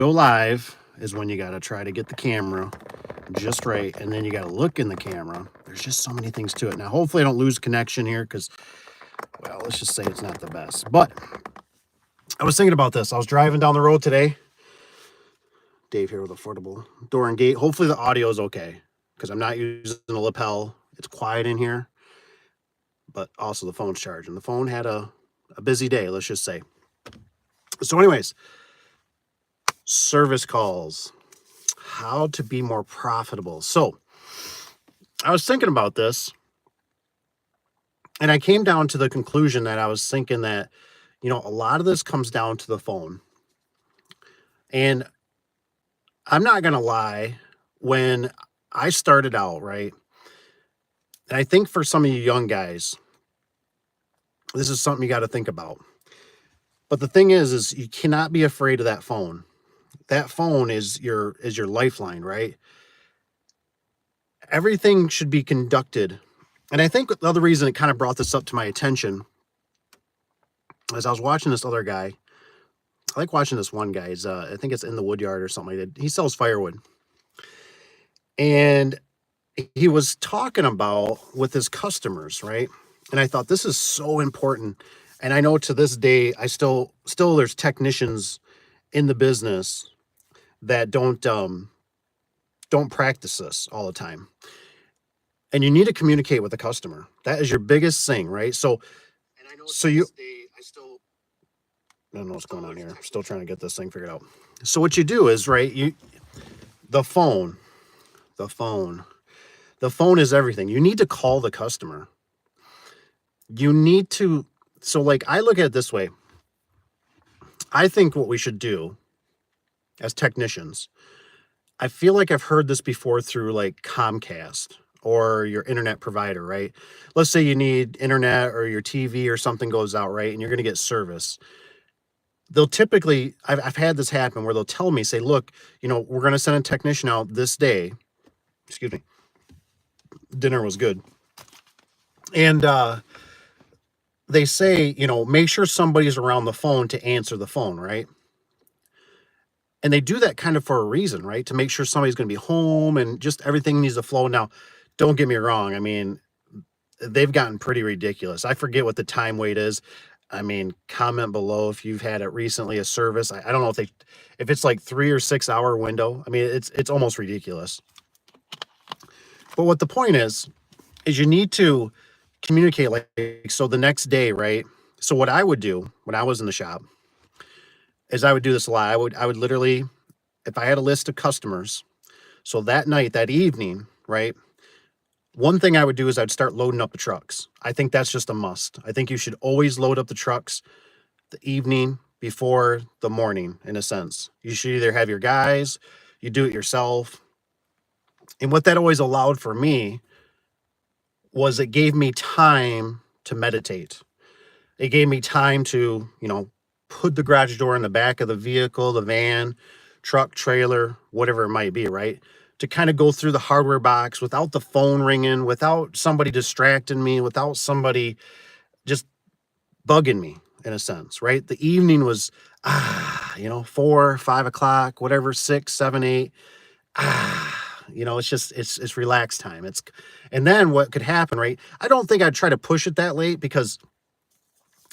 go live is when you got to try to get the camera just right, and then you got to look in the camera. There's just so many things to it. Now, hopefully I don't lose connection here because, well, let's just say it's not the best. But I was thinking about this. I was driving down the road today. Dave here with Affordable Door and Gate. Hopefully the audio is okay because I'm not using a lapel. It's quiet in here, but also the phone's charging. The phone had a busy day, let's just say. So anyways, service calls, how to be more profitable. So I was thinking about this, and I came down to the conclusion that I was thinking that, a lot of this comes down to the phone. And I'm not going to lie, when I started out, right? And I think for some of you young guys, this is something you got to think about. But the thing is you cannot be afraid of that phone. That phone is your lifeline, right? Everything should be conducted. And I think the other reason it kind of brought this up to my attention is I was watching this other guy. I like watching this one guy. He's, I think it's In the Woodyard or something like that. He sells firewood. And he was talking about with his customers, right? And I thought this is so important. And I know to this day, I still there's technicians in the business that don't practice this all the time. And you need to communicate with the customer. That is your biggest thing, right? So you, I don't know what's going on here. I'm still trying to get this thing figured out. So what you do is, right, the phone is everything. You need to call the customer. You need to, so like I look at it this way. I think what we should do as technicians, I feel like I've heard this before through like Comcast or your internet provider, right? Let's say you need internet or your TV or something goes out, right? And you're going to get service. They'll typically, I've had this happen where they'll tell me, say, look, we're going to send a technician out this day. Excuse me. Dinner was good. And they say, make sure somebody's around the phone to answer the phone, right? And they do that kind of for a reason, right? To make sure somebody's going to be home and just everything needs to flow. Now, don't get me wrong. I mean, they've gotten pretty ridiculous. I forget what the time wait is. I mean, comment below if you've had it recently, a service. I don't know if it's like 3 or 6 hour window. I mean, it's almost ridiculous. But what the point is you need to communicate like, so the next day, right? So what I would do when I was in the shop is I would do this a lot. I would literally, if I had a list of customers, so that night, that evening, right? One thing I would do is I'd start loading up the trucks. I think that's just a must. I think you should always load up the trucks the evening before the morning, in a sense. You should either have your guys, you do it yourself. And what that always allowed for me was it gave me time to meditate. It gave me time to, put the garage door in the back of the vehicle, the van, truck, trailer, whatever it might be, right? To kind of go through the hardware box without the phone ringing, without somebody distracting me, without somebody just bugging me, in a sense, right? The evening was, 4, 5 o'clock, whatever, 6, 7, 8. It's just, it's relaxed time. And then what could happen, right? I don't think I'd try to push it that late because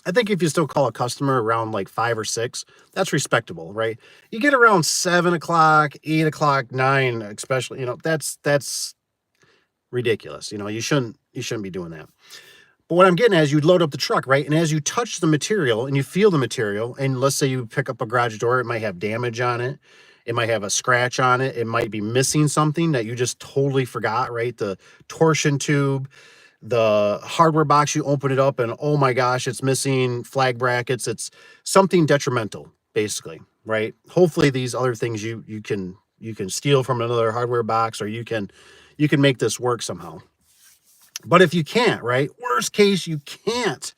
I think if you still call a customer around like 5 or 6, that's respectable, right? You get around 7 o'clock, 8 o'clock, 9, especially, that's ridiculous. You shouldn't be doing that. But what I'm getting at is you'd load up the truck, right? And as you touch the material and you feel the material, and let's say you pick up a garage door, it might have damage on it. It might have a scratch on it. It might be missing something that you just totally forgot, right? The torsion tube, the hardware box, you open it up and oh my gosh, it's missing flag brackets. It's something detrimental, basically, right? Hopefully these other things you can steal from another hardware box, or you can make this work somehow. But if you can't, right? Worst case, you can't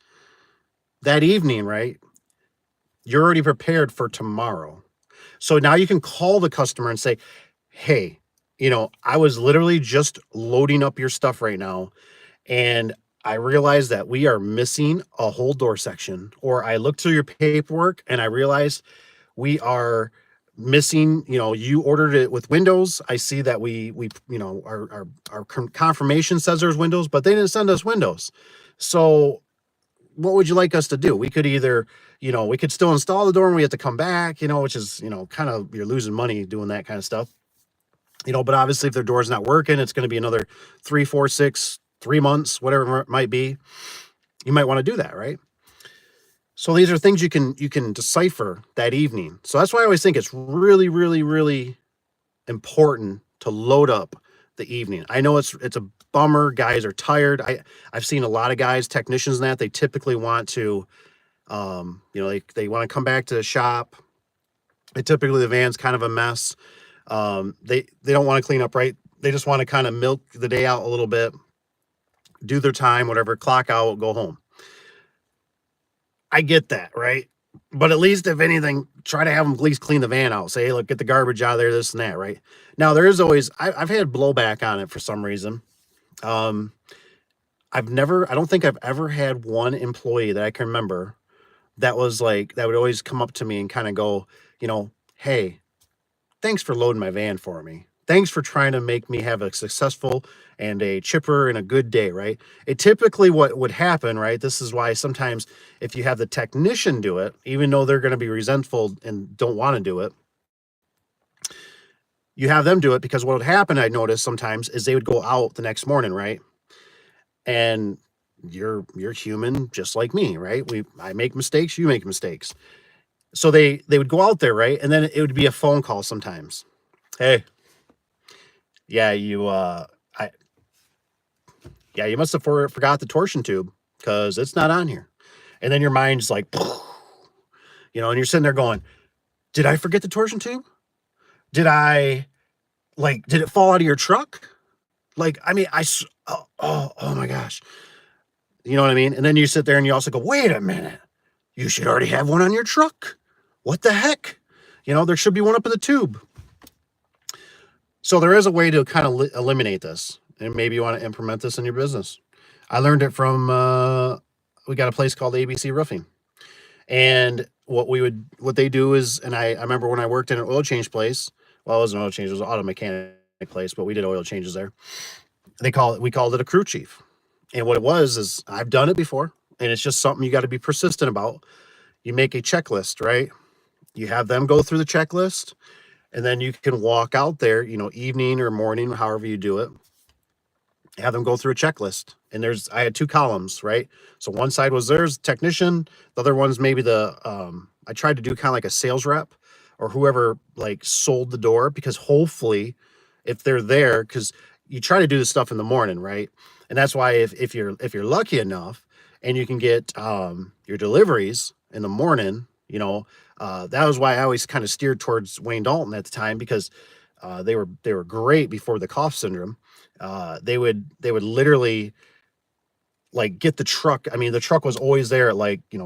that evening, right? You're already prepared for tomorrow. So now you can call the customer and say, hey, I was literally just loading up your stuff right now, and I realized that we are missing a whole door section. Or I looked through your paperwork and I realized we are missing, you ordered it with windows. I see that our confirmation says there's windows, but they didn't send us windows. So what would you like us to do? We could either, we could still install the door and we have to come back, which is, kind of, you're losing money doing that kind of stuff. But obviously if their door's not working, it's going to be another 3, 4, 6, 3 months, whatever it might be. You might want to do that, right? So these are things you can decipher that evening. So that's why I always think it's really, really, really important to load up the evening. I know it's a bummer. Guys are tired. I've seen a lot of guys, technicians, and that they typically want to, they want to come back to the shop. Typically the van's kind of a mess. They don't want to clean up, right? They just want to kind of milk the day out a little bit, do their time, whatever, clock out, go home. I get that, right? But at least, if anything, try to have them at least clean the van out. Say, hey, look, get the garbage out of there, this and that, right? Now, there is always, I've had blowback on it for some reason. I don't think I've ever had one employee that I can remember that was like, that would always come up to me and kind of go, hey, thanks for loading my van for me. Thanks for trying to make me have a successful and a chipper and a good day, right? It typically what would happen, right? This is why sometimes if you have the technician do it, even though they're going to be resentful and don't want to do it, you have them do it, because what would happen, I noticed sometimes, is they would go out the next morning, right? And you're human just like me, right? I make mistakes, you make mistakes. So they would go out there, right? And then it would be a phone call sometimes. Hey, yeah, you must have forgot the torsion tube, because it's not on here. And then your mind's like, and you're sitting there going, did I forget the torsion tube? Did it fall out of your truck? Oh my gosh. You know what I mean? And then you sit there and you also go, wait a minute, you should already have one on your truck. What the heck? There should be one up in the tube. So there is a way to kind of eliminate this, and maybe you want to implement this in your business. I learned it from, we got a place called ABC Roofing. And what they do is, and I remember when I worked in an oil change place, well, it wasn't an oil change, it was an auto mechanic place, but we did oil changes there. We called it a crew chief. And what it was is, I've done it before, and it's just something you got to be persistent about. You make a checklist, right? You have them go through the checklist, and then you can walk out there, evening or morning, however you do it, have them go through a checklist. And I had 2 columns, right? So one side was there's technician, the other one's maybe I tried to do kind of like a sales rep or whoever like sold the door, because hopefully if they're there, because you try to do this stuff in the morning, right? And that's why if you're lucky enough and you can get your deliveries in the morning, that was why I always kind of steered towards Wayne Dalton at the time, because they were great before the cough syndrome. They would literally like get the truck. I mean, the truck was always there at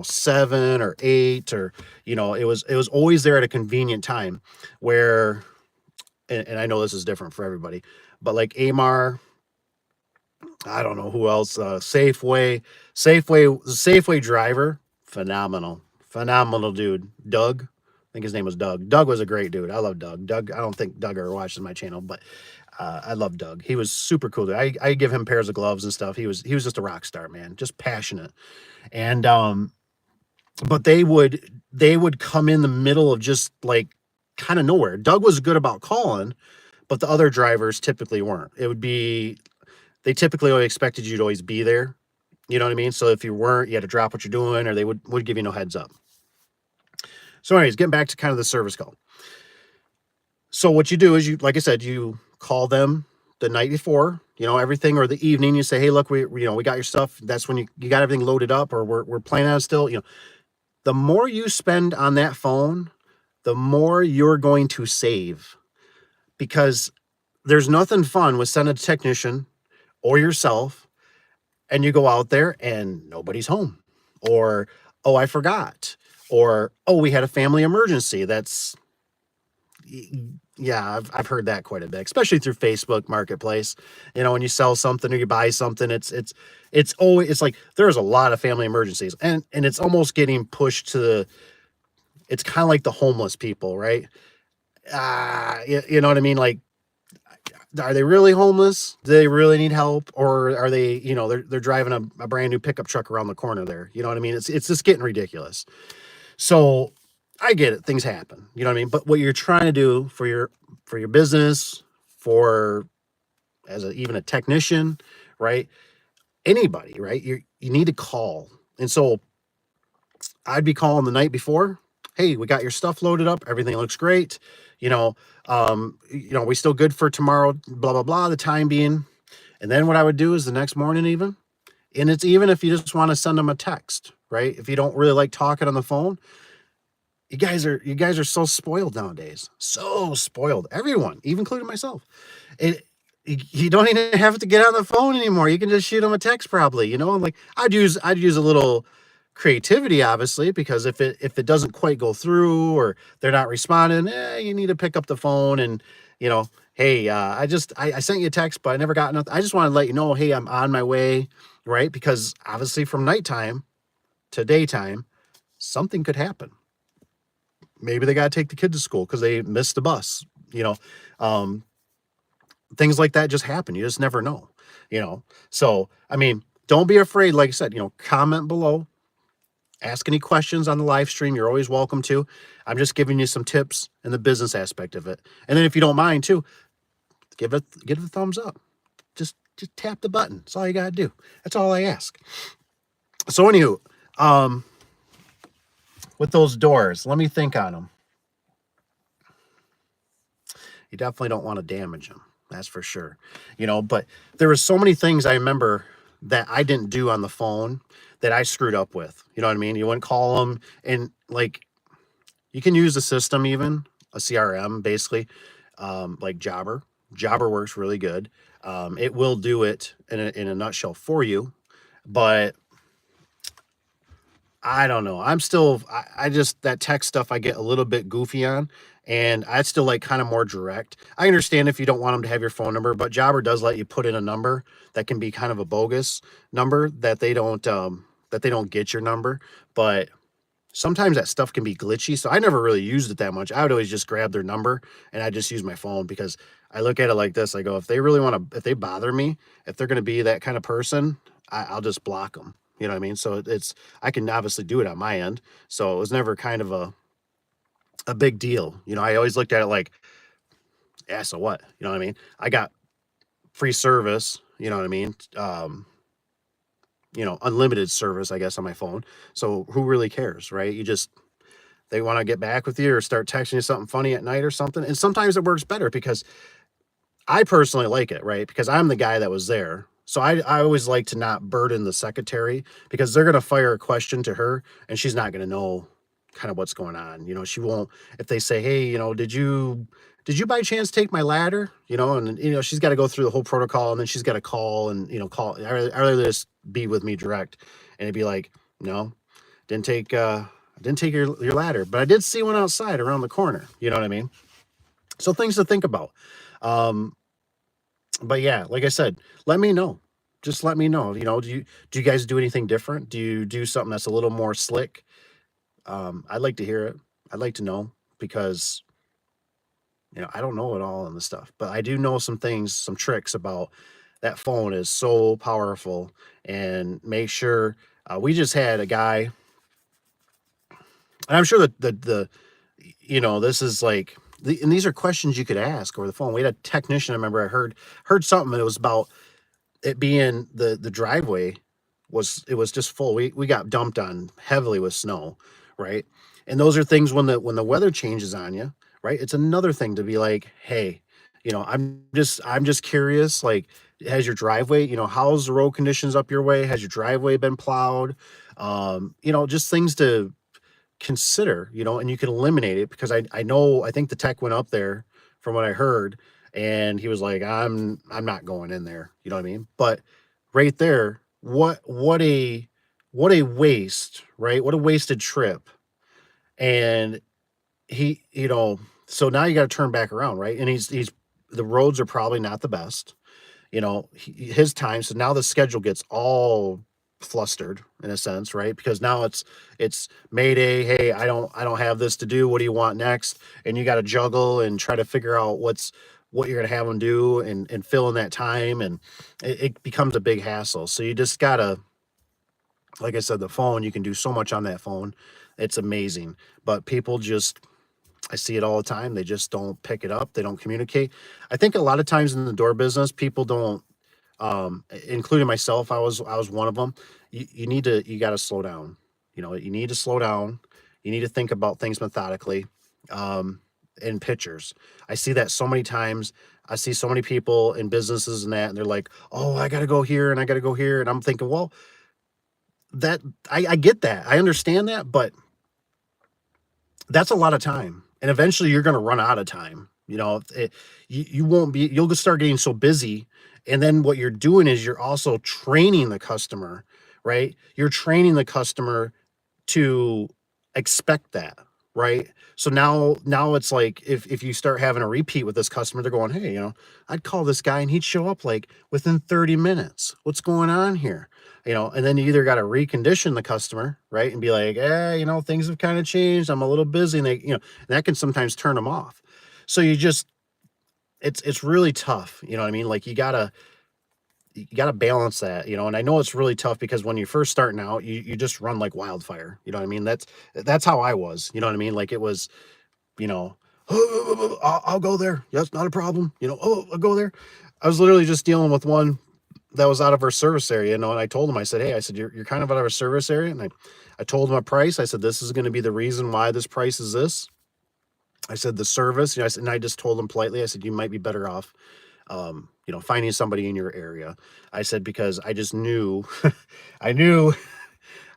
7 or 8, or it was always there at a convenient time where, and I know this is different for everybody, but like Amar, I don't know who else, Safeway driver, phenomenal dude. Doug, I think his name was Doug. Doug was a great dude. I love Doug. I don't think Doug ever watches my channel, but I love Doug. He was super cool. I give him pairs of gloves and stuff. He was just a rock star, man, just passionate. And but they would come in the middle of just like kind of nowhere. Doug was good about calling, but the other drivers typically weren't. They typically always expected you to always be there. You know what I mean? So if you weren't, you had to drop what you're doing, or they would give you no heads up. So anyways, getting back to kind of the service call. So what you do is like I said, you call them the night before, everything, or the evening. You say, hey, look, we got your stuff. That's when you got everything loaded up, or we're planning on still, the more you spend on that phone, the more you're going to save, because there's nothing fun with sending a technician or yourself and you go out there and nobody's home, or, oh, I forgot, or, oh, we had a family emergency. Yeah, I've heard that quite a bit, especially through Facebook Marketplace. When you sell something or you buy something, it's like there's a lot of family emergencies, and it's almost getting pushed to it's kind of like the homeless people, right? You know what I mean? Like, are they really homeless? Do they really need help? Or are they, they're driving a brand new pickup truck around the corner there? You know what I mean? It's just getting ridiculous. So I get it. Things happen. You know what I mean? But what you're trying to do for your business, for even a technician, right? Anybody, right? You need to call. And so I'd be calling the night before. Hey, we got your stuff loaded up. Everything looks great. You know, we still good for tomorrow, blah, blah, blah, the time being. And then what I would do is the next morning even, and it's even if you just want to send them a text, right? If you don't really like talking on the phone, you guys are so spoiled nowadays. So spoiled. Everyone, even including myself. It you don't even have to get on the phone anymore. You can just shoot them a text probably, Like I'd use a little creativity obviously, because if it doesn't quite go through or they're not responding, you need to pick up the phone and, hey, I sent you a text, but I never got nothing. I just want to let you know, hey, I'm on my way, right? Because obviously from nighttime to daytime, something could happen. Maybe they got to take the kid to school because they missed the bus. Um, things like that just happen. You just never know. So I mean, don't be afraid. Like I said, comment below, ask any questions on the live stream. You're always welcome to. I'm just giving you some tips in the business aspect of it. And then if you don't mind too, give it a thumbs up. Just tap the button. That's all you gotta do. That's all I ask. So anywho, with those doors, let me think on them. You definitely don't want to damage them. That's for sure. But there were so many things I remember that I didn't do on the phone that I screwed up with. You know what I mean? You wouldn't call them, and like you can use a system, even a CRM, basically, like Jobber. Jobber works really good. It will do it in a nutshell for you, but I don't know. I just, that tech stuff I get a little bit goofy on, and I still like kind of more direct. I understand if you don't want them to have your phone number, but Jobber does let you put in a number that can be kind of a bogus number that they don't get your number. But sometimes that stuff can be glitchy. So I never really used it that much. I would always just grab their number and I just use my phone, because I look at it like this. I go, if they really want to, if they bother me, if they're going to be that kind of person, I'll just block them. You know what I mean? So I can obviously do it on my end. So it was never kind of a big deal. I always looked at it like, yeah, so what? You know what I mean? I got free service, you know what I mean? Unlimited service, I guess, on my phone. So who really cares, right? They want to get back with you or start texting you something funny at night or something. And sometimes it works better because I personally like it, right? Because I'm the guy that was there. So I always like to not burden the secretary, because they're going to fire a question to her and she's not going to know kind of what's going on. She won't, if they say, hey, did you by chance take my ladder? And she's got to go through the whole protocol, and then she's got to call and, call. I rather just be with me direct, and it'd be like, no, didn't take, your ladder, but I did see one outside around the corner. You know what I mean? So things to think about. But yeah, like I said, let me know. Just let me know. Do you guys do anything different? Do you do something that's a little more slick? I'd like to hear it. I'd like to know, because I don't know it all on the stuff, but I do know some things, some tricks about that phone is so powerful. And make sure, we just had a guy, and I'm sure that this is like, and these are questions you could ask over the phone. We had a technician. I remember I heard something, and it was about it being the driveway was just full. We got dumped on heavily with snow, right? And those are things when the weather changes on you, right? It's another thing to be like, hey, I'm just curious, like, has your driveway, how's the road conditions up your way? Has your driveway been plowed? Just things to consider, and you can eliminate it, because I think the tech went up there from what I heard, and he was like, I'm not going in there. You know what I mean? But right there, what a waste, right? What a wasted trip. And he, so now you got to turn back around, right? And he's the roads are probably not the best, his time. So now the schedule gets all flustered in a sense, right? Because now it's Mayday. Hey, I don't have this to do. What do you want next? And you got to juggle and try to figure out what you're gonna have them do and fill in that time, and it becomes a big hassle. So you just gotta, like I said, the phone, you can do so much on that phone. It's amazing. But people just, I see it all the time. They just don't pick it up. They don't communicate. I think a lot of times in the door business, people don't, including myself, I was one of them. You got to slow down. You need to slow down. You need to think about things methodically. In pictures, I see that so many times. I see so many people in businesses and that, and they're like, "Oh, I got to go here and I got to go here," and I'm thinking, well, that I get that, I understand that, but that's a lot of time, and eventually you're going to run out of time. You won't be. You'll just start getting so busy, and then what you're doing is you're also training the customer, right? You're training the customer to expect that, right? So now it's like if you start having a repeat with this customer, they're going, hey, I'd call this guy and he'd show up like within 30 minutes. What's going on here? And then you either got to recondition the customer, right? And be like, things have kind of changed. I'm a little busy. And and that can sometimes turn them off. So it's really tough. You know what I mean? Like you gotta balance that, and I know it's really tough because when you're first starting out, you just run like wildfire. You know what I mean? That's how I was, you know what I mean? Like it was, you know, "Oh, I'll go there. Yes, not a problem. Oh, I'll go there." I was literally just dealing with one that was out of our service area, and I told him, I said, "Hey," I said, you're kind of out of our service area. And I told him a price. I said, "This is going to be the reason why this price is this." I said, "The service," I said, and I just told him politely, I said, "You might be better off, finding somebody in your area." I said, because I just knew, I knew,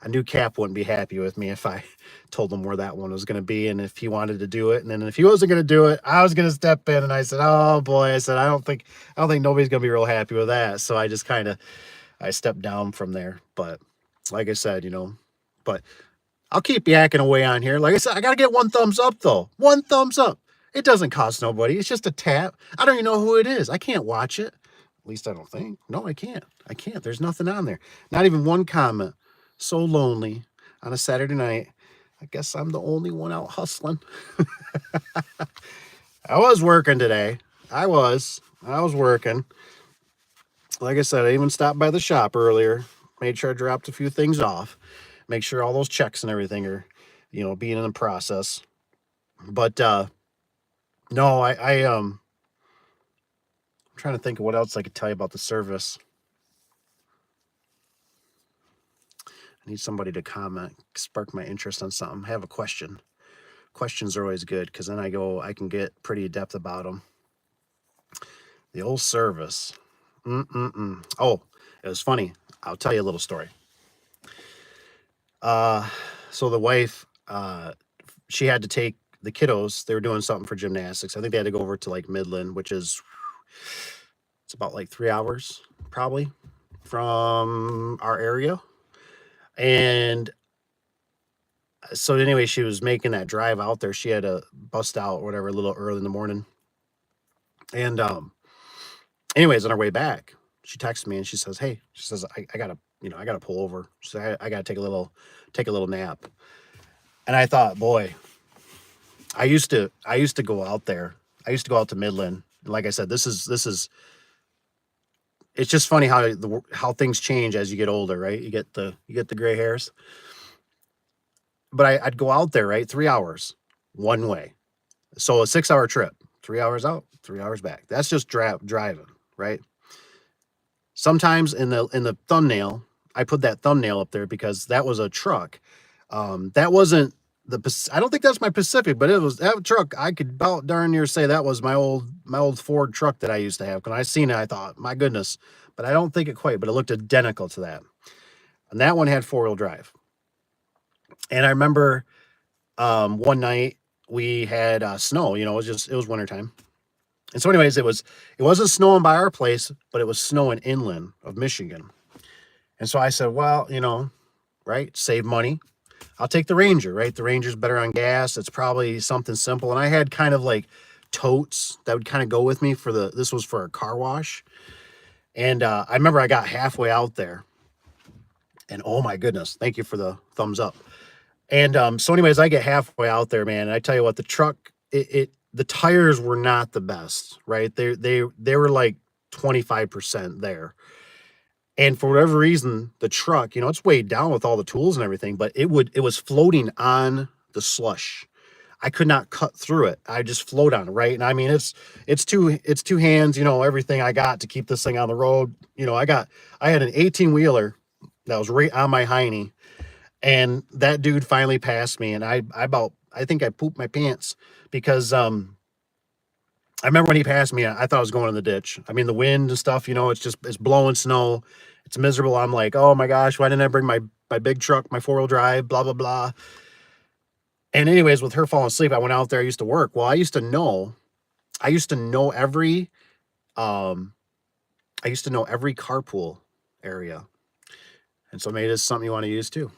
I knew Cap wouldn't be happy with me if I told him where that one was going to be, and if he wanted to do it. And then if he wasn't going to do it, I was going to step in. And I said, "Oh boy," I said, I don't think nobody's going to be real happy with that." So I just I stepped down from there. But like I said, but I'll keep yakking away on here. Like I said, I got to get one thumbs up though. One thumbs up. It doesn't cost nobody. It's just a tap. I don't even know who it is. I can't watch it. At least I don't think. No, I can't. I can't. There's nothing on there. Not even one comment. So lonely on a Saturday night. I guess I'm the only one out hustling. I was working today. I was working. Like I said, I even stopped by the shop earlier. Made sure I dropped a few things off. Make sure all those checks and everything are, being in the process. But no, I'm trying to think of what else I could tell you about the service. I need somebody to comment, spark my interest on something. I have a question. Questions are always good because then I can get pretty adept about them. The old service. Oh, it was funny. I'll tell you a little story. So the wife, she had to take the kiddos. They were doing something for gymnastics. I think they had to go over to like Midland, which is, it's about like 3 hours probably from our area. And so anyway, she was making that drive out there. She had to bust out or whatever a little early in the morning. And anyways, on our way back, she texted me and she says, "Hey," she says, I gotta, I gotta pull over. She said, I gotta take a little nap. And I thought, boy, I used to go out there. I used to go out to Midland. And like I said, this is it's just funny how things change as you get older, right? You get the gray hairs. But I'd go out there, right? 3 hours one way. So a 6-hour trip, 3 hours out, 3 hours back. That's just driving, right? Sometimes in the thumbnail, I put that thumbnail up there because that was a truck. That wasn't I don't think that's my Pacific, but it was that truck. I could about darn near say that was my old Ford truck that I used to have. When I seen it, I thought, my goodness, but I don't think it quite, but it looked identical to that. And that one had 4-wheel drive. And I remember one night we had snow. It was wintertime. And so anyways, it wasn't snowing by our place, but it was snowing inland of Michigan. And so I said, well, right, save money. I'll take the Ranger, right? The Ranger's better on gas. It's probably something simple. And I had kind of like totes that would kind of go with me this was for a car wash. And I remember I got halfway out there And oh my goodness, thank you for the thumbs up. And so anyways, I get halfway out there, man, and I tell you what, the truck, the tires were not the best, right? They were like 25% there. And for whatever reason, the truck, it's weighed down with all the tools and everything, but it was floating on the slush. I could not cut through it. I just float on it, right? And I mean, it's two hands, everything I got to keep this thing on the road. I had an 18-wheeler that was right on my hiney, and that dude finally passed me, and I think I pooped my pants because I remember when he passed me, I thought I was going in the ditch. I mean, the wind and stuff, it's blowing snow. It's miserable. I'm like, oh my gosh, why didn't I bring my big truck, my 4-wheel drive, blah, blah, blah. And anyways, with her falling asleep, I went out there. I used to work. Well, I used to know every carpool area. And so maybe this is something you want to use too.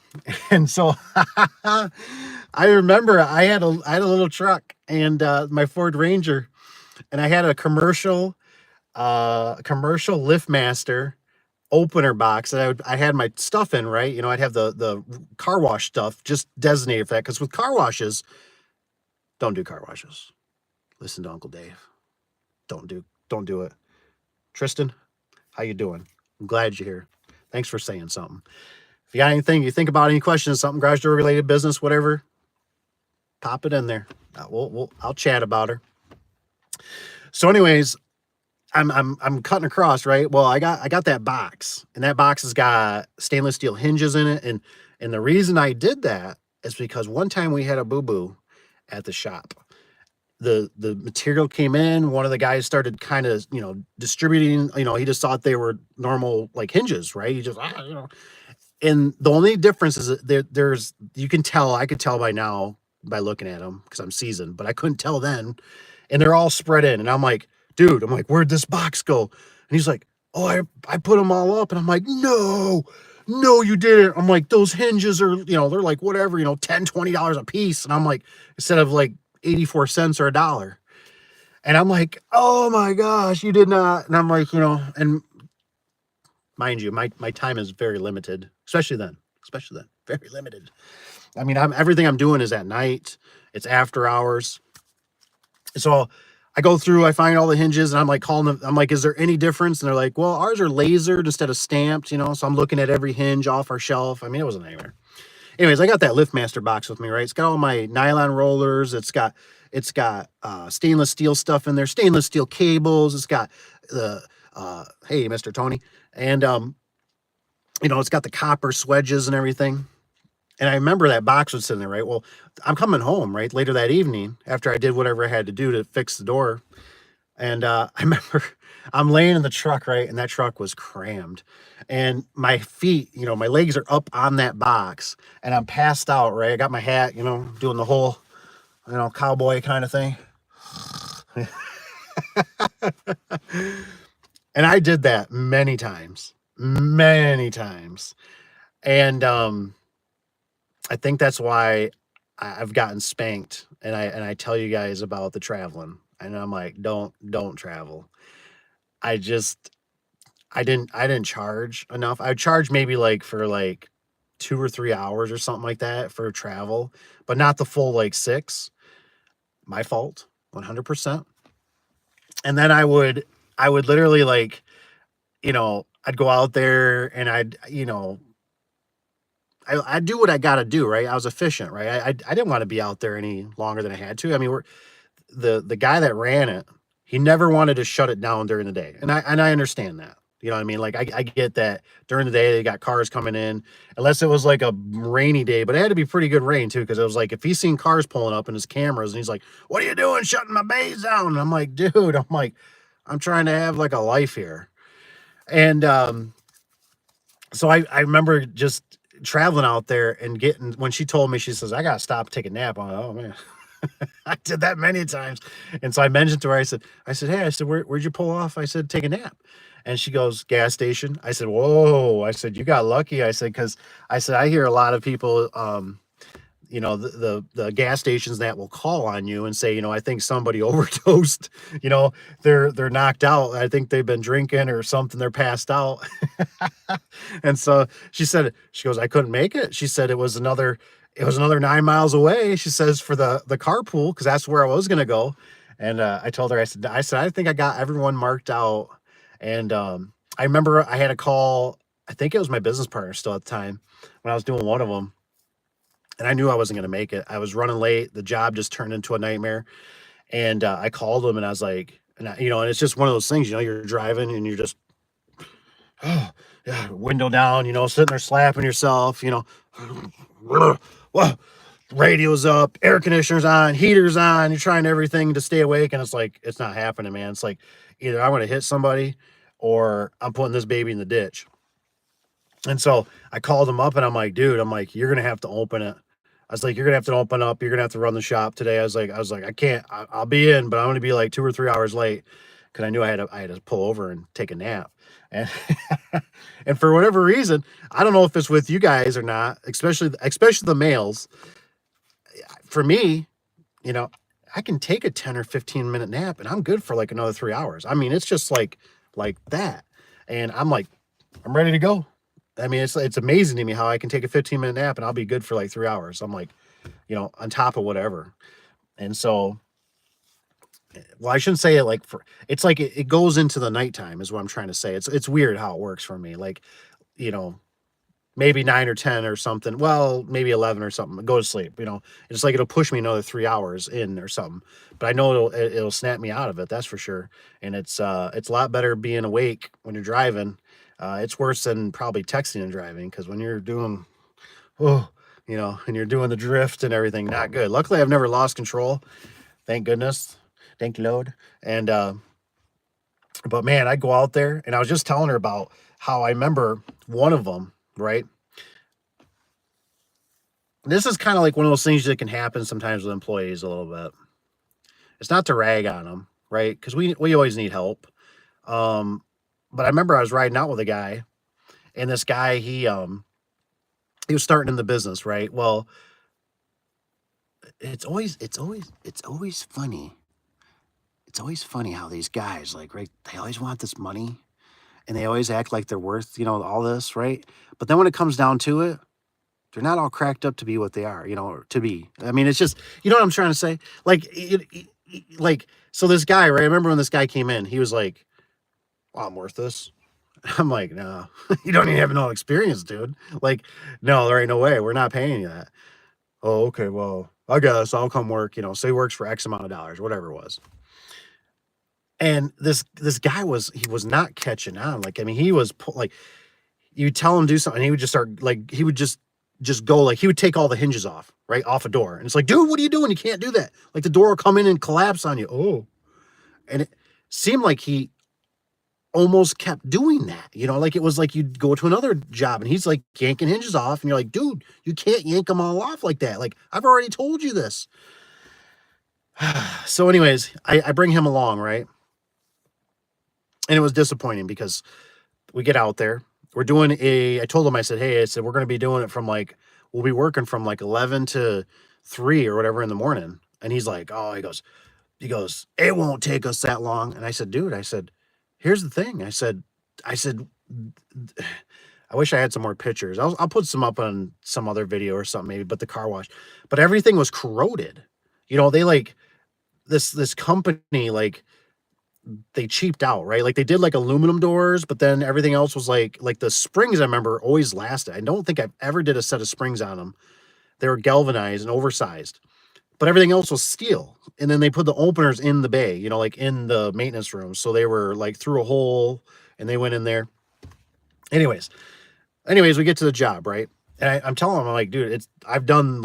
And so I remember I had a little truck and my Ford Ranger, and I had a commercial LiftMaster opener box that I had my stuff in, right? I'd have the car wash stuff just designated for that, because with car washes, don't do car washes. Listen to Uncle Dave. Don't do it. Tristan, how you doing? I'm glad you're here. Thanks for saying something. If you got anything, you think about any questions, something garage door related, business, whatever, pop it in there. I'll chat about her. So anyways, I'm cutting across, right? Well, I got that box, and that box has got stainless steel hinges in it. And the reason I did that is because one time we had a boo-boo at the shop. The material came in, one of the guys started kind of, distributing, he just thought they were normal like hinges, right? He just, and the only difference is that I could tell by now by looking at them because I'm seasoned, but I couldn't tell then. And they're all spread in. And I'm like, dude, where'd this box go? And he's like, oh, I put them all up. And I'm like, no, you didn't. I'm like, those hinges are, they're like whatever, $10, $20 a piece. And I'm like, instead of like 84 cents or $1. And I'm like, oh my gosh, you did not. And I'm like, and mind you, my time is very limited, especially then, very limited. I mean, everything I'm doing is at night. It's after hours. So I go through, I find all the hinges, and I'm like calling them. I'm like, is there any difference? And they're like, well, ours are lasered instead of stamped, So I'm looking at every hinge off our shelf. I mean, it was a nightmare. Anyways, I got that LiftMaster box with me, right? It's got all my nylon rollers. It's got stainless steel stuff in there, stainless steel cables. It's got the hey, Mr. Tony, and it's got the copper swedges and everything. And I remember that box was sitting there, right? Well, I'm coming home, right, later that evening after I did whatever I had to do to fix the door. And I remember I'm laying in the truck, right? And that truck was crammed. And my feet, my legs are up on that box. And I'm passed out, right? I got my hat, doing the whole, cowboy kind of thing. And I did that many times. And I think that's why I've gotten spanked. And I tell you guys about the traveling. And I'm like, don't travel. I didn't charge enough. I charge maybe like for like 2 or 3 hours or something like that for travel, but not the full like 6. My fault, 100%. And then I would literally like, I'd go out there and I'd do what I got to do, right? I was efficient, right? I didn't want to be out there any longer than I had to. I mean, the guy that ran it, he never wanted to shut it down during the day. And I understand that. You know what I mean? Like I get that during the day they got cars coming in, unless it was like a rainy day, but it had to be pretty good rain too, because it was like if he's seen cars pulling up in his cameras and he's like, "What are you doing shutting my bays down?" And I'm like, dude, I'm trying to have like a life here. And so I remember just traveling out there and getting, when she told me, she says, I gotta stop, take a nap. I'm like, oh man. I did that many times. And so I mentioned to her, I said, hey, where'd you pull off? I said, take a nap. And she goes, gas station. I said, whoa. I said, you got lucky. I said, because I hear a lot of people, the gas stations that will call on you and say, I think somebody overdosed, they're knocked out. I think they've been drinking or something. They're passed out. And so she goes, I couldn't make it. She said it was another 9 miles away. She says for the carpool, because that's where I was gonna go. And I told her, I said, I think I got everyone marked out. And I remember I had a call. I think it was my business partner still at the time when I was doing one of them, and I knew I wasn't gonna make it. I was running late. The job just turned into a nightmare. And I called him and I was like, and it's just one of those things, you're driving and you're just, oh, yeah, window down, sitting there slapping yourself, whoa, radio's up, air conditioner's on, heater's on, you're trying everything to stay awake, and it's like, it's not happening, man. It's like, either I'm going to hit somebody or I'm putting this baby in the ditch. And so I called him up and I'm like, dude, you're going to have to open it. I was like, you're going to have to open up. You're going to have to run the shop today. I was like, I can't, I'll be in, but I'm going to be like 2 or 3 hours late. Cause I knew I had to pull over and take a nap. And, and for whatever reason, I don't know if it's with you guys or not, especially the males. For me, I can take a 10 or 15 minute nap and I'm good for like another 3 hours. I mean, it's just like that. And I'm like, I'm ready to go. I mean, it's amazing to me how I can take a 15-minute nap and I'll be good for like 3 hours. I'm like, on top of whatever. And so, well, I shouldn't say it it's like it goes into the nighttime is what I'm trying to say. It's weird how it works for me. Like, maybe 9 or 10 or something. Well, maybe 11 or something. Go to sleep. It's like it'll push me another 3 hours in or something. But I know it'll snap me out of it. That's for sure. And it's a lot better being awake when you're driving. It's worse than probably texting and driving, because when you're doing, and you're doing the drift and everything, not good. Luckily, I've never lost control. Thank goodness. Thank you, Lord. And, but man, I go out there and I was just telling her about how I remember one of them, right? This is kind of like one of those things that can happen sometimes with employees a little bit. It's not to rag on them, right? Because we always need help. But I remember I was riding out with a guy, and this guy, he was starting in the business, right? Well, it's always funny. It's always funny how these guys, like, right, they always want this money and they always act like they're worth, all this, right? But then when it comes down to it, they're not all cracked up to be what they are, or to be. I mean, it's just, you know what I'm trying to say? So this guy, right? I remember when this guy came in, he was like, well, I'm worth this. I'm like, no, you don't even have no experience, dude. Like, no, there ain't no way. We're not paying you that. Oh, okay. Well, I guess I'll come work, say he works for X amount of dollars, whatever it was. And this guy he was not catching on. Like, I mean, he was like, you tell him to do something, and he would just start, like, he would just go, like, he would take all the hinges off, right, off a door. And it's like, dude, what are you doing? You can't do that. Like, the door will come in and collapse on you. Oh. And it seemed like he almost kept doing that, like it was like you'd go to another job and he's like yanking hinges off and you're like, dude, you can't yank them all off like that. Like, I've already told you this. So anyways, I bring him along, right? And it was disappointing because we get out there, we're doing I told him, I said, we're going to be doing it from we'll be working from 11 to 3 or whatever in the morning. And he's like, oh, he goes, it won't take us that long. And I said, dude, here's the thing. I said, I wish I had some more pictures. I'll put some up on some other video or something maybe, but the car wash, but everything was corroded. They this company, they cheaped out, right? Like, they did aluminum doors, but then everything else was like the springs, I remember, always lasted. I don't think I've ever did a set of springs on them. They were galvanized and oversized, but everything else was steel. And then they put the openers in the bay, in the maintenance room. So they were through a hole and they went in there. Anyways, we get to the job, right? And I'm telling him, I'm like, dude, I've done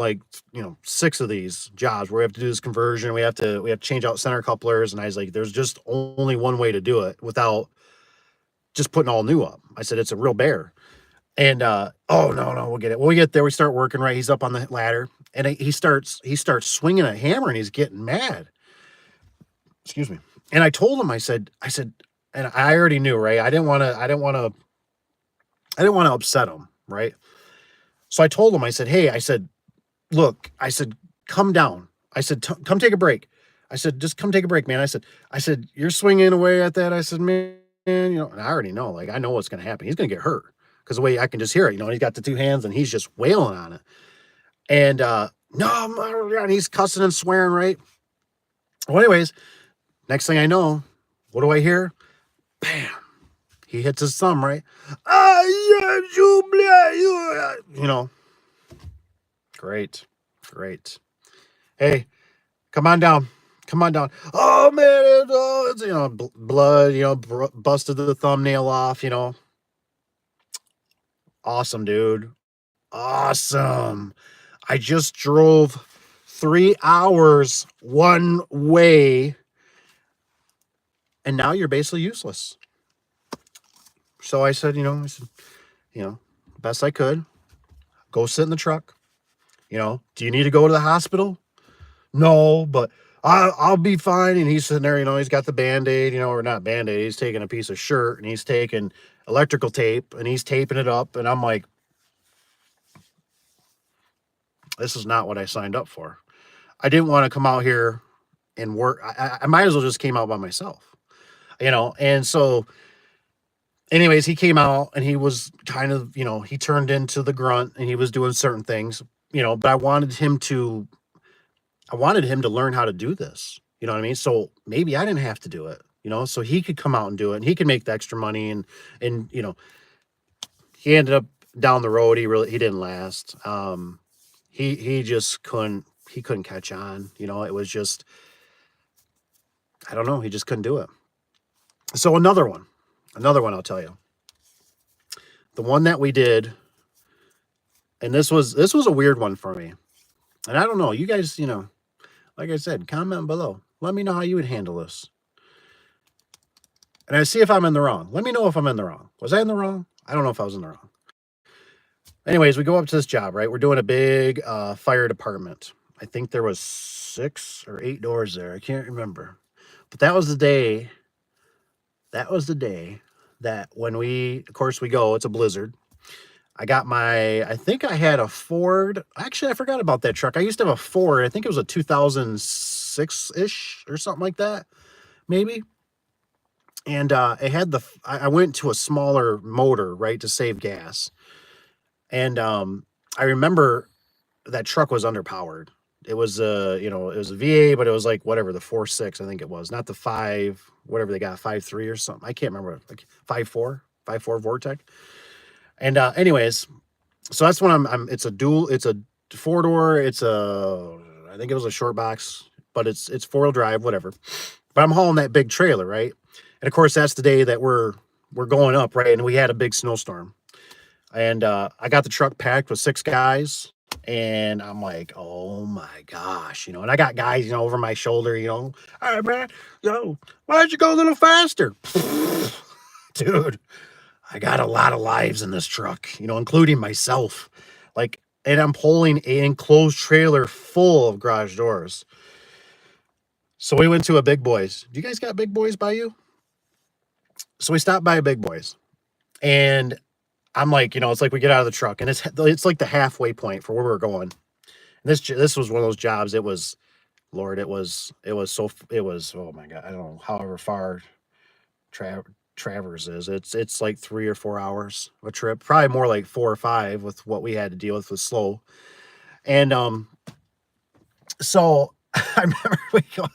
6 of these jobs where we have to do this conversion. We have to change out center couplers. And I was like, there's just only one way to do it without just putting all new up. I said, it's a real bear. And, oh, no, we'll get it. Well, we get there, we start working, right? He's up on the ladder and he starts swinging a hammer and he's getting mad. Excuse me. And I told him, I said, and I already knew, right? I didn't want to upset him. Right. So I told him, I said, hey, look, I said, come down. I said, come take a break. I said, just come take a break, man. I said, you're swinging away at that. I said, man, and I already know, like, I know what's going to happen. He's going to get hurt because the way I can just hear it, and he's got the two hands and he's just wailing on it. And, no, and he's cussing and swearing, right? Well, anyways, next thing I know, what do I hear? Bam. He hits his thumb, right? You know, great, great. Hey, come on down. Come on down. Oh man, it's blood. Busted the thumbnail off. Awesome, dude. Awesome. I just drove 3 hours one way, and now you're basically useless. So I said, best I could, go sit in the truck. Do you need to go to the hospital? No, but I'll be fine. And he's sitting there, he's got the Band-Aid, or not Band-Aid. He's taking a piece of shirt and he's taking electrical tape and he's taping it up. And I'm like, this is not what I signed up for. I didn't want to come out here and work. I might as well just came out by myself, And so anyways, he came out and he was kind of, he turned into the grunt and he was doing certain things, but I wanted him to learn how to do this. You know what I mean? So maybe I didn't have to do it, so he could come out and do it and he could make the extra money and he ended up down the road. He didn't last. He just couldn't catch on. It was just, I don't know. He just couldn't do it. So another one I'll tell you. The one that we did, and this was a weird one for me. And I don't know, you guys, like I said, comment below. Let me know how you would handle this. And I see if I'm in the wrong. Let me know if I'm in the wrong. Was I in the wrong? I don't know if I was in the wrong. Anyways, we go up to this job, right? We're doing a big fire department. I think there was 6 or 8 doors there. I can't remember. But that was the day that when we go, it's a blizzard. I think I had a Ford. Actually, I forgot about that truck. I used to have a Ford. I think it was a 2006-ish or something like that, maybe. And it had I went to a smaller motor, right, to save gas. And I remember that truck was underpowered. It was it was a VA, but it was like whatever, the 4.6, I think it was, not the 5, whatever they got, 5.3 or something. I can't remember, like 5.4 Vortec. And anyways, so that's when it's a 4-door. I think it was a short box, but it's 4-wheel drive, whatever. But I'm hauling that big trailer, right? And of course, that's the day that we're going up, right? And we had a big snowstorm. And I got the truck packed with 6 guys. And I'm like, oh my gosh, and I got guys, over my shoulder, all right, man, why don't you go a little faster? Dude, I got a lot of lives in this truck, including myself. Like, and I'm pulling an enclosed trailer full of garage doors. So we went to a Big Boys. Do you guys got Big Boys by you? So we stopped by a Big Boys. And I'm like, it's like we get out of the truck and it's like the halfway point for where we're going. And this was one of those jobs. It was, Lord, it was, oh my God, I don't know, however far Travers is. It's like 3 or 4 hours of a trip, probably more like 4 or 5 with what we had to deal with slow. And so I remember we go,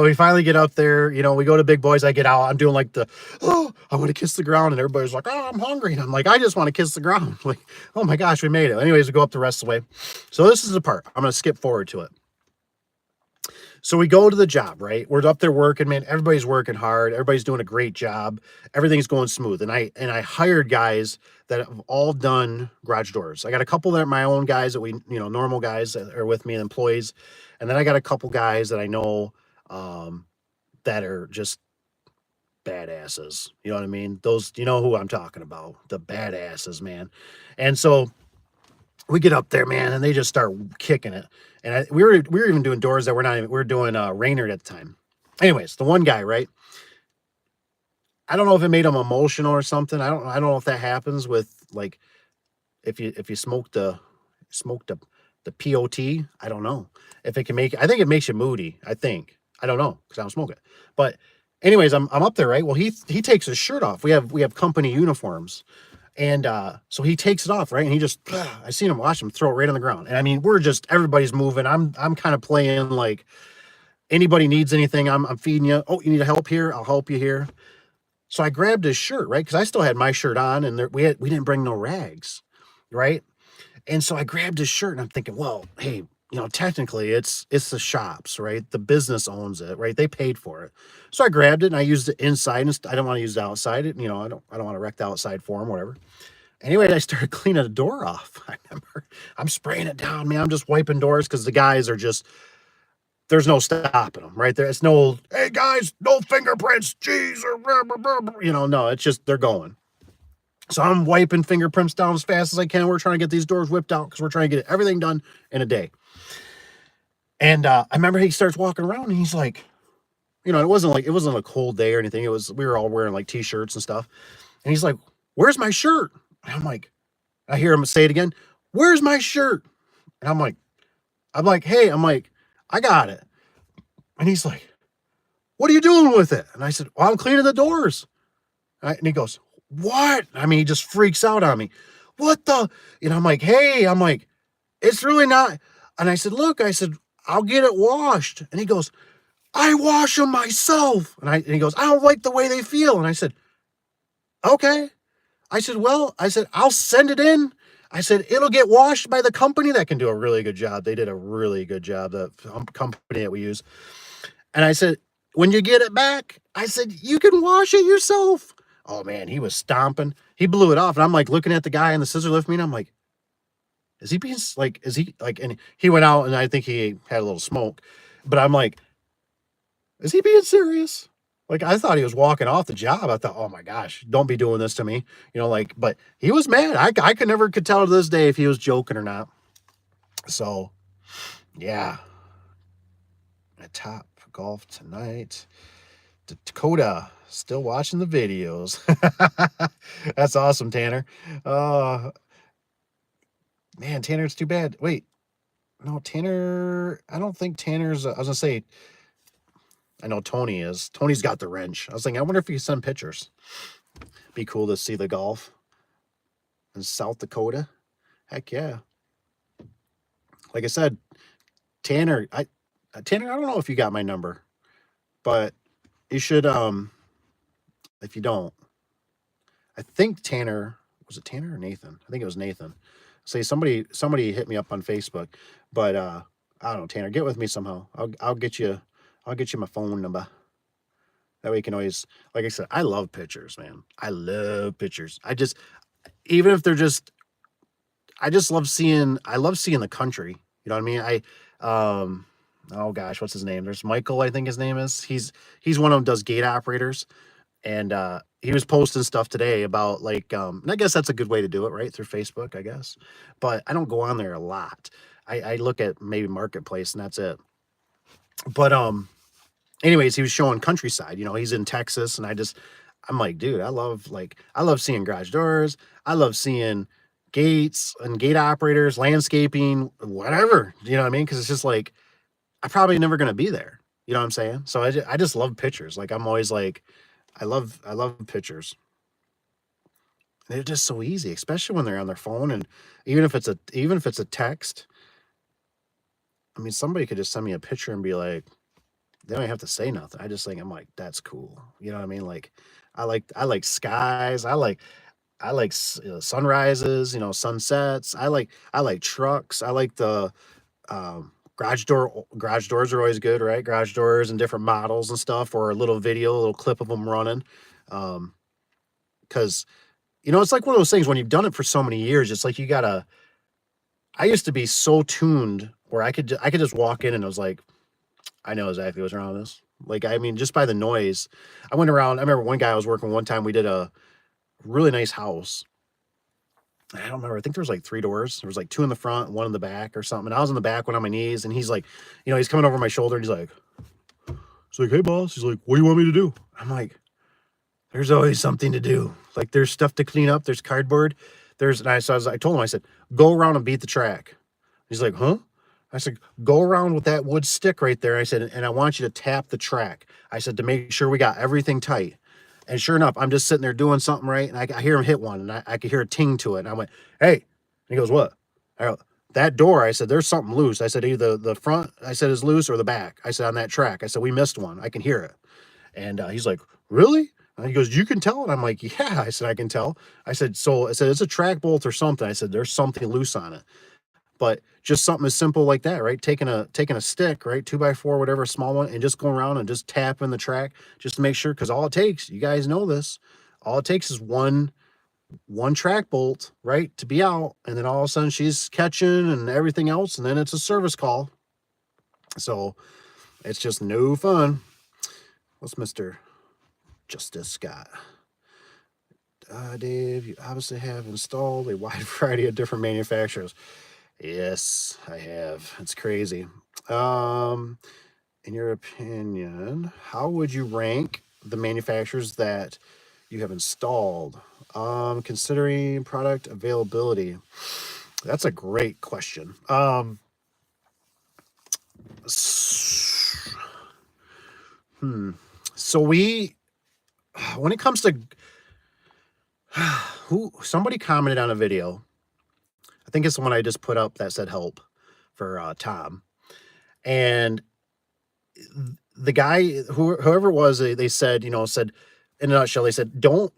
we finally get up there, we go to Big Boys. I get out, I'm doing like I want to kiss the ground, and everybody's like, oh, I'm hungry. And I'm like, I just want to kiss the ground. Like, oh my gosh, we made it. Anyways, we go up the rest of the way. So this is the part I'm going to skip forward to it. So we go to the job, right? We're up there working, man. Everybody's working hard. Everybody's doing a great job. Everything's going smooth. And I hired guys that have all done garage doors. I got a couple that are my own guys that we, normal guys that are with me, employees. And then I got a couple guys that I know that are just badasses. You know what I mean? Those, you know who I'm talking about, the badasses, man. And so we get up there, man, and they just start kicking it. And we were even doing doors that we were doing Raynard at the time. Anyways, the one guy, right? I don't know if it made him emotional or something. I don't know if that happens with, like, if you smoke the the POT. I don't know if it can make. I think it makes you moody. I don't know because I don't smoke it. But anyways, I'm up there, right? Well, he takes his shirt off. We have company uniforms, and so he takes it off, right? And he just I seen him watch him throw it right on the ground. And I mean, we're just everybody's moving. I'm kind of playing like anybody needs anything, I'm feeding you. Oh, you need help here? I'll help you here. So I grabbed his shirt, right? Because I still had my shirt on, and we didn't bring no rags, right? And so I grabbed his shirt, and I'm thinking, well, hey, technically it's the shops, right? The business owns it, right? They paid for it. So I grabbed it and I used it inside, and I don't want to use it outside. I don't want to wreck the outside for him, whatever. Anyway, I started cleaning the door off. I remember I'm spraying it down, man. I'm just wiping doors because the guys are just. There's no stopping them, right? There, it's no, hey guys, no fingerprints, jeez, or no, it's just they're going. So I'm wiping fingerprints down as fast as I can. We're trying to get these doors whipped out because we're trying to get everything done in a day. And I remember he starts walking around, and he's like, it wasn't a cold day or anything. We were all wearing like t-shirts and stuff. And he's like, "Where's my shirt?" And I'm like, I hear him say it again, "Where's my shirt?" And I'm like, "Hey," "I got it." And he's like, "What are you doing with it?" And I said, "Well, I'm cleaning the doors." And he goes, "What?" I mean, he just freaks out on me. "What the?" I'm like, "Hey," "It's really not." And I said, "Look," "I'll get it washed." And he goes, "I wash them myself." And he goes, "I don't like the way they feel." And I said, "Okay." I said, "Well," "I'll send it in." I said, "It'll get washed by the company that can do a really good job." They did a really good job, the company that we use. And I said, "When you get it back," I said, "you can wash it yourself." Oh man, he was stomping. He blew it off. And I'm like looking at the guy in the scissor lift me, and I'm like, is he like, and he went out, and I think he had a little smoke, but I'm like, is he being serious? Like, I thought he was walking off the job. I thought, oh my gosh, don't be doing this to me. But he was mad. I could tell to this day if he was joking or not. So yeah. At Top Golf tonight. Dakota still watching the videos. That's awesome, Tanner. Man, Tanner, it's too bad. Wait, no, Tanner. I don't think Tanner's. I was gonna say. I know Tony is. Tony's got the wrench. I was thinking, I wonder if he can send pictures. Be cool to see the golf in South Dakota. Heck yeah. Like I said, Tanner. Tanner, I don't know if you got my number, but you should. If you don't, I think Tanner, was it Tanner or Nathan? I think it was Nathan. Say somebody hit me up on Facebook, but I don't know, Tanner, get with me somehow. I'll get you my phone number. That way you can always, like I said, I love pictures, man. I love pictures. Even if they're just, I love seeing the country. You know what I mean? Oh gosh, what's his name? There's Michael, I think his name is. He's one of them, does gate operators. And he was posting stuff today about and I guess that's a good way to do it, right? Through Facebook, I guess. But I don't go on there a lot. I look at maybe Marketplace, and that's it. But anyways, he was showing countryside. He's in Texas, and I'm like, dude, I love seeing garage doors. I love seeing gates and gate operators, landscaping, whatever. You know what I mean? Because it's just like, I'm probably never gonna be there. You know what I'm saying? So I just love pictures. Like, I'm always like, I love pictures. They're just so easy, especially when they're on their phone. And even if it's a text, I mean, somebody could just send me a picture and be like, they don't have to say nothing. I just think, I'm like, that's cool. You know what I mean? Like, I like skies. I like sunrises. Sunsets. I like trucks. I like the garage doors are always good, right? Garage doors and different models and stuff, or a little clip of them running. Because it's like one of those things when you've done it for so many years, it's like I used to be so tuned where I could just walk in and I was like, I know exactly what's wrong with this. Like, I mean, just by the noise. I went around, I remember one guy I was working one time, we did a really nice house. I don't remember. I think there was like 3 doors. There was like 2 in the front, 1 in the back or something. And I was in the back, went on my knees, and he's like, he's coming over my shoulder, and he's like, "Hey boss." He's like, "What do you want me to do?" I'm like, there's always something to do. Like, there's stuff to clean up. There's cardboard. I told him, I said, go around and beat the track. He's like, huh? I said, go around with that wood stick right there. I said, and I want you to tap the track. I said, to make sure we got everything tight. And sure enough, I'm just sitting there doing something right, and I hear him hit one, and I could hear a ting to it. And I went, hey. And he goes, what? I go, that door, I said, there's something loose. I said, either the front, I said, is loose, or the back. I said, on that track. I said, we missed one. I can hear it. And he's like, really? And he goes, you can tell? And I'm like, yeah. I said, I can tell. I said, it's a track bolt or something. I said, there's something loose on it. But just something as simple like that, right? Taking a stick, right? 2x4, whatever, small one, and just going around and just tapping the track just to make sure, because all it takes, you guys know this, all it takes is one track bolt, right, to be out, and then all of a sudden she's catching and everything else, and then it's a service call. So it's just no fun. What's Mr. Justice got? Dave, you obviously have installed a wide variety of different manufacturers. Yes, I have. It's crazy. In your opinion, how would you rank the manufacturers that you have installed, considering product availability? That's a great question. So when it comes to somebody commented on a video, I think it's the one I just put up that said help for Tom, and the guy, whoever it was, they said, said in a nutshell, they said, don't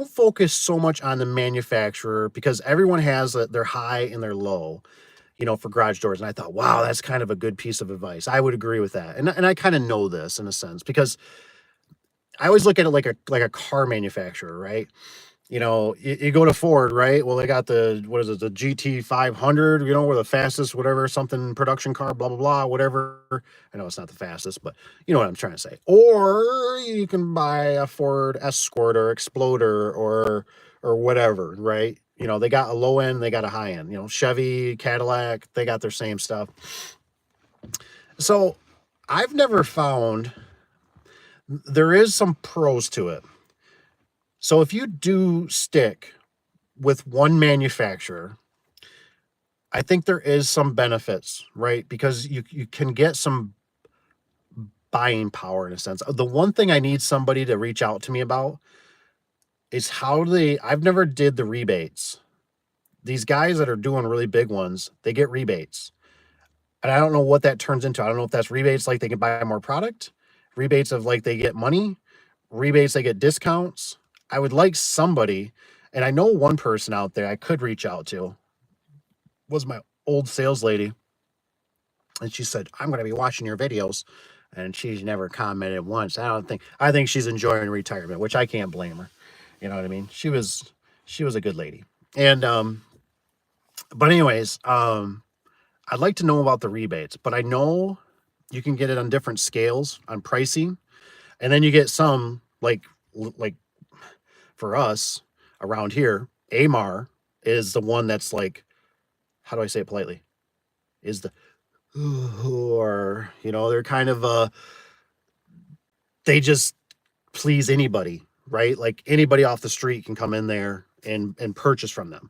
focus so much on the manufacturer, because everyone has their high and their low, for garage doors. And I thought, wow, that's kind of a good piece of advice. I would agree with that. And I kind of know this in a sense, because I always look at it like a car manufacturer, right? You go to Ford, right? Well, they got the GT 500, or the fastest, whatever, something production car, blah, blah, blah, whatever. I know it's not the fastest, but you know what I'm trying to say. Or you can buy a Ford Escort or Exploder or whatever, right? They got a low end, they got a high end, Chevy, Cadillac, they got their same stuff. So I've never found, there is some pros to it. So if you do stick with one manufacturer, I think there is some benefits, right? Because you can get some buying power in a sense. The one thing I need somebody to reach out to me about is I've never did the rebates. These guys that are doing really big ones, they get rebates. And I don't know what that turns into. I don't know if that's rebates like they can buy more product, rebates of like they get money, rebates they get discounts. I would like somebody, and I know one person out there I could reach out to, was my old sales lady. And she said, I'm going to be watching your videos. And she's never commented once. I think she's enjoying retirement, which I can't blame her. You know what I mean? She was a good lady. And, but anyways, I'd like to know about the rebates, but I know you can get it on different scales on pricing. And then you get some like for us around here, AMAR is the one that's like, how do I say it politely? Is the, or, they're kind of, they just please anybody, right? Like anybody off the street can come in there and purchase from them.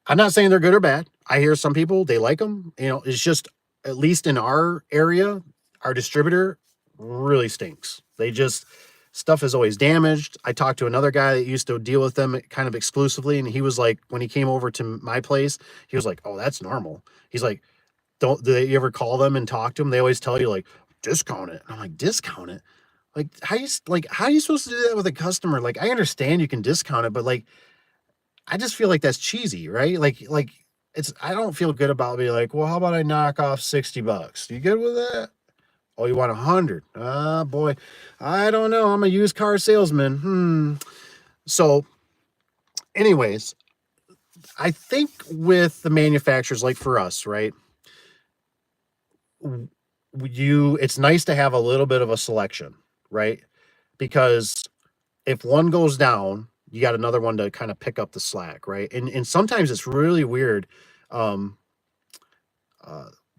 I'm not saying they're good or bad. I hear some people, they like them. It's just, at least in our area, our distributor really stinks. Stuff is always damaged. I talked to another guy that used to deal with them kind of exclusively, and he was like, when he came over to my place, he was like, oh, that's normal. He's like, do they ever call them and talk to them? They always tell you like, discount it. And I'm like, discount it? Like, how are you supposed to do that with a customer? Like, I understand you can discount it, but like, I just feel like that's cheesy, right? Like I don't feel good about being like, well, how about I knock off $60? You good with that? Oh, you want 100? Ah, boy, I don't know. I'm a used car salesman. So anyways, I think with the manufacturers, like for us, right? It's nice to have a little bit of a selection, right? Because if one goes down, you got another one to kind of pick up the slack, right? And sometimes it's really weird. My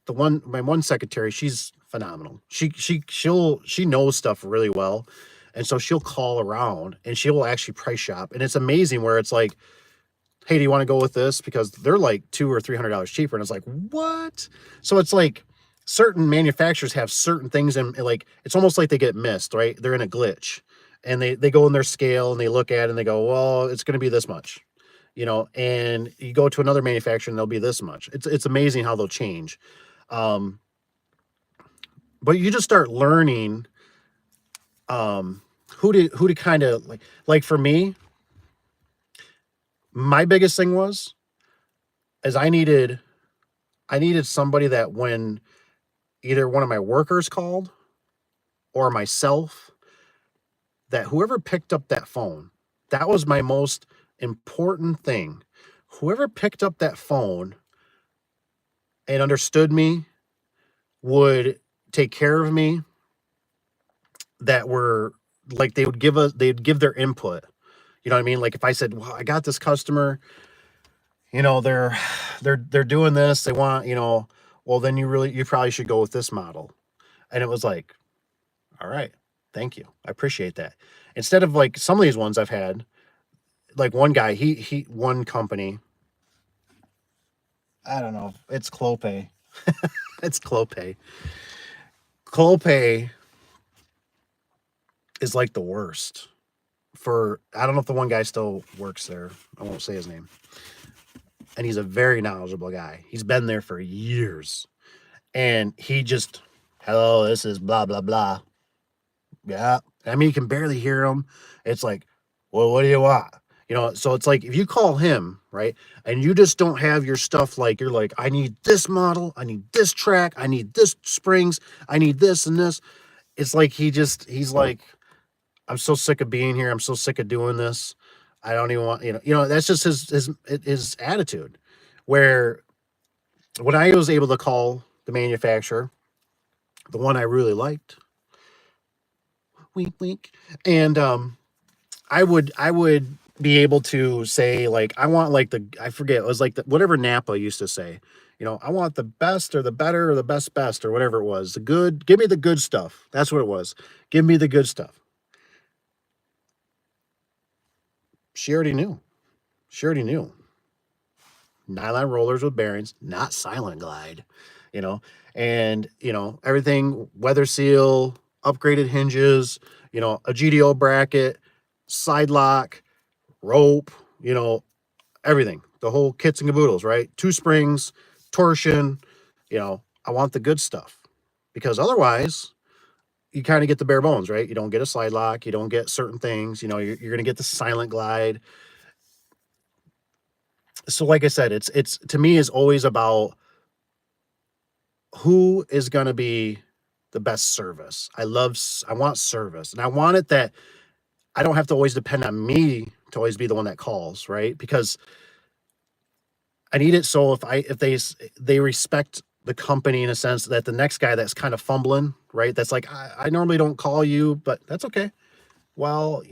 one secretary, she's phenomenal. She knows stuff really well. And so she'll call around and she'll actually price shop. And it's amazing where it's like, hey, do you want to go with this? Because they're like $200 or $300 cheaper. And it's like, what? So it's like certain manufacturers have certain things, and like it's almost like they get missed, right? They're in a glitch, and they go in their scale and they look at it and they go, well, it's going to be this much, and you go to another manufacturer and they'll be this much. It's amazing how they'll change. Um, but you just start learning who to kind of like for me, my biggest thing was is I needed somebody that when either one of my workers called or myself, that whoever picked up that phone, that was my most important thing. Whoever picked up that phone and understood me would take care of me, that were like they'd give their input. You know what I mean? Like if I said, well, I got this customer, they're they're doing this, they want, well, then you probably should go with this model. And it was like, all right, thank you. I appreciate that. Instead of like some of these ones I've had, like one guy, one company, I don't know, it's Clopay. It's Clopay. Clopay is like the worst. I don't know if the one guy still works there. I won't say his name. And he's a very knowledgeable guy. He's been there for years. And he just, hello, this is blah, blah, blah. Yeah. I mean, you can barely hear him. It's like, well, what do you want? So it's like if you call him, right, and you just don't have your stuff, like you're like, I need this model, I need this track, I need this springs, I need this and this. It's like he's like, I'm so sick of being here. I'm so sick of doing this. I don't even want, that's just his attitude. Where when I was able to call the manufacturer, the one I really liked, wink, wink, and I would be able to say, like, I want like I forget, it was like whatever Napa used to say, I want the best or the better or the best or whatever it was. The good, give me the good stuff. That's what it was. Give me the good stuff. She already knew. She already knew. Nylon rollers with bearings, not silent glide, you know, and everything, weather seal, upgraded hinges, a GDO bracket, side lock, rope, everything, the whole kits and caboodles, right? Two springs, torsion, I want the good stuff, because otherwise you kind of get the bare bones, right? You don't get a slide lock, you don't get certain things, you're going to get the silent glide. So like I said, it's to me is always about who is going to be the best service. I want service, and I want it that I don't have to always depend on me to always be the one that calls, right? Because I need it so if they respect the company in a sense, that the next guy that's kind of fumbling, right? That's like, I normally don't call you, but that's okay. Well,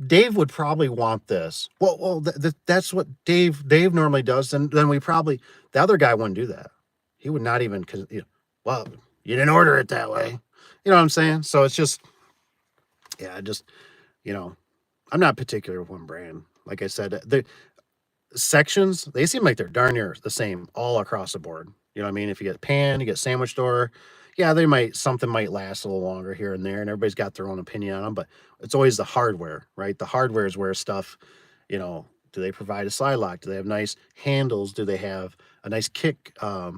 Dave would probably want this. Well, that's what Dave normally does, and then the other guy wouldn't do that. He would not even, because well, you didn't order it that way. You know what I'm saying? So it's just, yeah, you know, I'm not particular with one brand. Like I said, the sections, they seem like they're darn near the same all across the board. You know what I mean? If you get pan, you get sandwich door. Yeah, something might last a little longer here and there, and everybody's got their own opinion on them. But it's always the hardware, right? The hardware is where stuff, do they provide a slide lock? Do they have nice handles? Do they have a nice kick? What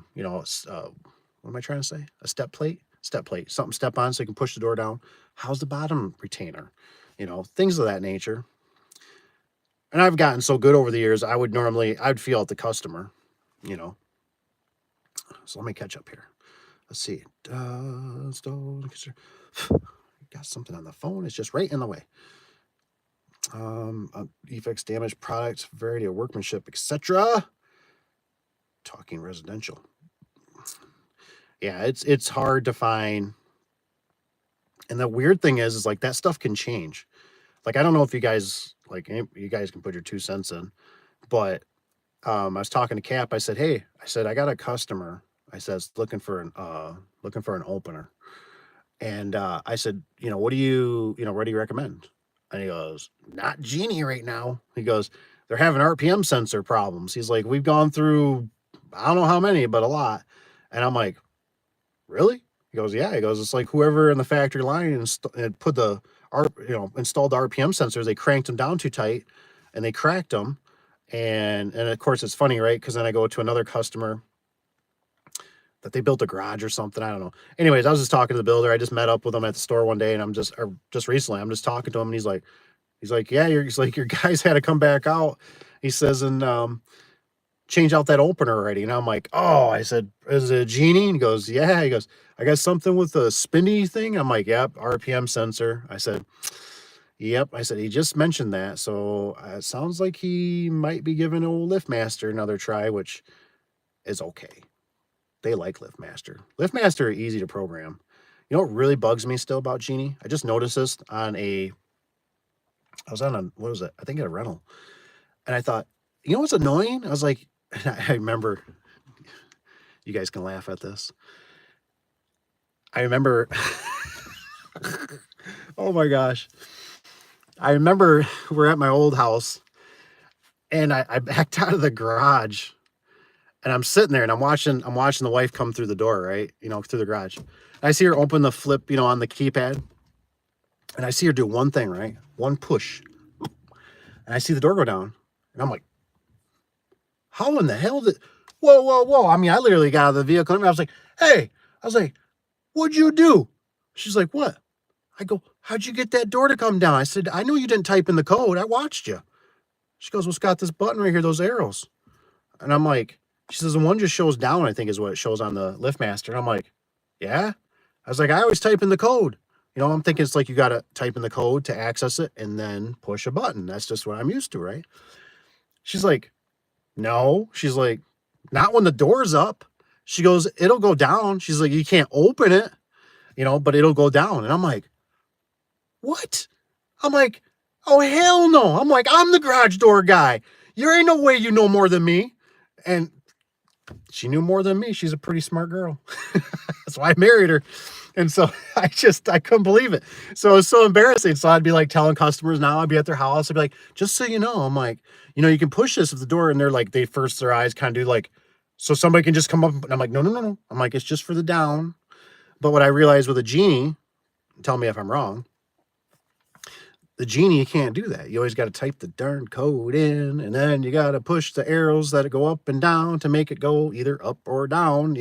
am I trying to say? A step plate? Step plate, something to step on so you can push the door down. How's the bottom retainer? Things of that nature. And I've gotten so good over the years, I'd feel out the customer, you know. So let me catch up here. Let's see. Got something on the phone. It's just right in the way. Defects, damage, products, variety of workmanship, etc. Talking residential. Yeah, it's hard to find. And the weird thing is like that stuff can change. Like, I don't know if you guys can put your 2 cents in, but I was talking to Cap. I said, hey, I got a customer. I says looking for an opener. And I said, what do you recommend? And he goes, not Genie right now. He goes, they're having RPM sensor problems. He's like, we've gone through, I don't know how many, but a lot. And I'm like, really? He goes, yeah. He goes, it's like whoever in the factory line and put the, installed the RPM sensors, they cranked them down too tight and they cracked them. And of course it's funny, right? Because then I go to another customer that they built a garage or something. I don't know. Anyways, I was just talking to the builder. I just met up with him at the store one day, and just recently, I'm just talking to him, and he's like, yeah, he's like, your guys had to come back out. He says, and change out that opener already. And I'm like, oh, I said, is it a Genie? And he goes, yeah. He goes, I got something with a spinny thing. I'm like, yep, RPM sensor. I said, yep. I said, he just mentioned that. So it sounds like he might be giving old LiftMaster another try, which is okay. They like LiftMaster. LiftMaster are easy to program. You know what really bugs me still about Genie? I just noticed this I was on a, what was it? I think at a rental. And I thought, you know what's annoying? I was like, I remember, you guys can laugh at this. I remember, oh my gosh. I remember we're at my old house and I backed out of the garage and I'm sitting there and I'm watching the wife come through the door, right? Through the garage. I see her open the flip, on the keypad. And I see her do one thing, right? One push. And I see the door go down. And I'm like, how in the hell did... Whoa, whoa, whoa. I mean, I literally got out of the vehicle and I was like, hey. I was like, what'd you do? She's like, what? I go, how'd you get that door to come down? I said, I know you didn't type in the code. I watched you. She goes, well, it's got this button right here, those arrows. And I'm like, she says, the one just shows down, I think is what it shows on the LiftMaster. And I'm like, yeah? I was like, I always type in the code. I'm thinking it's like you got to type in the code to access it and then push a button. That's just what I'm used to, right? She's like, no. She's like, not when the door's up. She goes, it'll go down. She's like, you can't open it, but it'll go down. And I'm like, what? I'm like, oh, hell no. I'm like, I'm the garage door guy. There ain't no way you know more than me. And she knew more than me. She's a pretty smart girl. That's why I married her. And so I couldn't believe it. So it was so embarrassing. So I'd be like telling customers now, I'd be at their house. I'd be like, just so you know, I'm like, you can push this at the door. And they're like, their eyes kind of do like, so somebody can just come up. And I'm like, no. I'm like, it's just for the down. But what I realized with a Genie, tell me if I'm wrong, the Genie, you can't do that. You always got to type the darn code in, and then you got to push the arrows that go up and down to make it go either up or down,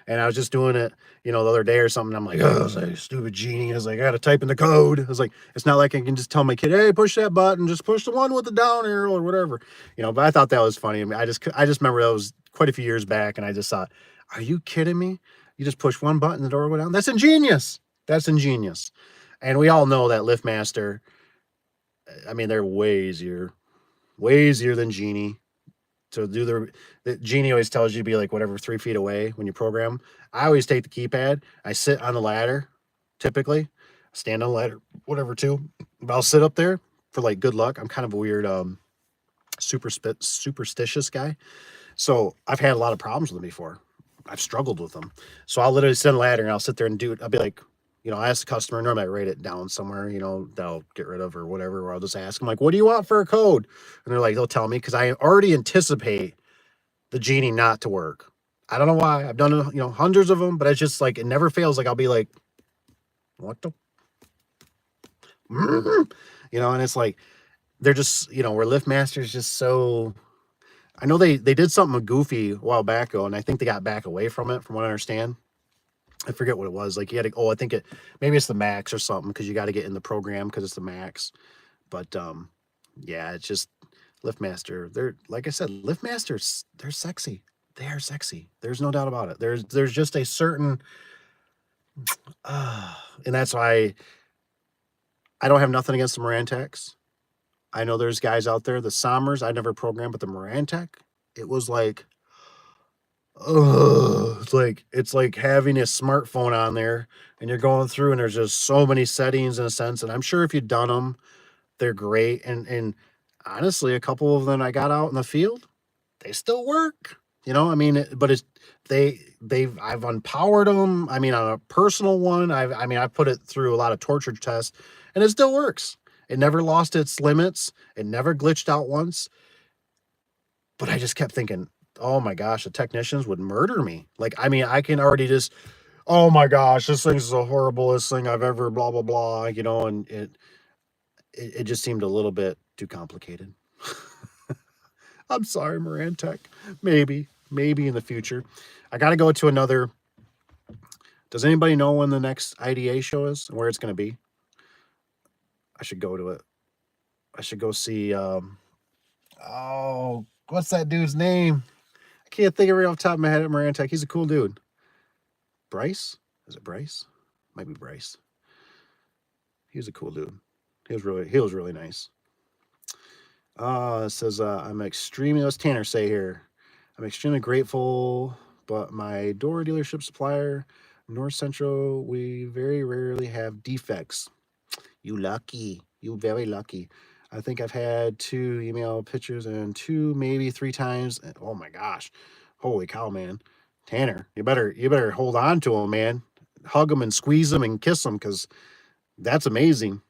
And I was just doing it, the other day or something. I'm like, oh, I was like, stupid Genie. I was like, I got to type in the code. I was like, it's not like I can just tell my kid, hey, push that button, just push the one with the down arrow or whatever, But I thought that was funny. I mean, I just remember that was quite a few years back, and I just thought, are you kidding me? You just push one button, the door will go down. That's ingenious. And we all know that LiftMaster, I mean, they're way easier than Genie to do. The Genie always tells you to be like whatever 3 feet away when you program. I always take the keypad. I sit on the ladder, typically stand on the ladder, whatever too. But I'll sit up there for like good luck. I'm kind of a weird, superstitious guy. So I've had a lot of problems with them before. I've struggled with them. So I'll literally sit on the ladder and I'll sit there and do it. I'll be like, I ask the customer, normally I write it down somewhere, that I'll get rid of or whatever, or I'll just ask them like, what do you want for a code? And they're like, they'll tell me because I already anticipate the Genie not to work. I don't know why. I've done it, hundreds of them, but it's just like, it never fails. Like I'll be like, what the, and it's like, they're just, where LiftMaster is just so, I know they did something goofy a while back ago, and I think they got back away from it, from what I understand. I forget what it was. Like you had to, I think maybe it's the max or something, because you got to get in the program because it's the max. But yeah, it's just LiftMaster. They're, like I said, LiftMasters, they're sexy. They are sexy. There's no doubt about it. There's just a certain, and that's why I don't have nothing against the Marantechs. I know there's guys out there, the Sommers, I never programmed, but the Marantech, it was like, it's like having a smartphone on there and you're going through and there's just so many settings in a sense. And I'm sure if you've done them, they're great. And honestly, a couple of them I got out in the field, they still work, I mean, but it's, I've unpowered them. I mean, on a personal one, I've put it through a lot of torture tests and it still works. It never lost its limits. It never glitched out once. But I just kept thinking, oh my gosh, the technicians would murder me. Like, I mean, I can already just, oh my gosh, this thing's the horriblest thing I've ever, blah, blah, blah, and it just seemed a little bit too complicated. I'm sorry, Moran Tech. Maybe in the future. I got to go to another. Does anybody know when the next IDA show is and where it's going to be? I should go to it. I should go see. Oh, what's that dude's name? I can't think of it off the top of my head at Moran Tech. He's a cool dude. Bryce? Is it Bryce? Might be Bryce. He was a cool dude. He was really nice. It says, I'm extremely, what's Tanner say here? I'm extremely grateful, but my door dealership supplier, North Central, we very rarely have defects. You lucky. You very lucky. I think I've had 2 email pictures and 2, maybe 3 times. Oh my gosh. Holy cow, man. Tanner, you better hold on to him, man. Hug him and squeeze him and kiss him, because that's amazing.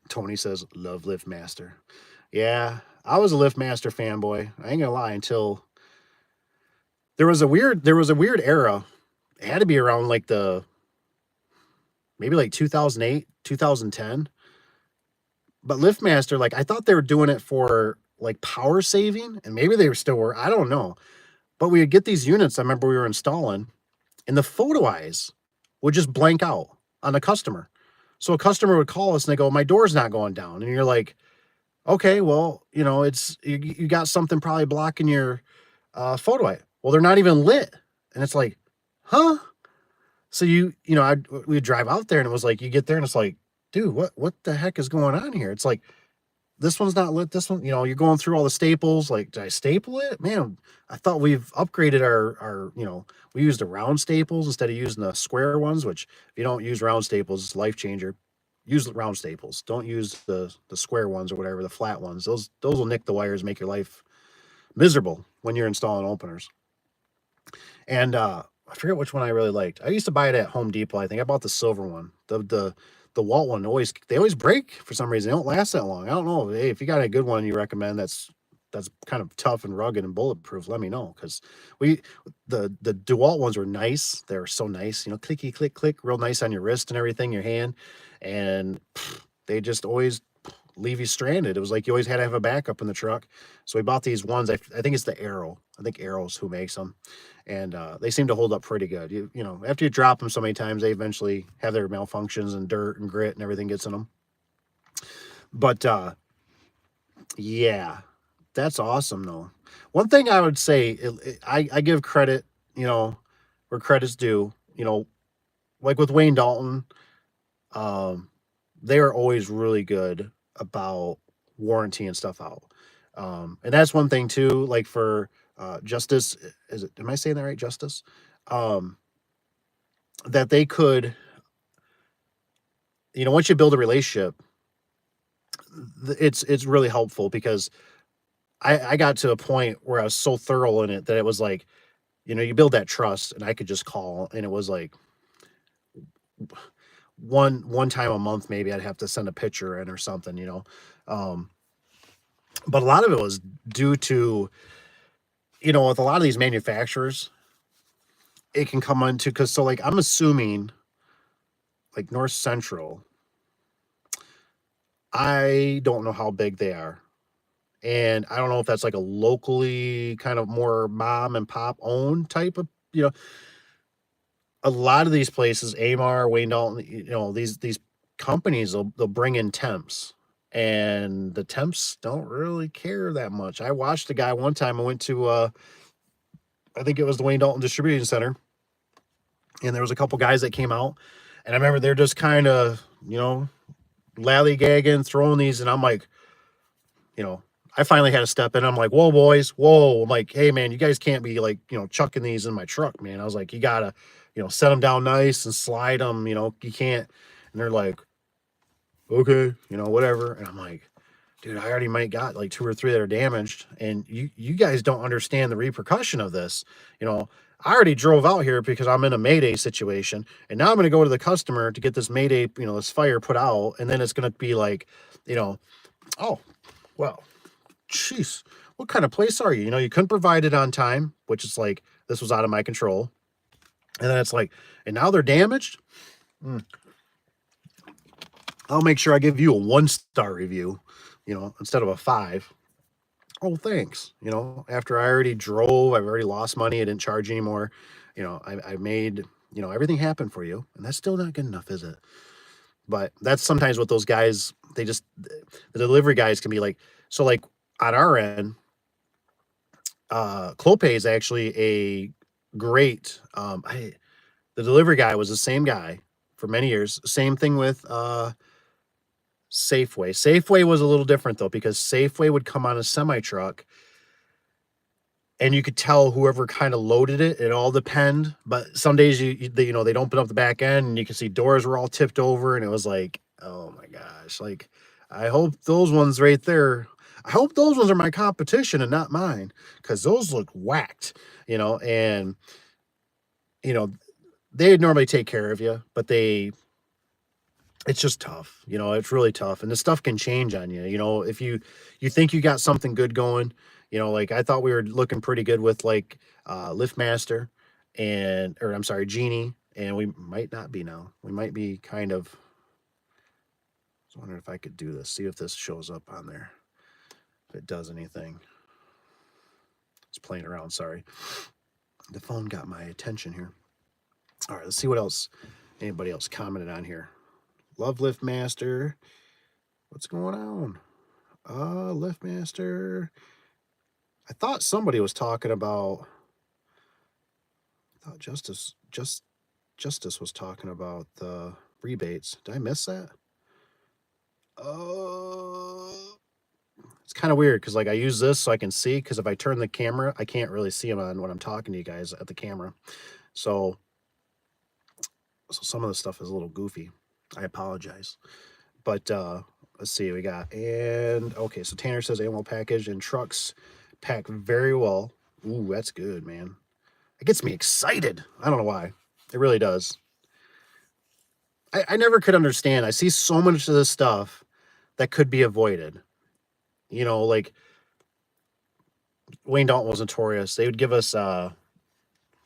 Tony says, love LiftMaster. Yeah, I was a LiftMaster fanboy. I ain't gonna lie, until there was a weird era. It had to be around like maybe like 2008, 2010. But LiftMaster, like, I thought they were doing it for like power saving, and maybe they still were. I don't know. But we would get these units, I remember we were installing, and the photo eyes would just blank out on the customer. So a customer would call us and they go, my door's not going down. And you're like, okay, well, it's you got something probably blocking your photo eye. Well, they're not even lit. And it's like, huh? So we'd drive out there and it was like, you get there and it's like, dude, what the heck is going on here? It's like, this one's not lit. This one, you're going through all the staples. Like, did I staple it? Man, I thought we've upgraded our we used the round staples instead of using the square ones, which if you don't use round staples, it's a life changer. Use the round staples. Don't use the square ones or whatever, the flat ones. Those will nick the wires, make your life miserable when you're installing openers. And I forget which one I really liked. I used to buy it at Home Depot. I think I bought the silver one. The Walt one they always break for some reason. They don't last that long. I don't know. Hey, if you got a good one you recommend that's kind of tough and rugged and bulletproof, let me know, because the DeWalt ones were nice. They were so nice, clicky click click, real nice on your wrist and everything, your hand, and they just always leave you stranded. It was like you always had to have a backup in the truck. So we bought these ones. I think it's the Arrow. I think Arrow's who makes them, and they seem to hold up pretty good. After you drop them so many times, they eventually have their malfunctions, and dirt and grit and everything gets in them. But yeah, that's awesome though. One thing I would say, I give credit, where credit's due. Like with Wayne Dalton, they are always really good about warranty and stuff out. And that's one thing too, like for Justice, am I saying that right? Justice? That they could, once you build a relationship, it's really helpful, because I got to a point where I was so thorough in it that it was like, you build that trust, and I could just call, and it was like one time a month, maybe I'd have to send a picture in or something, but a lot of it was due to, with a lot of these manufacturers, it can come into, because so like I'm assuming like North Central, I don't know how big they are, and I don't know if that's like a locally kind of more mom and pop owned type of, a lot of these places, Amar, Wayne Dalton, these companies, they'll bring in temps, and the temps don't really care that much. I watched a guy one time. I went to, I think it was the Wayne Dalton Distribution Center, and there was a couple guys that came out, and I remember they're just kind of, lollygagging, throwing these, and I'm like, I finally had to step in. I'm like, whoa, boys, whoa. I'm like, hey, man, you guys can't be like, chucking these in my truck, man. I was like, you gotta, set them down nice and slide them, you can't. And they're like, okay, whatever. And I'm like, dude, I already might got like 2 or 3 that are damaged, and you guys don't understand the repercussion of this. I already drove out here because I'm in a Mayday situation, and now I'm going to go to the customer to get this Mayday, this fire put out, and then it's going to be like, oh, well, jeez, what kind of place are you? You know, you couldn't provide it on time, which is like, this was out of my control. And then it's like, and now they're damaged. I'll make sure I give you a 1-star review, you know, instead of a 5. Oh, thanks. You know, after I already drove, I've already lost money. I didn't charge anymore. You know, I made, you know, everything happen for you. And that's still not good enough, is it? But that's sometimes what those guys, they just, the delivery guys can be like, so like on our end, Clopay is actually a great, the delivery guy was the same guy for many years. Same thing with, Safeway. Safeway was a little different though, because Safeway would come on a semi truck and you could tell whoever kind of loaded it. It all depend, but some days you know, they'd open up the back end and you could see doors were all tipped over, and it was like, oh my gosh, like I hope those ones right there, I hope those ones are my competition and not mine, because those look whacked, you know. And you know, they normally take care of you, but it's just tough, you know. It's really tough, and this stuff can change on you, you know. If you think you got something good going, you know, like I thought we were looking pretty good with like Liftmaster and, or I'm sorry, Genie, and we might not be now. We might be kind of, I was wondering if I could do this, see if this shows up on there, if it does anything. It's playing around, sorry. The phone got my attention here. All right, let's see what else anybody else commented on here. Love Liftmaster. What's going on? Liftmaster. I thought somebody was talking about, I thought Justice was talking about the rebates. Did I miss that? It's kind of weird because like I use this so I can see, because if I turn the camera, I can't really see them on when I'm talking to you guys at the camera. So some of the stuff is a little goofy. I apologize. But let's see, we got, and okay, so Tanner says animal package and trucks pack very well. Ooh, that's good, man. It gets me excited. I don't know why. It really does. I never could understand. I see so much of this stuff that could be avoided. You know, like Wayne Dalton was notorious. They would give us what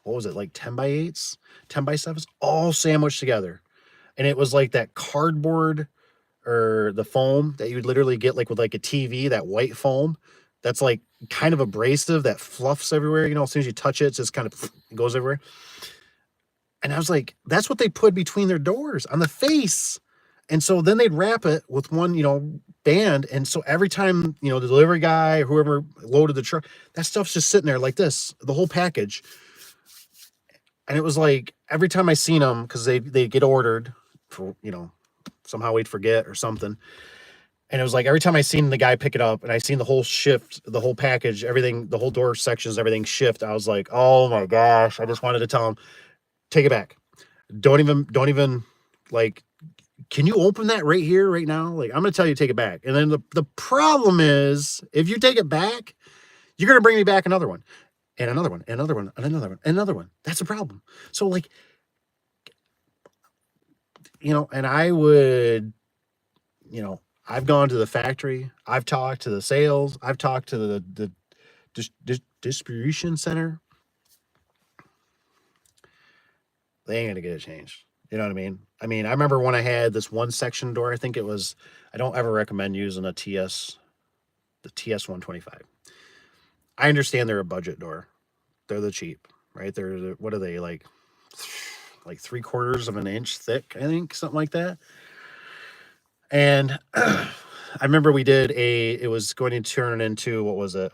was it, like 10x8s, 10x7s, all sandwiched together. And it was like that cardboard or the foam that you would literally get like with like a TV, that white foam that's like kind of abrasive, that fluffs everywhere. You know, as soon as you touch it, it's just kind of it goes everywhere. And I was like, that's what they put between their doors on the face. And so then they'd wrap it with one, you know, band. And so every time, you know, the delivery guy or whoever loaded the truck, that stuff's just sitting there like this, the whole package. And it was like every time I seen them, because they get ordered for, you know, somehow we'd forget or something. And it was like every time I seen the guy pick it up and I seen the whole shift, the whole package, everything, the whole door sections, everything shift, I was like, oh my gosh, I just wanted to tell him, take it back. Don't even like, can you open that right here, right now? Like, I'm going to tell you to take it back. And then the problem is, if you take it back, you're going to bring me back another one and another one and another one and another one and another one. That's a problem. So like, you know, and I would, you know, I've gone to the factory. I've talked to the sales. I've talked to the distribution center. They ain't gonna get it changed. You know what I mean? I mean, I remember when I had this one section door. I think it was. I don't ever recommend using the TS 125. I understand they're a budget door. They're the cheap, right? They're what are they like 3/4 of an inch thick? I think something like that. And I remember we did it was going to turn into, what was it?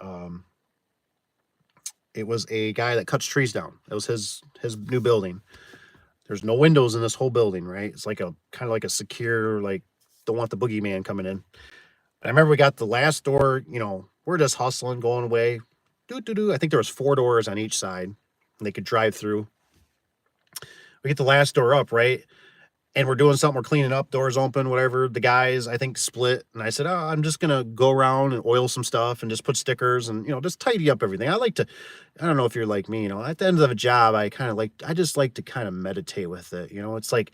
It was a guy that cuts trees down. It was his new building. There's no windows in this whole building, right? It's like a kind of like a secure, like, don't want the boogeyman coming in. And I remember we got the last door, you know, we're just hustling, going away. I think there was 4 doors on each side and they could drive through. We get the last door up, right? And we're doing something, we're cleaning up, doors open, whatever. The guys, I think, split. And I said, oh, I'm just going to go around and oil some stuff and just put stickers and, you know, just tidy up everything. I don't know if you're like me, you know, at the end of a job, I just like to kind of meditate with it. You know, it's like,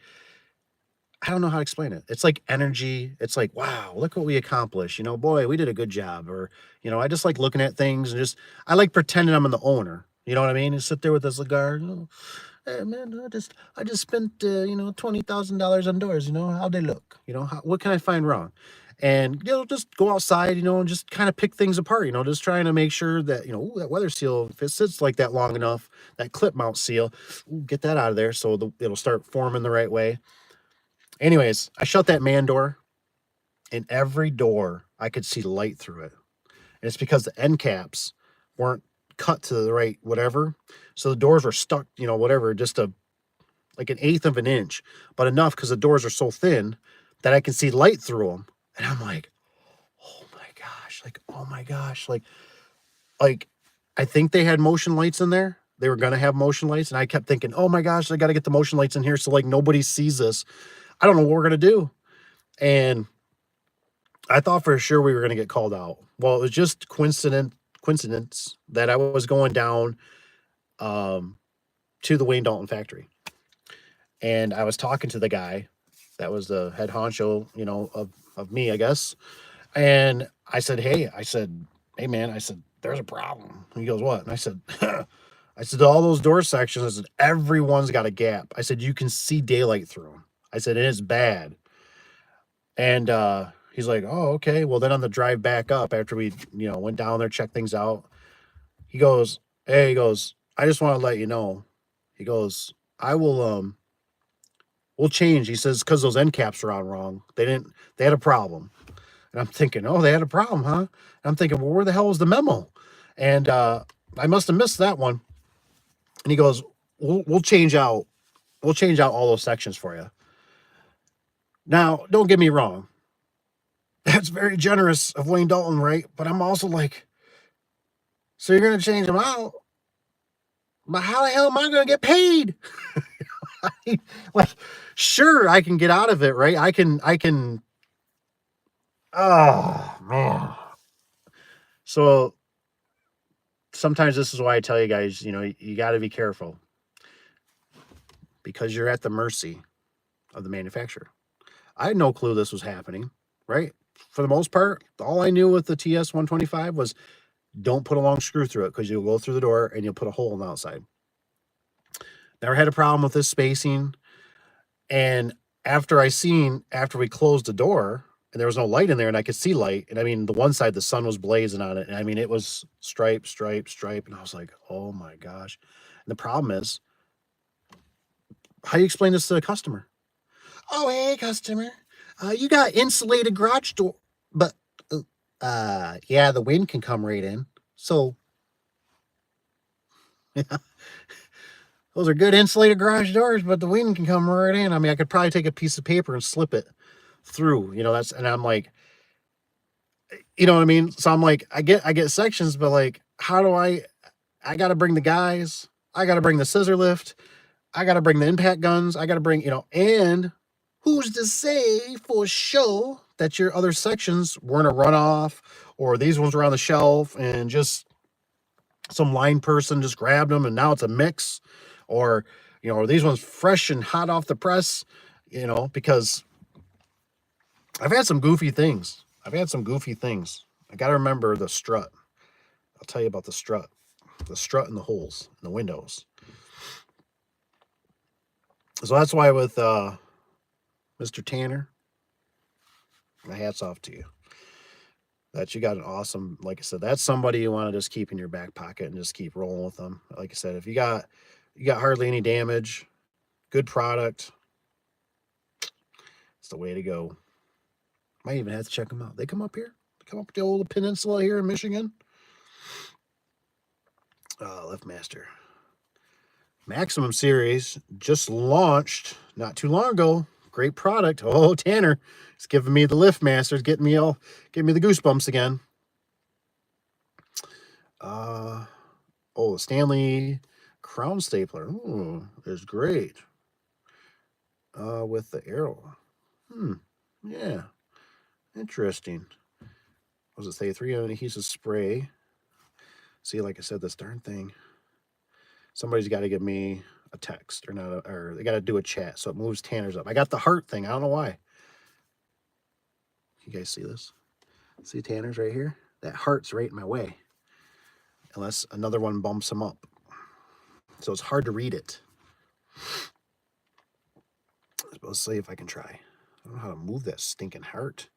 I don't know how to explain it. It's like energy. It's like, wow, look what we accomplished. You know, boy, we did a good job. Or, I just like looking at things and I like pretending I'm the owner. You know what I mean? And sit there with this cigar. Hey man, I just spent $20,000 on doors. How they look. What can I find wrong? And just go outside. And just kind of pick things apart. Just trying to make sure that ooh, that weather seal, if it sits like that long enough, that clip mount seal, ooh, get that out of there so it'll start forming the right way. Anyways, I shut that man door, and every door I could see light through it. And it's because the end caps weren't cut to the right whatever. So the doors were stuck, whatever, just like an eighth of an inch, but enough because the doors are so thin that I can see light through them. And I'm like, oh my gosh, oh my gosh, like I think they had motion lights in there. They were gonna have motion lights, and I kept thinking, oh my gosh, I got to get the motion lights in here so like nobody sees this. I don't know what we're gonna do. And I thought for sure we were gonna get called out. Well, it was just coincidence that I was going down um, to the Wayne Dalton factory, and I was talking to the guy that was the head honcho, of me, I guess. And I said, hey man, I said, there's a problem. He goes, what? And I said, I said, all those door sections, I said, everyone's got a gap. I said, you can see daylight through them. I said, it is bad. And he's like, oh, okay. Well, then on the drive back up after we, went down there, checked things out, he goes, hey, he goes, I just want to let you know. He goes, I will, we'll change. He says, because those end caps are on wrong. They had a problem. And I'm thinking, oh, they had a problem, huh? And I'm thinking, well, where the hell was the memo? And I must have missed that one. And he goes, we'll change out all those sections for you. Now, don't get me wrong. That's very generous of Wayne Dalton, right? But I'm also like, so you're going to change them out? But how the hell am I going to get paid? Like, sure, I can get out of it, right? I can. Oh, man. So sometimes this is why I tell you guys, you got to be careful because you're at the mercy of the manufacturer. I had no clue this was happening, right? For the most part, all I knew with the TS 125 was don't put a long screw through it because you'll go through the door and you'll put a hole on the outside. Never had a problem with this spacing. And after we closed the door and there was no light in there and I could see light. And I mean, the one side, the sun was blazing on it. And I mean, it was stripe. And I was like, oh my gosh. And the problem is, how do you explain this to the customer? Oh, hey, customer. You got insulated garage door, but yeah, the wind can come right in. So, yeah, those are good insulated garage doors, but the wind can come right in. I mean, I could probably take a piece of paper and slip it through. And I'm like, you know what I mean? So I'm like, I get sections, but like, how do I got to bring the guys. I got to bring the scissor lift. I got to bring the impact guns. I got to bring, and who's to say for sure that your other sections weren't a runoff or these ones were on the shelf and just some line person just grabbed them and now it's a mix, or or these ones fresh and hot off the press, because I've had some goofy things. I got to remember the strut. I'll tell you about the strut in the holes in the windows. So that's why with Mr. Tanner, my hat's off to you. That you got an awesome, like I said, that's somebody you want to just keep in your back pocket and just keep rolling with them. Like I said, if you got hardly any damage, good product, it's the way to go. Might even have to check them out. They come up here. They come up the old peninsula here in Michigan. LiftMaster. Maximum Series just launched not too long ago. Great product. Oh, Tanner, it's giving me the LiftMaster. Getting me the goosebumps again. The Stanley Crown Stapler. Ooh, is great. With the arrow. Yeah. Interesting. What does it say? 300 adhesive spray. See, like I said, this darn thing. Somebody's got to give me a text or not, or they got to do a chat. So it moves Tanner's up. I got the heart thing. I don't know why. You guys see this? See Tanner's right here? That heart's right in my way. Unless another one bumps him up. So it's hard to read it. Let's see if I can try. I don't know how to move that stinking heart.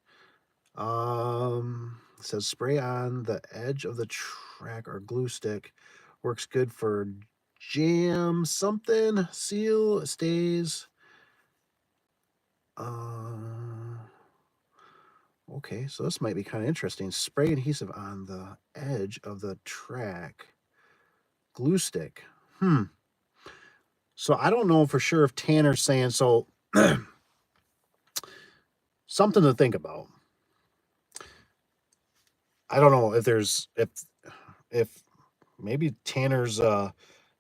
It says spray on the edge of the track or glue stick. Works good for jam something. Seal, it stays. Okay, so this might be kind of interesting. Spray adhesive on the edge of the track. Glue stick. So I don't know for sure if Tanner's saying so. Something to think about. I don't know if there's if maybe Tanner's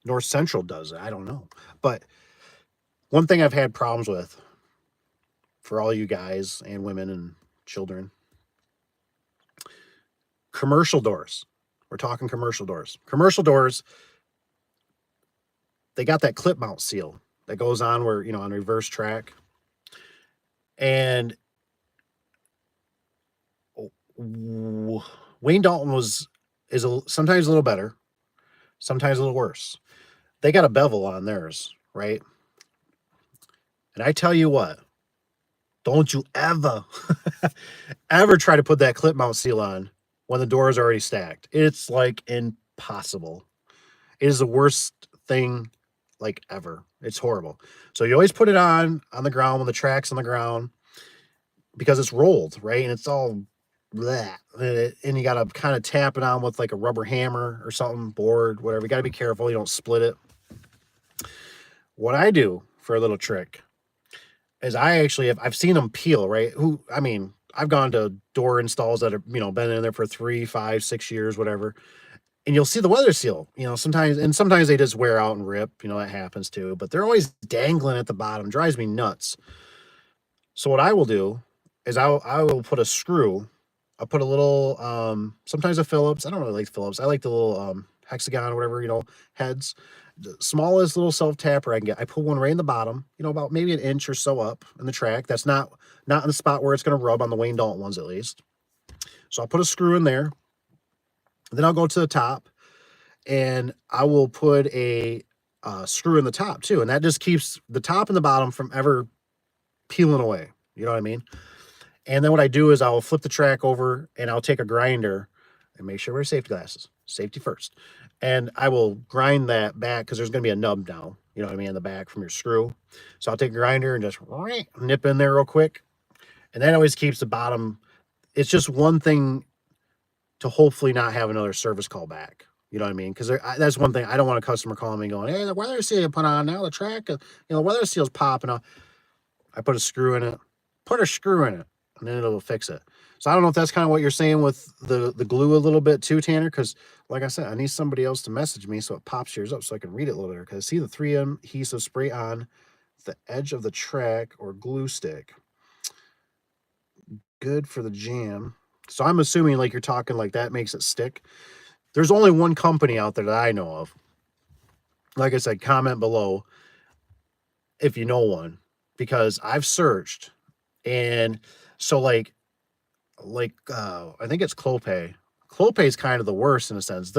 North Central does it. I don't know. But one thing I've had problems with for all you guys and women and children, commercial doors. We're talking commercial doors. Commercial doors, they got that clip mount seal that goes on where, on reverse track. And Wayne Dalton is sometimes a little better, sometimes a little worse. They got a bevel on theirs, right? And I tell you what, don't you ever, ever try to put that clip mount seal on when the door is already stacked. It's like impossible. It is the worst thing like ever. It's horrible. So you always put it on the ground when the track's on the ground because it's rolled, right? And it's all bleh. And you got to kind of tap it on with like a rubber hammer or something, board, whatever. You got to be careful you don't split it. What I do for a little trick is I've seen them peel, right? I've gone to door installs that have, been in there for 3, 5, 6 years, whatever. And you'll see the weather seal, sometimes they just wear out and rip, that happens too, but they're always dangling at the bottom. Drives me nuts. So what I will do is I will put a screw. I'll put a little, sometimes a Phillips. I don't really like Phillips. I like the little hexagon or whatever, heads. The smallest little self-tapper I can get. I put one right in the bottom, about maybe an inch or so up in the track. That's not in the spot where it's going to rub on the Wayne Dalton ones at least. So I'll put a screw in there. Then I'll go to the top and I will put a screw in the top too. And that just keeps the top and the bottom from ever peeling away. You know what I mean? And then what I do is I'll flip the track over and I'll take a grinder and make sure we wear safety glasses. Safety first. And I will grind that back because there's going to be a nub now, in the back from your screw. So I'll take a grinder and just nip in there real quick. And that always keeps the bottom. It's just one thing to hopefully not have another service call back. You know what I mean? Because that's one thing. I don't want a customer calling me going, hey, the weather seal put on now, the track, the weather seal's popping off. I put a screw in it. Put a screw in it. And then it'll fix it. So I don't know if that's kind of what you're saying with the glue a little bit too, Tanner, because like I said, I need somebody else to message me so it pops yours up so I can read it a little better. Because see the 3M adhesive spray on the edge of the track or glue stick. Good for the jam. So I'm assuming like you're talking like that makes it stick. There's only one company out there that I know of. Like I said, comment below if you know one, because I've searched. And so like I think it's Clopay. Clopay is kind of the worst in a sense.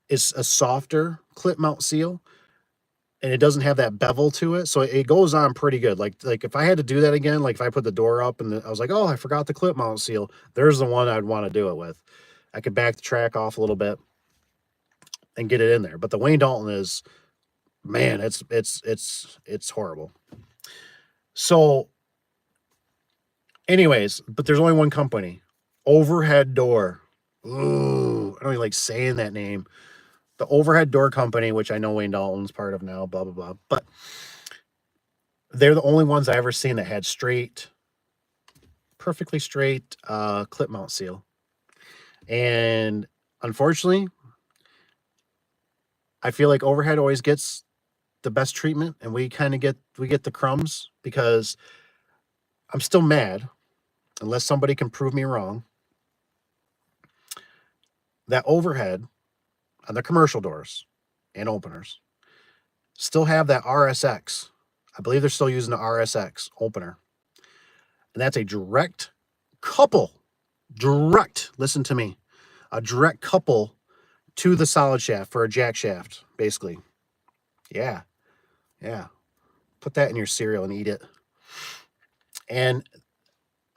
It's a softer clip mount seal, and it doesn't have that bevel to it, so it goes on pretty good. Like if I had to do that again, like if I put the door up and I was like, oh, I forgot the clip mount seal, there's the one I'd want to do it with. I could back the track off a little bit and get it in there. But the Wayne Dalton is, man, it's horrible. So anyways, but there's only one company. Overhead Door. Ooh, I don't even like saying that name. The Overhead Door Company, which I know Wayne Dalton's part of now, blah, blah, blah. But they're the only ones I ever seen that had perfectly straight clip mount seal. And unfortunately, I feel like Overhead always gets the best treatment, and we get the crumbs because I'm still mad, unless somebody can prove me wrong, that Overhead on the commercial doors and openers still have that RSX. I believe they're still using the RSX opener. And that's a direct couple. Listen to me. A direct couple to the solid shaft for a jack shaft, basically. Yeah. Put that in your cereal and eat it. And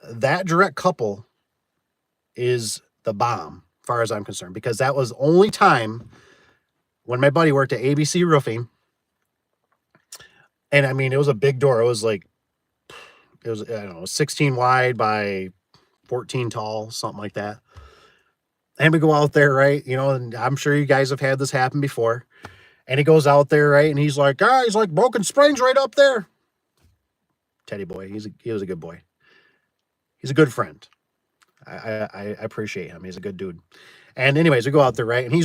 that direct couple is the bomb, as far as I'm concerned, because that was the only time when my buddy worked at ABC Roofing. And I mean, it was a big door. It was, I don't know, 16 wide by 14 tall, something like that. And we go out there, right? And I'm sure you guys have had this happen before. And he goes out there, right? And he's like, broken springs right up there. Teddy boy, he was a good boy. He's a good friend. I appreciate him. He's a good dude. And anyways, we go out there, right? And he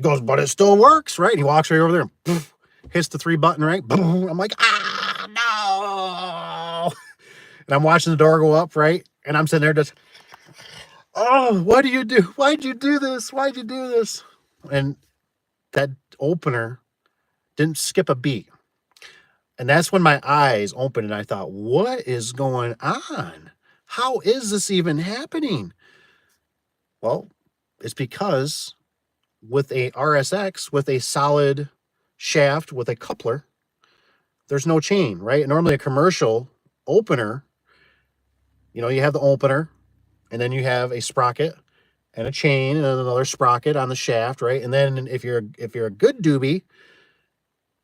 goes, but it still works, right? And he walks right over there and poof, hits the 3 button, right? Boom. I'm like, no. And I'm watching the door go up, right? And I'm sitting there just, oh, what do you do? Why'd you do this? Why'd you do this? And that opener didn't skip a beat. And that's when my eyes opened and I thought, what is going on? How is this even happening? Well, it's because with a RSX, with a solid shaft, with a coupler, there's no chain, right? Normally a commercial opener, you have the opener, and then you have a sprocket and a chain and another sprocket on the shaft, right? And then if you're a good doobie,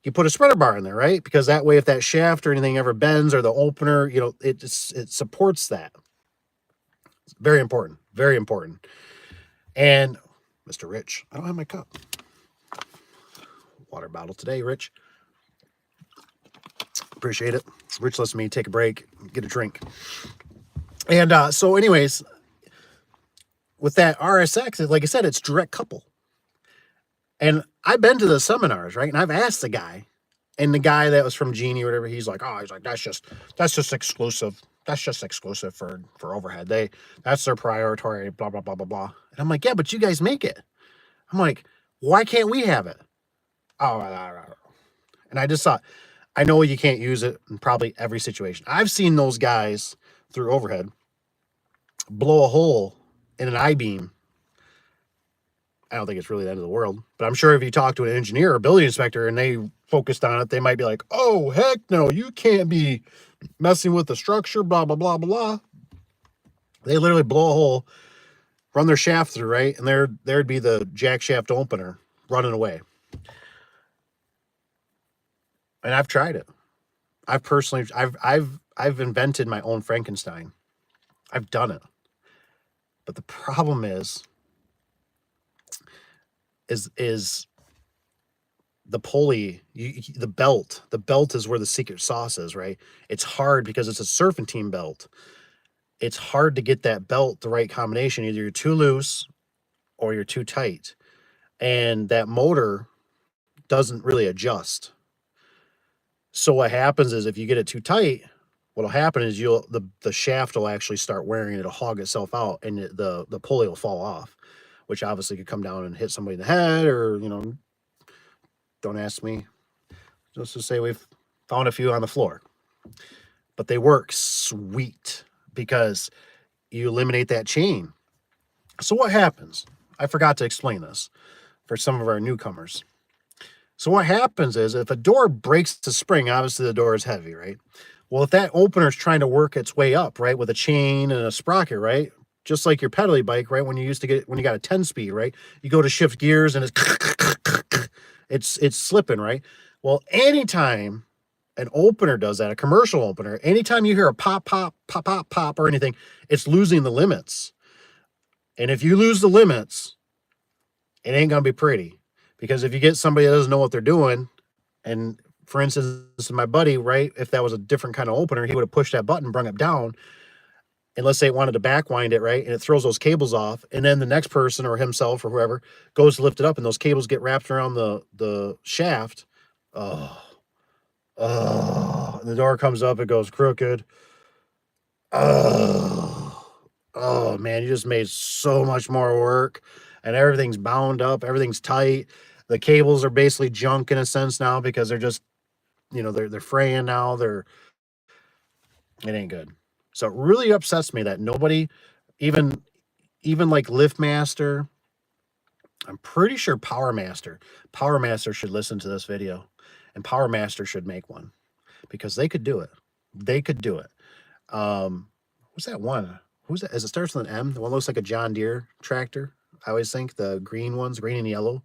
you put a spreader bar in there, right? Because that way, if that shaft or anything ever bends or the opener, it supports that. It's very important, very important. And Mr. Rich, I don't have my cup. Water bottle today, Rich. Appreciate it. Rich lets me take a break, get a drink. And so anyways, with that RSX, like I said, it's direct couple. And I've been to the seminars, right? And I've asked the guy, and the guy that was from Genie or whatever, he's like, that's just exclusive. That's just exclusive for overhead. That's their priority, blah, blah, blah, blah, blah. And I'm like, yeah, but you guys make it. I'm like, why can't we have it? Oh, and I just thought, I know you can't use it in probably every situation. I've seen those guys through overhead blow a hole in an I-beam. I don't think it's really the end of the world, but I'm sure if you talk to an engineer or building inspector and they focused on it, they might be like, oh, heck no, you can't be messing with the structure, blah, blah, blah, blah. They literally blow a hole, run their shaft through, right? And there'd be the jack shaft opener running away. And I've tried it. I've invented my own Frankenstein. I've done it. But the problem is the pulley, the belt. The belt is where the secret sauce is, right? It's hard because it's a serpentine belt. It's hard to get that belt the right combination. Either you're too loose or you're too tight. And that motor doesn't really adjust. So what happens is if you get it too tight, what'll happen is the shaft will actually start wearing, it'll hog itself out, and the pulley will fall off, which obviously could come down and hit somebody in the head, or don't ask me. Just to say we've found a few on the floor. But they work sweet because you eliminate that chain. So what happens? I forgot to explain this for some of our newcomers. So what happens is if a door breaks the spring, obviously the door is heavy, right? Well, if that opener is trying to work its way up, right, with a chain and a sprocket, right, just like your pedaling bike, right, when you got a 10-speed, right, you go to shift gears and it's slipping, right? Well, anytime an opener does that, a commercial opener, anytime you hear a pop, pop, pop, pop, pop or anything, it's losing the limits. And if you lose the limits, it ain't going to be pretty. Because if you get somebody that doesn't know what they're doing, and for instance, my buddy, right, if that was a different kind of opener, he would have pushed that button, brung it down, and let's say it wanted to backwind it, right, and it throws those cables off, and then the next person or himself or whoever goes to lift it up, and those cables get wrapped around the shaft. And the door comes up, it goes crooked. Man, you just made so much more work, and everything's bound up, everything's tight. The cables are basically junk in a sense now because they're just, they're fraying now. It ain't good. So it really upsets me that nobody, even like LiftMaster, I'm pretty sure Power Master should listen to this video, and Power Master should make one because they could do it. They could do it. What's that one? Who's that? As it starts with an M, the one looks like a John Deere tractor. I always think the green ones, green and yellow.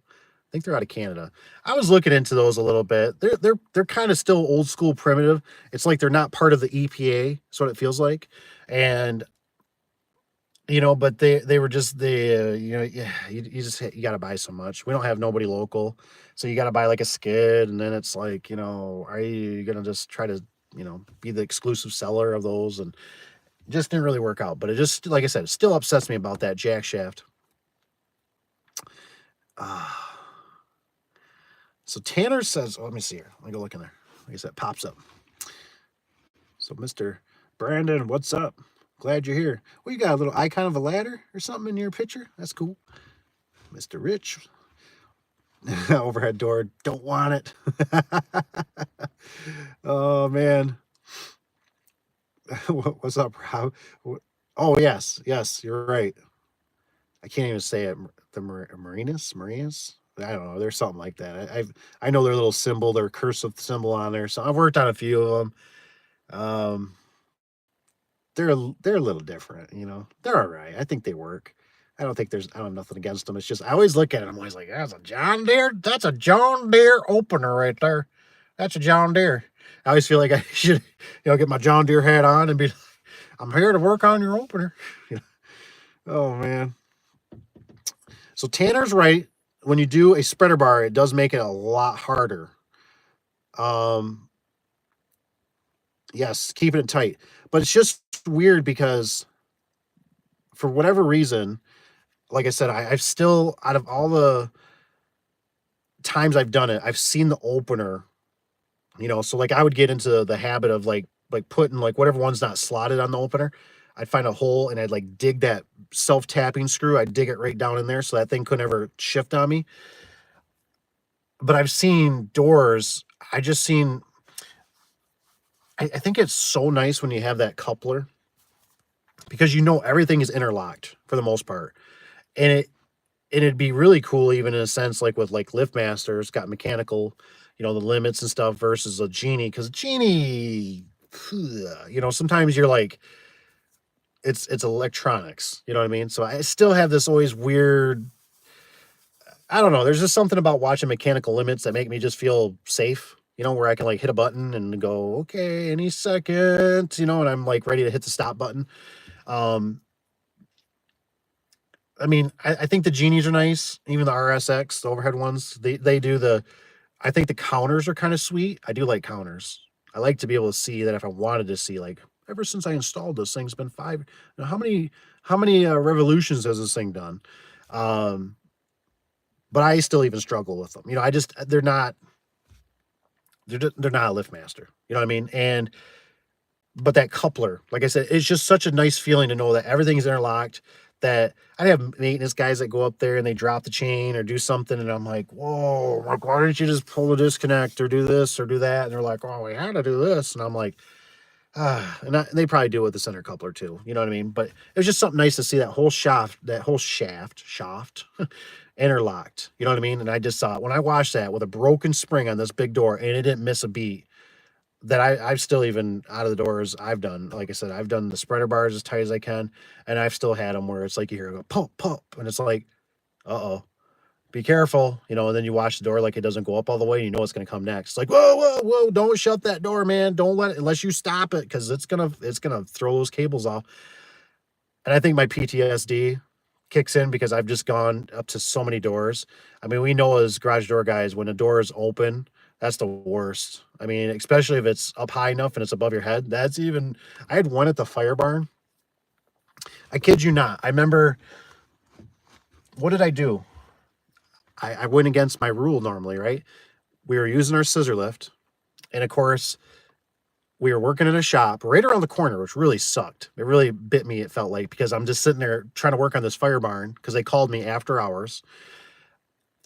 I think they're out of Canada. I was looking into those a little bit. They're kind of still old school primitive. It's like they're not part of the EPA. That's what it feels like. And but they were just yeah, you got to buy so much. We don't have nobody local, so you got to buy like a skid, and then it's like, are you gonna just try to be the exclusive seller of those? And it just didn't really work out. But it just, like I said, it still upsets me about that jack shaft. So Tanner says, let me see here. Let me go look in there. Like I said, pops up. So Mr. Brandon, what's up? Glad you're here. Well, you got a little icon of a ladder or something in your picture. That's cool. Mr. Rich. Overhead door. Don't want it. Oh, man. What's up, Rob? Oh, yes. Yes, you're right. I can't even say it. The Marinas? I don't know. There's something like that. I know their little symbol, their cursive symbol on there. So I've worked on a few of them. They're a little different, They're all right. I think they work. I don't have nothing against them. It's just I always look at it. I'm always like, that's a John Deere. That's a John Deere opener right there. That's a John Deere. I always feel like I should, get my John Deere hat on and be, I'm here to work on your opener. Oh man. So Tanner's right. When you do a spreader bar, it does make it a lot harder. Yes, keeping it tight. But it's just weird because for whatever reason, like I said, I've still, out of all the times I've done it, I've seen the opener, so like I would get into the habit of like putting like whatever one's not slotted on the opener, I'd find a hole and I'd like dig that self-tapping screw. I'd dig it right down in there so that thing couldn't ever shift on me. But I've seen doors, I think it's so nice when you have that coupler because everything is interlocked for the most part. And it'd be really cool even in a sense like with like LiftMaster, it's got mechanical, the limits and stuff versus a Genie, because Genie, sometimes you're like, it's electronics, you know what I mean? So I still have this always weird, I don't know, there's just something about watching mechanical limits that make me just feel safe, where I can like hit a button and go, okay, any second, and I'm like ready to hit the stop button. I mean, I think the Genies are nice, even the RSX, the overhead ones. They do I think the counters are kind of sweet. I do like counters. I like to be able to see that if I wanted to see, like, ever since I installed this thing's been 5. Now, how many revolutions has this thing done? But I still even struggle with them. They're not a LiftMaster. You know what I mean? But that coupler, like I said, it's just such a nice feeling to know that everything's interlocked. That I have maintenance guys that go up there and they drop the chain or do something, and I'm like, whoa, like, why didn't you just pull the disconnect or do this or do that? And they're like, oh, we had to do this, and I'm like, and they probably do it with the center coupler too. You know what I mean? But it was just something nice to see that whole shaft interlocked. You know what I mean? And I just saw it when I watched that with a broken spring on this big door, and it didn't miss a beat. That I've still, even out of the doors I've done, like I said, I've done the spreader bars as tight as I can, and I've still had them where it's like you hear it go pump, pump, and it's like, uh-oh, be careful, and then you watch the door like it doesn't go up all the way, and it's going to come next. It's like, whoa, whoa, whoa, don't shut that door, man. Don't let it, unless you stop it, because it's gonna throw those cables off. And I think my PTSD kicks in because I've just gone up to so many doors. I mean, we know as garage door guys, when a door is open, that's the worst. I mean, especially if it's up high enough and it's above your head. I had one at the fire barn. I kid you not. I remember, what did I do? I went against my rule normally, right? We were using our scissor lift. And of course, we were working in a shop right around the corner, which really sucked. It really bit me, it felt like, because I'm just sitting there trying to work on this fire barn because they called me after hours.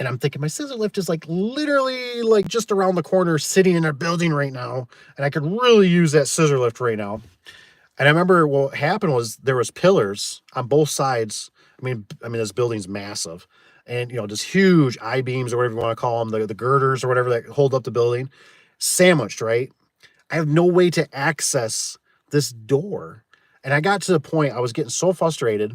And I'm thinking my scissor lift is like literally like just around the corner sitting in a building right now. And I could really use that scissor lift right now. And I remember what happened was there was pillars on both sides. I mean, this building's massive, and just huge I beams or whatever you want to call them, the girders or whatever that hold up the building, sandwiched. Right, I have no way to access this door, and I got to the point I was getting so frustrated,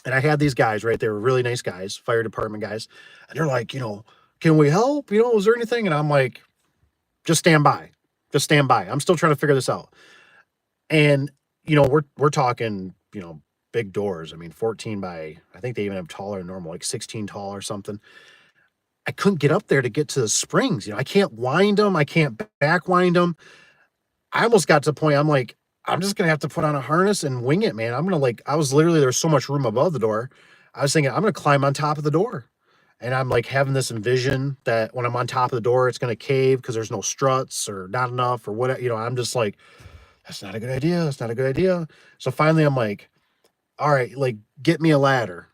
and I had these guys right. They were really nice guys, fire department guys, and they're like, can we help? Is there anything? And I'm like, just stand by, just stand by. I'm still trying to figure this out. And we're talking, big doors. I mean, 14 by, I think they even have taller than normal, like 16 tall or something. I couldn't get up there to get to the springs. I can't wind them. I can't back wind them. I almost got to the point I'm like, I'm just gonna have to put on a harness and wing it, man. I'm gonna I was literally, there's so much room above the door. I was thinking I'm gonna climb on top of the door. And I'm like having this envision that when I'm on top of the door, it's gonna cave because there's no struts or not enough or whatever. I'm just like, that's not a good idea. That's not a good idea. So finally I'm like, all right, like get me a ladder,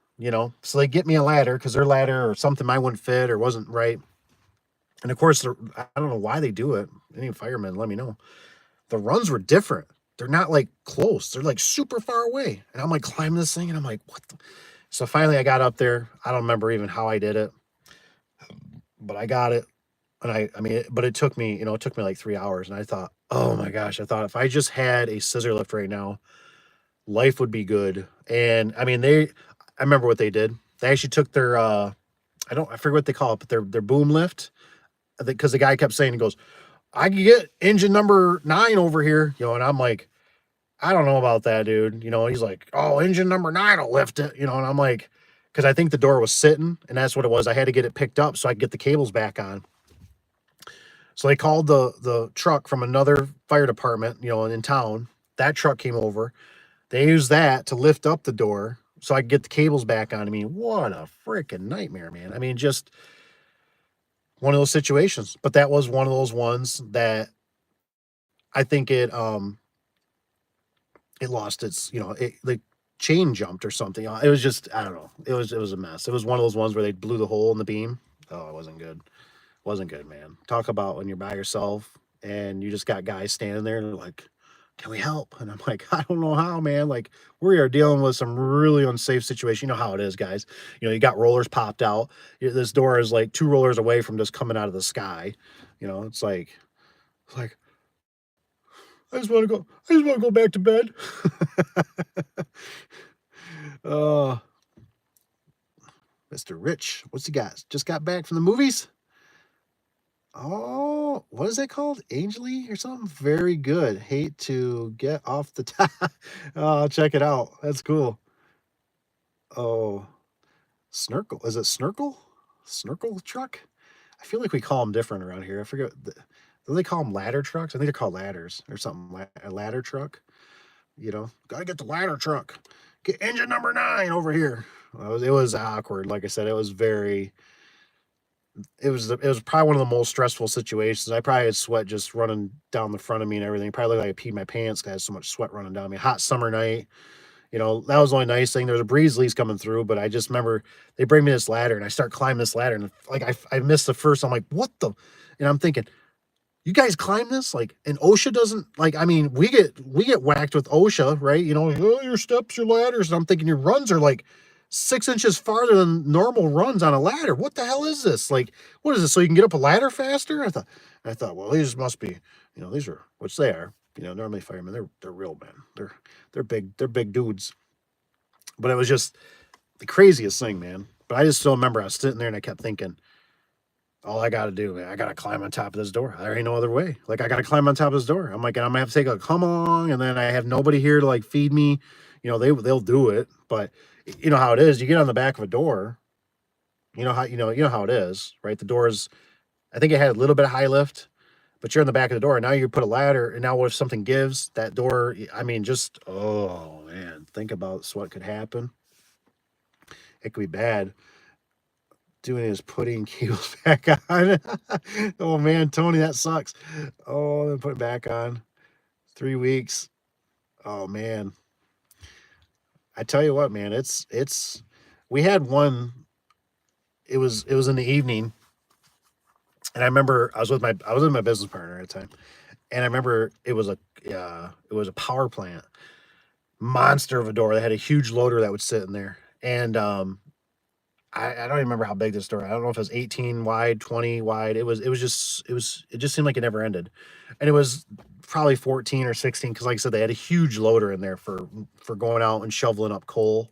So they get me a ladder because their ladder or something might wouldn't fit or wasn't right. And of course, I don't know why they do it. Any firemen, let me know. The runs were different. They're not like close. They're like super far away. And I'm like climbing this thing and I'm like, what the? So finally I got up there. I don't remember even how I did it, but I got it. And but it took me, it took me like 3 hours. And I thought, oh my gosh, I thought if I just had a scissor lift right now, life would be good. And I mean, I remember what they did. They actually took their, I forget what they call it, but their boom lift. Because the guy kept saying, he goes, I can get engine number 9 over here, and I'm like, I don't know about that, dude. He's like, oh, engine number 9 will lift it, and I'm like, because I think the door was sitting, and that's what it was. I had to get it picked up so I could get the cables back on. So they called the truck from another fire department, in town. That truck came over. They used that to lift up the door so I could get the cables back on. I mean, what a freaking nightmare, man. I mean, just one of those situations. But that was one of those ones that I think it lost its, the chain jumped or something. It was just, I don't know. It was a mess. It was one of those ones where they blew the hole in the beam. Oh, it wasn't good. Wasn't good, man. Talk about when you're by yourself and you just got guys standing there and they're like, can we help? And I'm like, I don't know how, man. Like, we are dealing with some really unsafe situation. You know how it is, guys. You got rollers popped out. This door is like 2 rollers away from just coming out of the sky. It's like, I just want to go back to bed. uh, Mr. Rich, what's he got? Just got back from the movies? Oh, what is that called? Angely or something? Very good. Hate to get off the top. Oh, check it out. That's cool. Oh, Snurkle. Is it Snurkle? Snurkle truck? I feel like we call them different around here. I forget. Do they call them ladder trucks? I think they're called ladders or something. A ladder truck. Gotta get the ladder truck. Get engine number 9 over here. It was awkward. Like I said, it was probably one of the most stressful situations. I probably had sweat just running down the front of me and everything. Probably looked like I peed my pants because I had so much sweat running down me. Hot summer night. That was the only nice thing. There was a breeze at least coming through, but I just remember they bring me this ladder and I start climbing this ladder and like I missed the first. I'm like, what the? And I'm thinking, you guys climb this? Like, and OSHA doesn't like, I mean, we get whacked with OSHA, right? Oh, your steps, your ladders. And I'm thinking your runs are like 6 inches farther than normal runs on a ladder. What the hell is this? Like, what is this? So you can get up a ladder faster? I thought, well, these must be, these are, which they are, normally firemen, they're real men. They're big dudes. But it was just the craziest thing, man. But I just still remember I was sitting there and I kept thinking, all I got to do, man, I got to climb on top of this door. There ain't no other way. Like, I got to climb on top of this door. I'm like, and I'm going to have to take a come along, and then I have nobody here to, like, feed me. They'll do it. But you know how it is. You get on the back of a door. You know how it is, right? The doors, I think it had a little bit of high lift, but you're on the back of the door. And now you put a ladder, and now what if something gives? That door, I mean, just, oh, man, think about what could happen. It could be bad. Doing is putting cables back on. Oh man, Tony, that sucks. Oh, then put it back on. 3 weeks. Oh man. I tell you what, man, it's we had one it was in the evening, and I remember I was with my business partner at the time, and I remember it was a power plant monster of a door that had a huge loader that would sit in there, and I don't even remember how big this door. I don't know if it was 18 wide, 20 wide. It just seemed like it never ended, and it was probably 14 or 16 because, like I said, they had a huge loader in there for going out and shoveling up coal.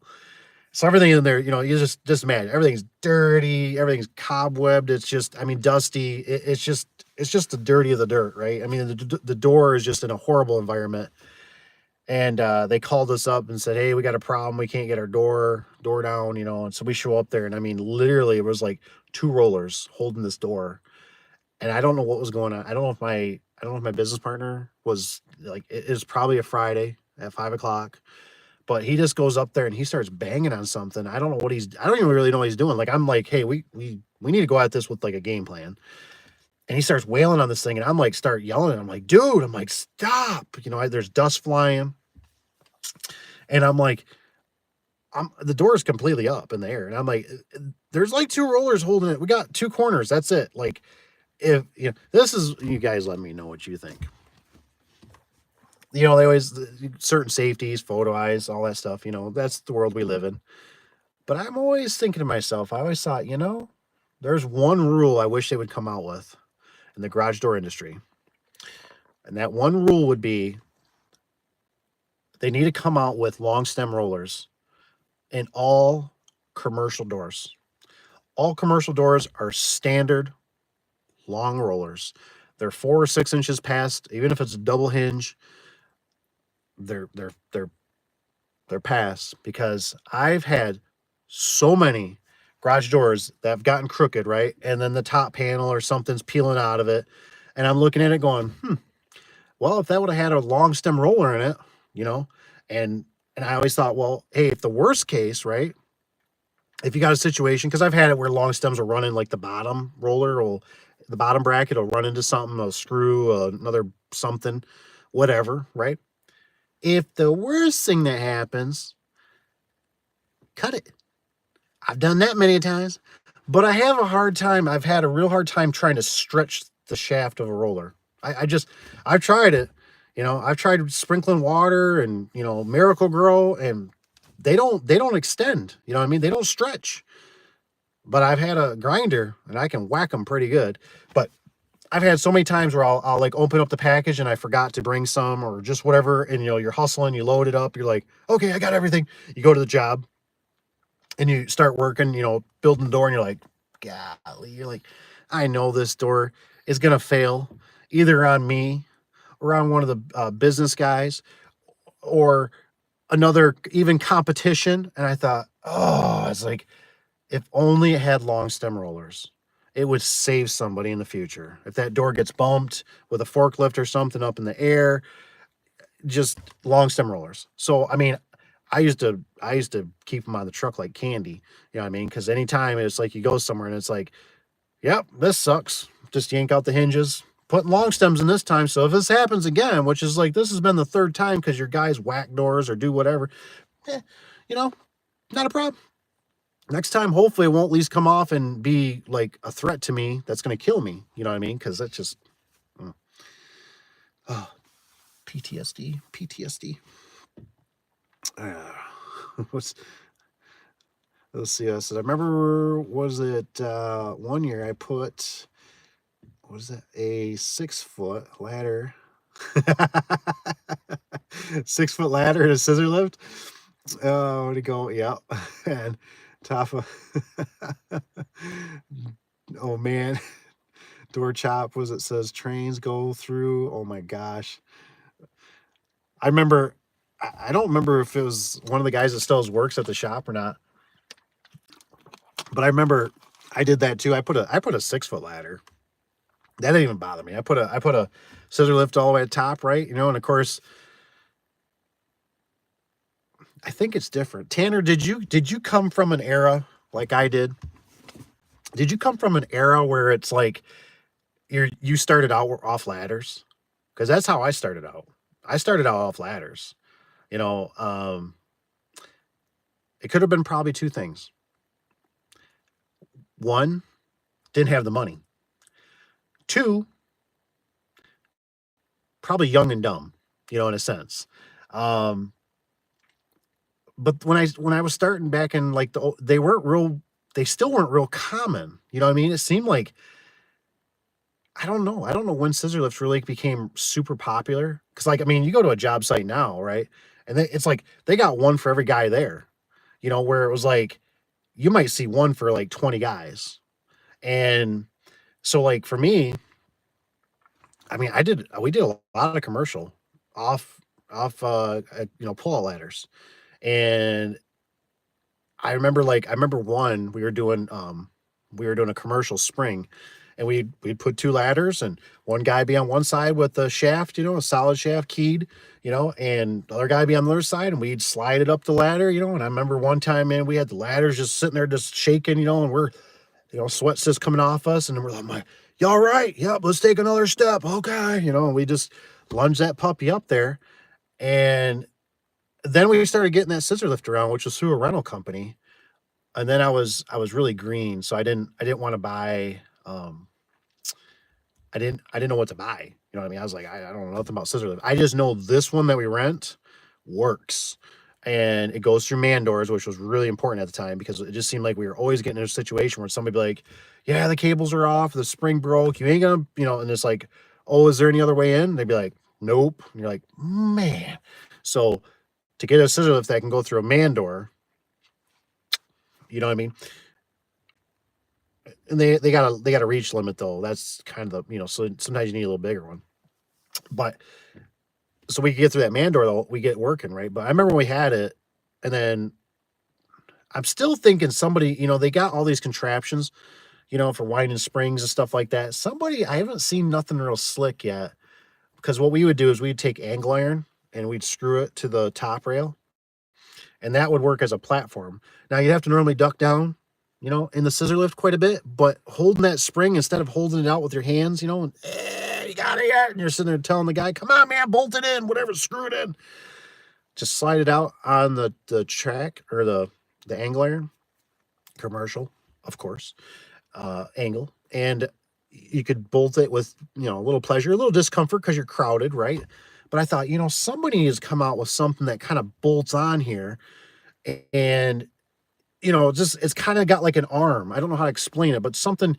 So everything in there, you just imagine everything's dirty, everything's cobwebbed. It's just, I mean, dusty. It's just the dirty of the dirt, right? I mean, the door is just in a horrible environment. And they called us up and said, "Hey, we got a problem. We can't get our door down, And so we show up there, and I mean, literally, it was like two rollers holding this door. And I don't know what was going on. I don't know if my business partner was like, it was probably a Friday at 5 o'clock, but he just goes up there and he starts banging on something. I don't even really know what he's doing. Like, I'm like, hey, we need to go at this with like a game plan. And he starts wailing on this thing, and I'm like, start yelling. I'm like, dude, I'm like, stop. There's dust flying. And I'm like, the door is completely up in the air. And I'm like, there's like two rollers holding it. We got two corners. That's it. Like, if this is, you guys let me know what you think. They always, certain safeties, photo eyes, all that stuff, that's the world we live in. But I'm always thinking to myself, I always thought, there's one rule I wish they would come out with in the garage door industry. And that one rule would be they need to come out with long stem rollers in all commercial doors. All commercial doors are standard long rollers. They're 4 or 6 inches past, even if it's a double hinge. They're past, because I've had so many garage doors that have gotten crooked, right? And then the top panel or something's peeling out of it, and I'm looking at it going, well, if that would have had a long stem roller in it, you know, and I always thought, well, hey, if the worst case, right? If you got a situation, because I've had it where long stems will run in like the bottom roller, or the bottom bracket will run into something, a screw, another something, whatever, right? If the worst thing that happens, cut it. I've done that many times, but I have a hard time. I've had a real hard time trying to stretch the shaft of a roller. I've tried it. I've tried sprinkling water and, Miracle Grow, and they don't extend. You know what I mean? They don't stretch. But I've had a grinder and I can whack them pretty good. But I've had so many times where I'll like open up the package and I forgot to bring some or just whatever. And, you're hustling, you load it up. You're like, okay, I got everything. You go to the job and you start working, building the door, and you're like, golly, you're like, I know this door is going to fail either on me or on one of the business guys or another even competition. And I thought, oh, it's like, if only it had long stem rollers, it would save somebody in the future. If that door gets bumped with a forklift or something up in the air, just long stem rollers. So, I mean, I used to keep them on the truck like candy. You know what I mean? Because anytime it's like you go somewhere and it's like, yep, this sucks. Just yank out the hinges, putting long stems in this time. So if this happens again, which is like, this has been the third time because your guys whack doors or do whatever, not a problem. Next time, hopefully it won't at least come off and be like a threat to me that's going to kill me. You know what I mean? Because that's just, PTSD. Let's see. I remember, was it one year I put, what was that? A 6-foot ladder. 6-foot ladder and a scissor lift. Oh, where'd it go? Yeah. And top of, oh man, door chop was, it says trains go through. Oh my gosh. I remember, I don't remember if it was one of the guys that still works at the shop or not, but I remember I did that too. I put a 6-foot ladder. That didn't even bother me. I put a scissor lift all the way at the top, right? And of course, I think it's different. Tanner, did you come from an era like I did? Did you come from an era where it's like you started out off ladders? Because that's how I started out. I started out off ladders. It could have been probably two things. One, didn't have the money. Two, probably young and dumb, in a sense. Um, but when I was starting back in like they weren't real, they still weren't real common. You know what I mean? It seemed like I don't know. I don't know when scissor lifts really became super popular. Cause like, I mean, you go to a job site now, right? And it's like they got one for every guy there, where it was like you might see one for like 20 guys. And so like for me, I mean, we did a lot of commercial off pull out ladders. And I remember one we were doing a commercial spring, and we'd put two ladders and one guy be on one side with the shaft, a solid shaft keyed, and the other guy be on the other side, and we'd slide it up the ladder, and I remember one time, man, we had the ladders just sitting there just shaking, and we're sweat's just coming off us, and we're like, y'all right? Yep, let's take another step. Okay, and we just lunge that puppy up there. And then we started getting that scissor lift around, which was through a rental company. And then I was really green, so I didn't want to buy I didn't know what to buy. You know what I mean? I was like, I don't know nothing about scissor lift. I just know this one that we rent works. And it goes through man doors, which was really important at the time because it just seemed like we were always getting in a situation where somebody be like, yeah, the cables are off, the spring broke, you ain't gonna, and it's like, oh, is there any other way in? They'd be like, nope. And you're like, man. So to get a scissor lift that can go through a man door, you know what I mean? And they got a reach limit though. That's kind of the, so sometimes you need a little bigger one. But so we could get through that man door though, we get working, right? But I remember when we had it, and then I'm still thinking somebody, they got all these contraptions, for winding springs and stuff like that. Somebody, I haven't seen nothing real slick yet. Because what we would do is we'd take angle iron and we'd screw it to the top rail, and that would work as a platform. Now you'd have to normally duck down, in the scissor lift quite a bit, but holding that spring instead of holding it out with your hands, and you got it yet, and you're sitting there telling the guy, "Come on, man, bolt it in, whatever, screw it in." Just slide it out on the track or the angle iron, commercial, of course, angle, and you could bolt it with a little pleasure, a little discomfort because you're crowded, right? But I thought, somebody needs to come out with something that kind of bolts on here, and just it's kind of got like an arm. I don't know how to explain it, but something,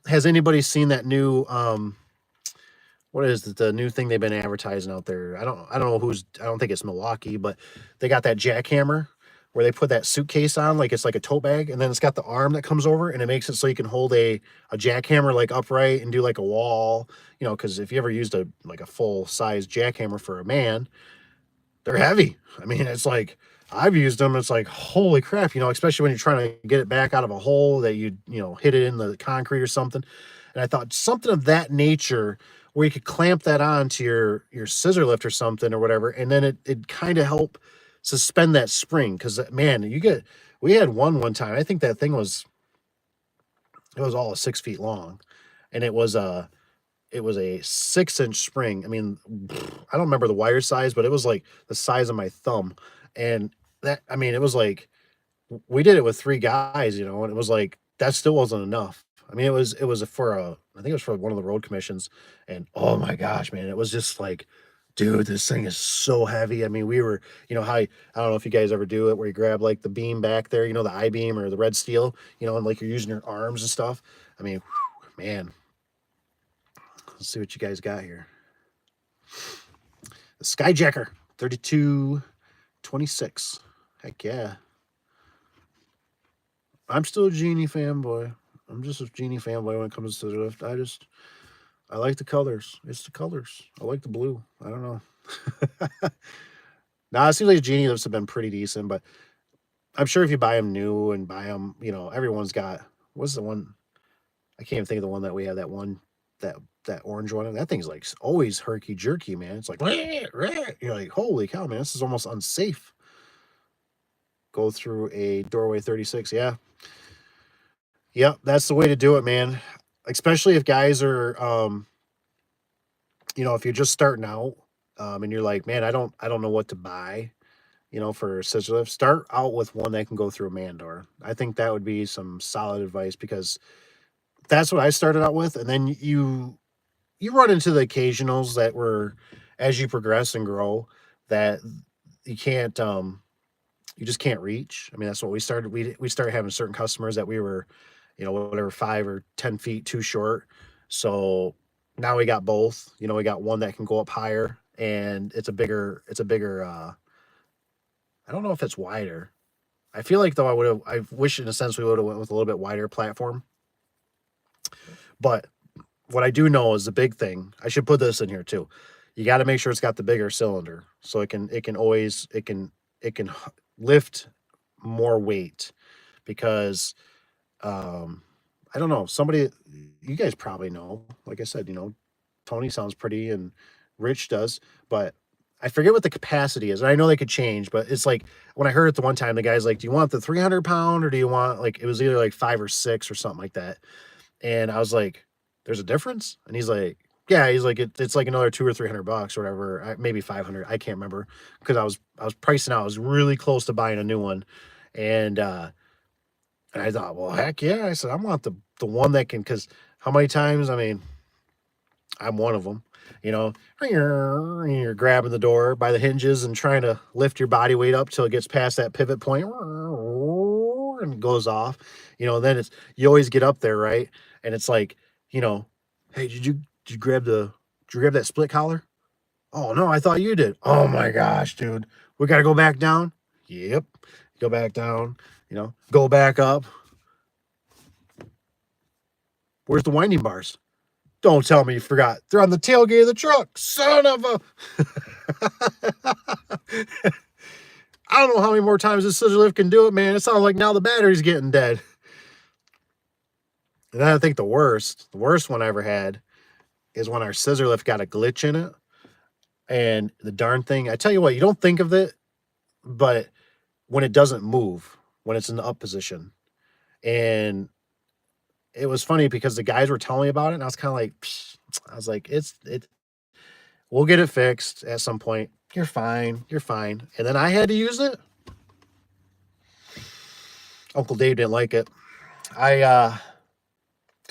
has anybody seen that new what is it, the new thing they've been advertising out there? I don't know I don't think it's Milwaukee, but they got that jackhammer where they put that suitcase on like it's like a tote bag, and then it's got the arm that comes over and it makes it so you can hold a jackhammer like upright and do like a wall, because if you ever used a full size jackhammer for a man, they're heavy. I mean, it's like I've used them. It's like, holy crap, especially when you're trying to get it back out of a hole that hit it in the concrete or something. And I thought something of that nature where you could clamp that on to your scissor lift or something or whatever. And then it kind of help suspend that spring. Cause man, we had one time, I think that thing it was all of 6 feet long, and it was a 6-inch spring. I mean, I don't remember the wire size, but it was like the size of my thumb. And I mean, it was like we did it with three guys, and it was like that still wasn't enough. I mean, it was I think it was for one of the road commissions, and oh my gosh, man, it was just like, dude, this thing is so heavy. I mean, we were, how I don't know if you guys ever do it where you grab like the beam back there, the I beam or the red steel, and like you're using your arms and stuff. I mean, man, let's see what you guys got here. The Skyjacker 3226. Heck yeah. I'm still a Genie fanboy. I'm just a Genie fanboy when it comes to the lift. I like the colors. It's the colors. I like the blue. I don't know. Now, it seems like Genie lifts have been pretty decent, but I'm sure if you buy them new and buy them, everyone's got, what's the one? I can't even think of the one that we have, that one, that orange one. That thing's like always herky jerky, man. It's like, you're like, holy cow, man, this is almost unsafe. Go through a doorway 36. Yeah. Yep. That's the way to do it, man. Especially if guys are, if you're just starting out, and you're like, man, I don't know what to buy. for scissor lift, start out with one that can go through a man door. I think that would be some solid advice because that's what I started out with. And then you run into the occasionals that were as you progress and grow that you can't you just can't reach. I mean, that's what we started. We started having certain customers that we were, whatever 5 or 10 feet too short. So now we got both. We got one that can go up higher, and it's a bigger. I don't know if it's wider. I feel like though I wish in a sense we would have went with a little bit wider platform. But what I do know is the big thing. I should put this in here too. You got to make sure it's got the bigger cylinder so it can lift more weight because I don't know. Somebody, you guys probably know. Like I said, Tony sounds pretty and Rich does, but I forget what the capacity is. And I know they could change, but it's like when I heard it the one time, the guy's like, "Do you want the 300 pound or do you want like it was either like 5 or 6 or something like that?" And I was like, "There's a difference." And he's like, "Yeah." He's like, "It's like another $200 or $300 or whatever, maybe 500. I can't remember because I was pricing out. I was really close to buying a new one, and and I thought, well, heck yeah. I said, I want the one that can, because how many times? I mean, I'm one of them. You know, you're grabbing the door by the hinges and trying to lift your body weight up till it gets past that pivot point and it goes off. Then you always get up there, right? And it's like, you know, hey, did you grab that split collar? Oh no, I thought you did. Oh my gosh, dude, we got to go back down. Yep, go back down. Go back up. Where's the winding bars? Don't tell me you forgot. They're on the tailgate of the truck. Son of a. I don't know how many more times this scissor lift can do it, man. It sounds like now the battery's getting dead. And then I think the worst one I ever had is when our scissor lift got a glitch in it. And the darn thing, I tell you what, you don't think of it, but when it doesn't move, when it's in the up position. And it was funny because the guys were telling me about it, and I was kind of like, psh. I was like, we'll get it fixed at some point. You're fine. You're fine. And then I had to use it. Uncle Dave didn't like it. Because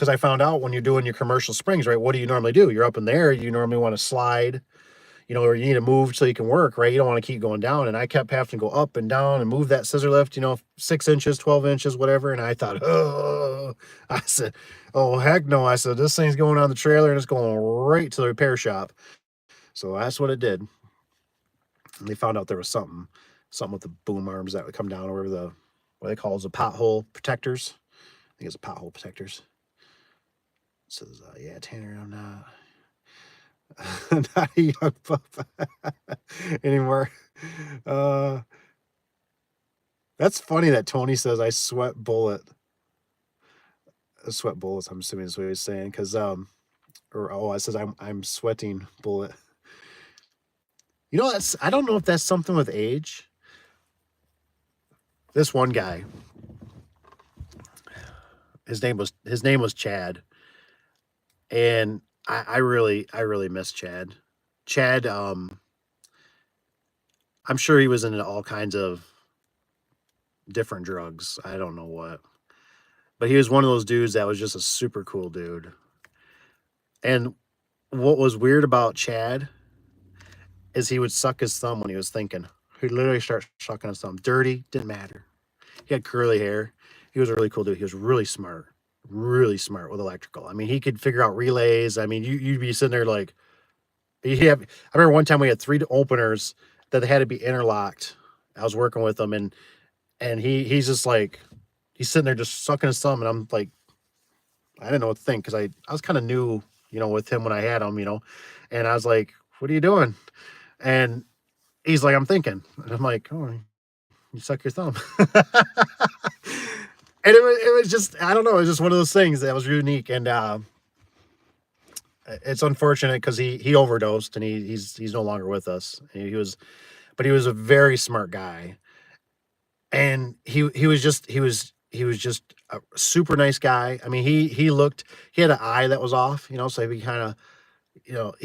I found out when you're doing your commercial springs, right? What do you normally do? You're up in there. You normally want to slide, or you need to move so you can work, right? You don't want to keep going down. And I kept having to go up and down and move that scissor lift, 6 inches, 12 inches, whatever. And I thought, oh, I said, oh, heck no. I said, this thing's going on the trailer and it's going right to the repair shop. So that's what it did. And they found out there was something with the boom arms that would come down over what they call the pothole protectors. I think it's the pothole protectors. It says, yeah, Tanner, I'm not a young pup anymore. That's funny that Tony says I sweat bullet. Sweat bullets, I'm assuming is what he's saying. Because it says I'm sweating bullet. I don't know if that's something with age. This one guy, his name was Chad. And I really miss Chad. Chad, I'm sure he was into all kinds of different drugs. I don't know what. But he was one of those dudes that was just a super cool dude. And what was weird about Chad is he would suck his thumb when he was thinking. He'd literally start sucking his thumb. Dirty, didn't matter. He had curly hair. He was a really cool dude. He was really smart with electrical. I mean, he could figure out relays. I mean, you'd be sitting there like, I remember one time we had 3 openers that had to be interlocked. I was working with him, and he's just like, he's sitting there just sucking his thumb, and I'm like, I didn't know what to think because I was kind of new, with him when I had him, and I was like, what are you doing? And he's like, I'm thinking, and I'm like, oh, you suck your thumb. And it was just, I don't know, it was just one of those things that was unique. And it's unfortunate because he overdosed and he's no longer with us. But he was a very smart guy. And he was just a super nice guy. I mean, he had an eye that was off, so he kind of,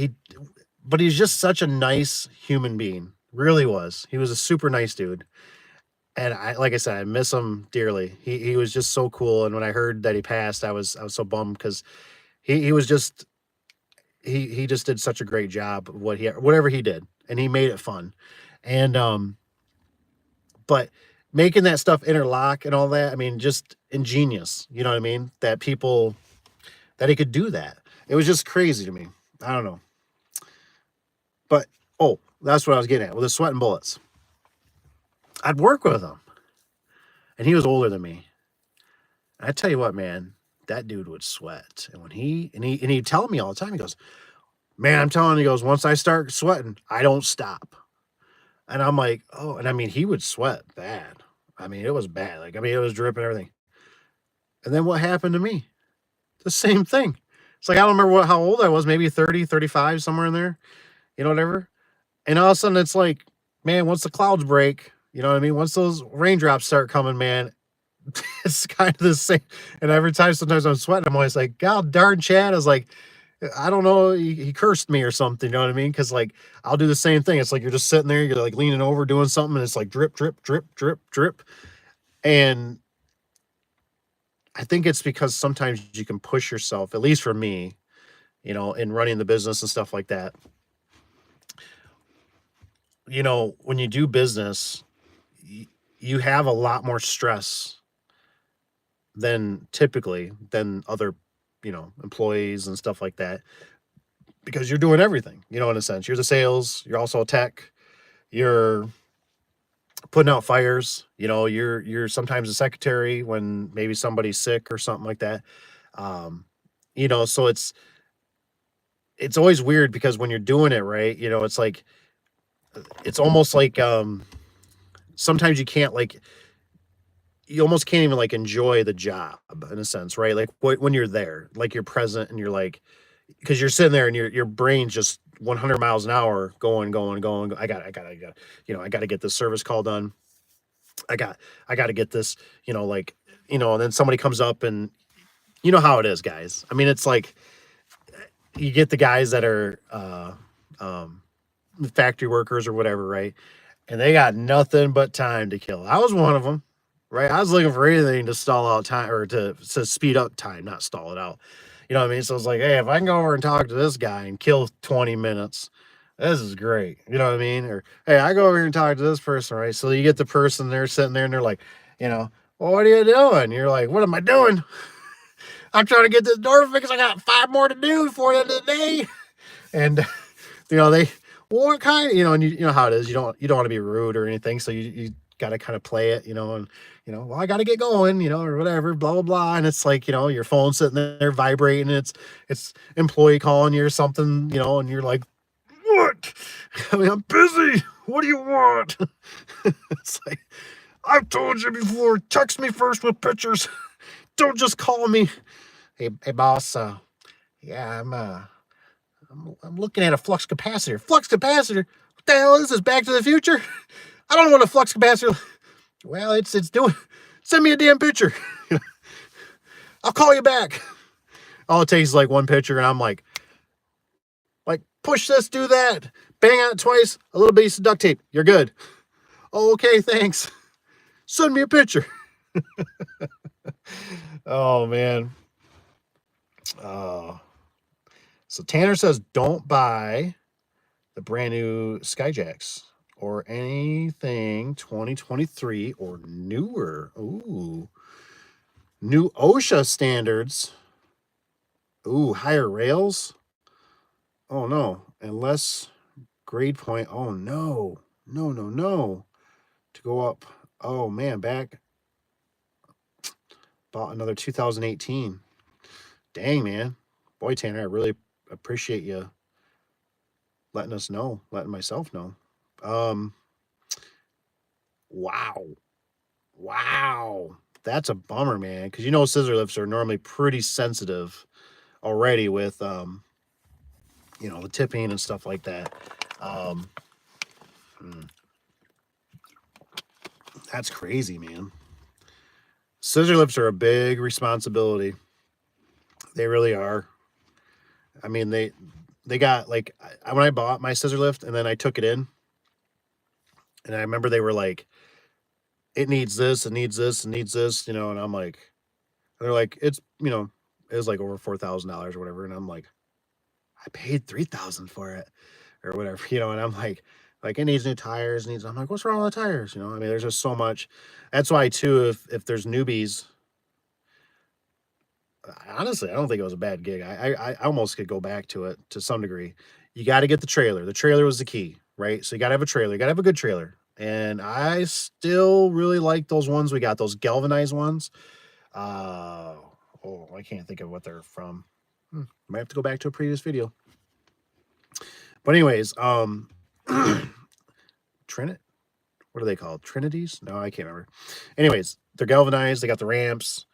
but he's just such a nice human being. Really was. He was a super nice dude. And like I said, I miss him dearly. He was just so cool. And when I heard that he passed, I was so bummed because he was just he just did such a great job of whatever he did, and he made it fun. And but making that stuff interlock and all that, I mean, just ingenious. You know what I mean? That he could do that. It was just crazy to me. I don't know. But oh, that's what I was getting at with the sweat and bullets. I'd work with him, and he was older than me. And I tell you what, man, that dude would sweat. And he'd tell me all the time, he goes, "Man, I'm telling you," he goes, "once I start sweating, I don't stop." And I'm like, "Oh," and I mean, he would sweat bad. I mean, it was bad. Like, I mean, it was dripping everything. And then what happened to me? The same thing. It's like I don't remember how old I was, maybe 30, 35, somewhere in there, whatever. And all of a sudden it's like, man, once the clouds break, you know what I mean? Once those raindrops start coming, man, it's kind of the same. And every time sometimes I'm sweating, I'm always like, God darn Chad. I was like, I don't know, he cursed me or something, you know what I mean? Because like I'll do the same thing. It's like you're just sitting there, you're like leaning over doing something, and it's like drip, drip, drip, drip, drip. And I think it's because sometimes you can push yourself, at least for me, in running the business and stuff like that. When you do business, you have a lot more stress than other, employees and stuff like that, because you're doing everything, in a sense. You're the sales, you're also a tech, you're putting out fires, you're sometimes a secretary when maybe somebody's sick or something like that. Um, so it's always weird because when you're doing it right, it's like it's almost like sometimes you almost can't even like enjoy the job in a sense, right? Like when you're there, like you're present and you're like, because you're sitting there and your brain's just 100 miles an hour going, going, going. I got to get this service call done. I got I got to get this, like, and then somebody comes up and you know how it is, guys. I mean, it's like you get the guys that are um, factory workers or whatever, right? And they got nothing but time to kill. I was one of them, right? I was looking for anything to stall out time or to speed up time, not stall it out. You know what I mean? So it's like, hey, if I can go over and talk to this guy and kill 20 minutes, this is great. You know what I mean? Or hey, I go over here and talk to this person, right? So you get the person there sitting there and they're like, well, what are you doing? You're like, what am I doing? I'm trying to get this door fixed. I got 5 more to do before the end of the day. And they, well, what kind, and you know how it is. You don't want to be rude or anything, so you got to kind of play it, and well, I got to get going, or whatever, blah blah blah. And it's like, your phone's sitting there vibrating, and it's employee calling you or something, and you're like, what? I mean, I'm busy. What do you want? It's like, I've told you before. Text me first with pictures. Don't just call me. Hey boss. Yeah, I'm looking at a flux capacitor. Flux capacitor? What the hell is this? Back to the Future? I don't know what a flux capacitor. Well, it's doing. Send me a damn picture. I'll call you back. All it takes is like one picture, and I'm like, push this, do that, bang on it twice, a little piece of duct tape. You're good. Oh, okay, thanks. Send me a picture. Oh man. So Tanner says, don't buy the brand new Skyjacks or anything 2023 or newer. Ooh. New OSHA standards. Ooh, higher rails. Oh no. Unless grade point. Oh no. No, no, no. To go up. Oh man, back about another 2018. Dang, man. Boy, Tanner, I really appreciate you letting myself know. Wow. Wow. That's a bummer, man. Because scissor lifts are normally pretty sensitive already with the tipping and stuff like that. That's crazy, man. Scissor lifts are a big responsibility. They really are. I mean, they got like when I bought my scissor lift and then I took it in. And I remember they were like, it needs this, it needs this, it needs this, you know, and I'm like, they're like, it's, you know, it was like over $4,000 or whatever. And I'm like, I paid 3,000 for it or whatever, you know, and I'm like it needs new tires, needs, I'm like, what's wrong with the tires? You know, I mean, there's just so much. That's why too, if there's newbies, honestly, I don't think it was a bad gig. I almost could go back to it to some degree. You got to get the trailer. The trailer was the key, right? So you got to have a trailer. You got to have a good trailer. And I still really like those ones we got, those galvanized ones. Uh, oh, I can't think of what they're from. Might have to go back to a previous video. But anyways, Trinit, what are they called? Trinities? No, I can't remember. Anyways, they're galvanized. They got the ramps.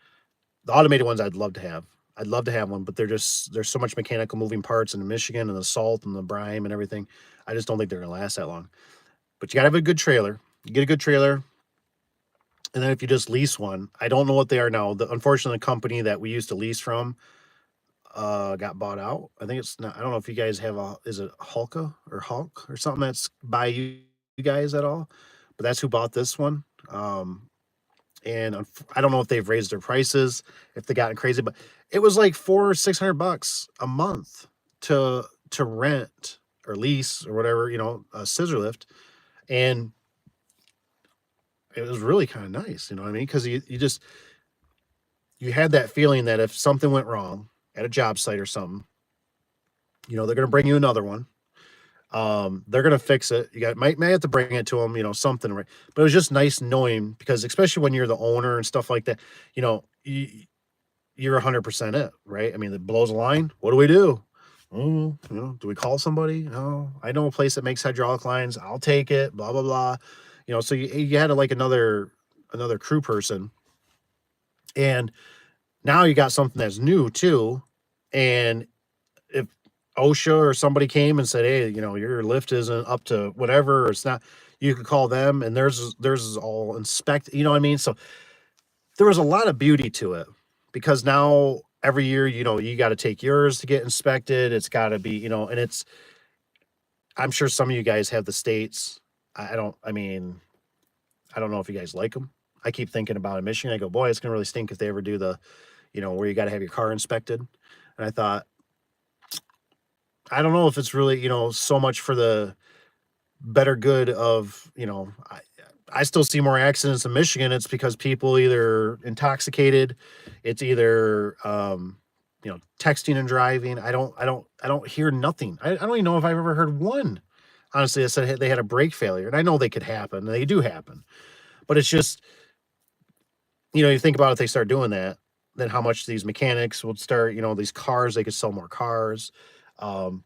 The automated ones I'd love to have. I'd love to have one, but there's so much mechanical moving parts in Michigan and the salt and the brine and everything. I just don't think they're gonna last that long. But you gotta have a good trailer. You get a good trailer, and then if you just lease one, I don't know what they are now. Unfortunately, the company that we used to lease from got bought out. I think it's not. I don't know if you guys have is it Hulk or something that's by you guys at all, but that's who bought this one. And I don't know if they've raised their prices, if they gotten crazy, but it was like $400 or $600 a month to rent or lease or whatever, you know, a scissor lift, and it was really kind of nice, you know what I mean? Because you had that feeling that if something went wrong at a job site or something, you know, they're gonna bring you another one. They're gonna fix it. You got might have to bring it to them, you know, something, right? But it was just nice knowing, because especially when you're the owner and stuff like that, you know, you're 100% it, right? I mean, it blows a line. What do we do? Oh, you know, do we call somebody? No, I know a place that makes hydraulic lines. I'll take it. Blah blah blah. You know, so you had like another crew person, and now you got something that's new too. And if OSHA or somebody came and said, "Hey, you know, your lift isn't up to whatever, or it's not," you could call them, and theirs is all inspected. You know what I mean? So there was a lot of beauty to it, because now every year, you know, you got to take yours to get inspected. It's got to be, you know, and it's. I'm sure some of you guys have the states. I don't. I mean, I don't know if you guys like them. I keep thinking about it in Michigan. I go, boy, it's gonna really stink if they ever do the, you know, where you got to have your car inspected. And I thought, I don't know if it's really, you know, so much for the better good of, you know, I still see more accidents in Michigan. It's because people either intoxicated, it's either you know, texting and driving. I don't hear nothing. I don't even know if I've ever heard one. Honestly, I said they had a brake failure, and I know they could happen. They do happen, but it's just, you know, you think about if they start doing that, then how much these mechanics would start. You know, these cars, they could sell more cars. Um,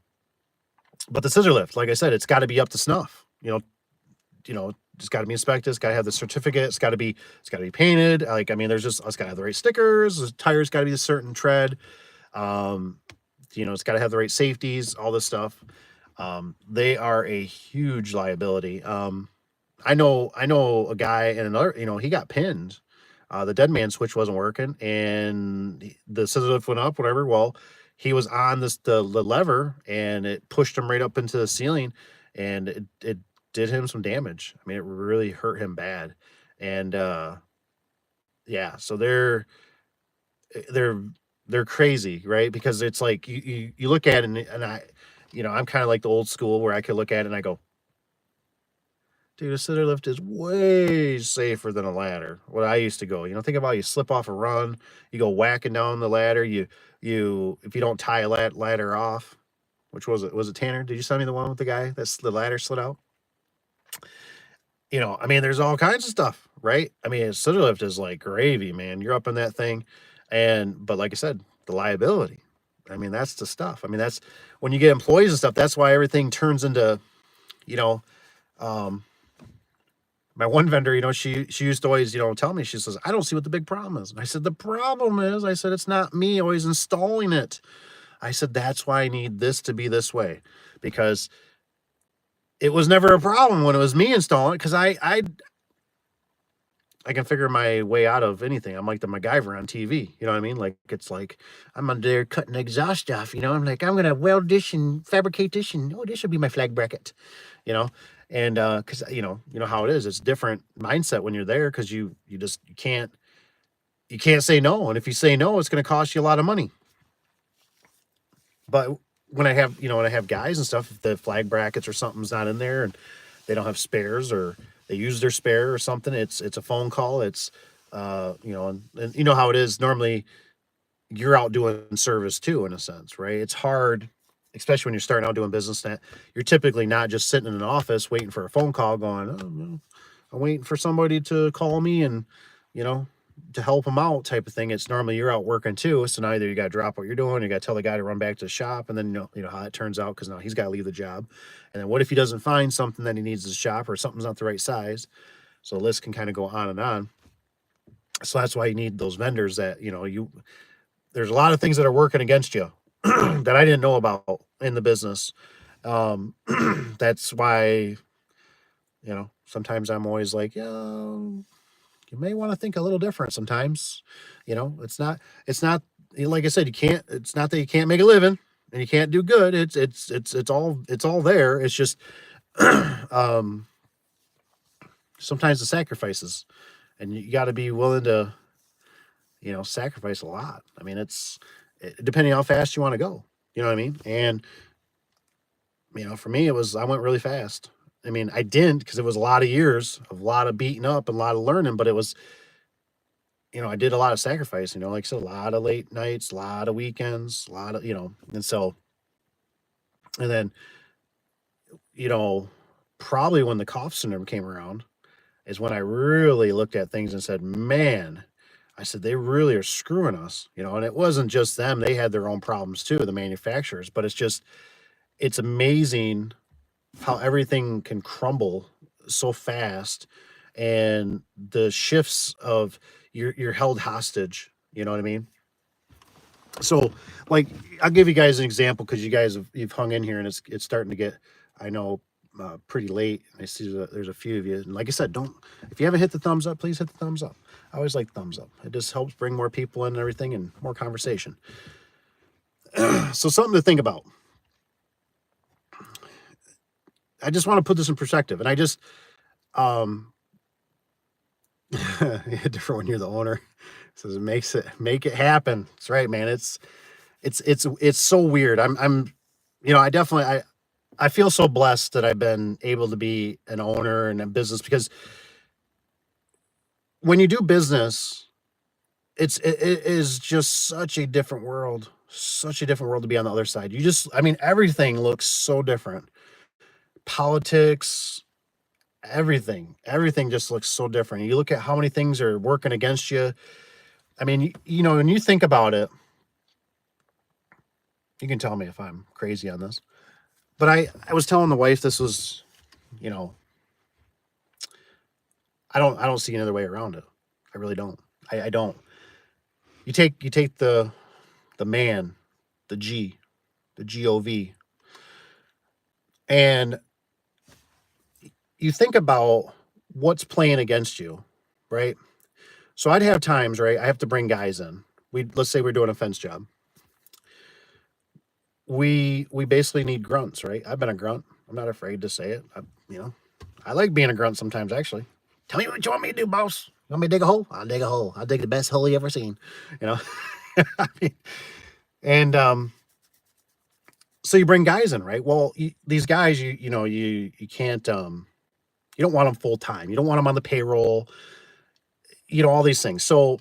but the scissor lift, like I said, it's got to be up to snuff. You know, it's got to be inspected. It's got to have the certificate. It's got to be painted. Like, I mean, it's got to have the right stickers. The tires got to be a certain tread. Um, you know, it's got to have the right safeties. All this stuff. They are a huge liability. I know a guy and another. You know, he got pinned. The dead man switch wasn't working, and the scissor lift went up. Whatever. Well, he was on the lever, and it pushed him right up into the ceiling, and it did him some damage. I mean, it really hurt him bad. And yeah, so they're they're crazy, right? Because it's like you look at it, and I, you know, I'm kind of like the old school where I could look at it and I go, dude, a scissor lift is way safer than a ladder. What I used to go, you know, think about, you slip off a run, you go whacking down the ladder, you if you don't tie a ladder off, which was it? Was it Tanner? Did you send me the one with the guy that's the ladder slid out? You know, I mean, there's all kinds of stuff, right? I mean, a scissor lift is like gravy, man. You're up in that thing, but like I said, the liability. I mean, that's the stuff. I mean, that's when you get employees and stuff. That's why everything turns into, you know, um, my one vendor, you know, she used to always, you know, tell me, she says, I don't see what the big problem is. And I said, the problem is, I said, it's not me always installing it. I said, that's why I need this to be this way, because it was never a problem when it was me installing it, because I can figure my way out of anything. I'm like the MacGyver on TV. You know what I mean? Like, it's like I'm under there cutting exhaust off. You know, I'm like, I'm gonna weld this and fabricate this, and oh, this should be my flag bracket. You know, And because you know how it is. It's different mindset when you're there because you can't say no, and if you say no, it's going to cost you a lot of money. But when I have guys and stuff, if the flag brackets or something's not in there and they don't have spares or they use their spare or something, it's a phone call. It's and you know how it is. Normally, you're out doing service too, in a sense, right? It's hard, especially when you're starting out doing business. That you're typically not just sitting in an office waiting for a phone call, going, "Oh, no, I'm waiting for somebody to call me and you know to help them out," type of thing. It's normally you're out working too, so now either you got to drop what you're doing, you got to tell the guy to run back to the shop, and then you know how it turns out because now he's got to leave the job, and then what if he doesn't find something that he needs at the shop or something's not the right size? So the list can kind of go on and on. So that's why you need those vendors that there's a lot of things that are working against you that I didn't know about in the business. That's why, sometimes I'm always like, yeah, you may want to think a little different sometimes. It's not like I said, it's not that you can't make a living and you can't do good. It's all there. It's just, um, sometimes the sacrifices and you got to be willing to, sacrifice a lot. I mean, depending how fast you want to go. You know what I mean? And for me, I went really fast. I mean, I didn't because it was a lot of years of a lot of beating up and a lot of learning, but it was, I did a lot of sacrifice. Like I said, a lot of late nights, a lot of weekends, a lot of, and so, and then, you know, probably when the cough syndrome came around is when I really looked at things and said, man, I said, they really are screwing us, and it wasn't just them. They had their own problems too, the manufacturers, but it's amazing how everything can crumble so fast and the shifts of you're held hostage. You know what I mean? So, like, I'll give you guys an example because you've hung in here and it's starting to get, I know, pretty late. I see there's a few of you, and like I said, don't if you haven't hit the thumbs up, please hit the thumbs up. I always like thumbs up. It just helps bring more people in and everything and more conversation. So something to think about. I just want to put this in perspective, and I just different when you're the owner. It says make it happen. That's right, man. It's so weird. I feel so blessed that I've been able to be an owner and a business because when you do business, it is just such a different world to be on the other side. Everything looks so different. Politics, everything just looks so different. You look at how many things are working against you. I mean, when you think about it, you can tell me if I'm crazy on this, but I was telling the wife this was, I don't see another way around it. I really don't. I don't. You take the man, the GOV, and you think about what's playing against you, right? So I'd have times, right? I have to bring guys in. Let's say we're doing a fence job. We basically need grunts, right? I've been a grunt. I'm not afraid to say it. I like being a grunt sometimes, actually. Tell me what you want me to do, boss. You want me to dig a hole? I'll dig a hole. I'll dig the best hole you ever seen. You know, I mean, and so you bring guys in, right? Well, these guys, you can't, you don't want them full time. You don't want them on the payroll. All these things. So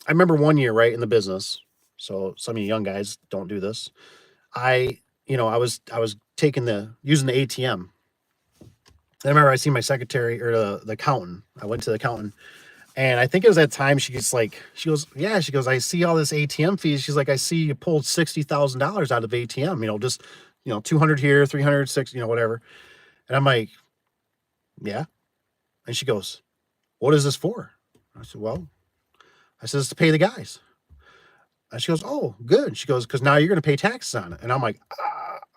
I remember one year, right, in the business. So some of you young guys don't do this. I was using the ATM. I remember I seen my secretary or the accountant. I went to the accountant, and I think it was that time she goes, I see all this ATM fees. She's like, I see you pulled $60,000 out of ATM. Just 200 here, 300, whatever. And I'm like, yeah. And she goes, what is this for? I said, well, it's to pay the guys. And she goes, oh, good. She goes, because now you're going to pay taxes on it. And I'm like,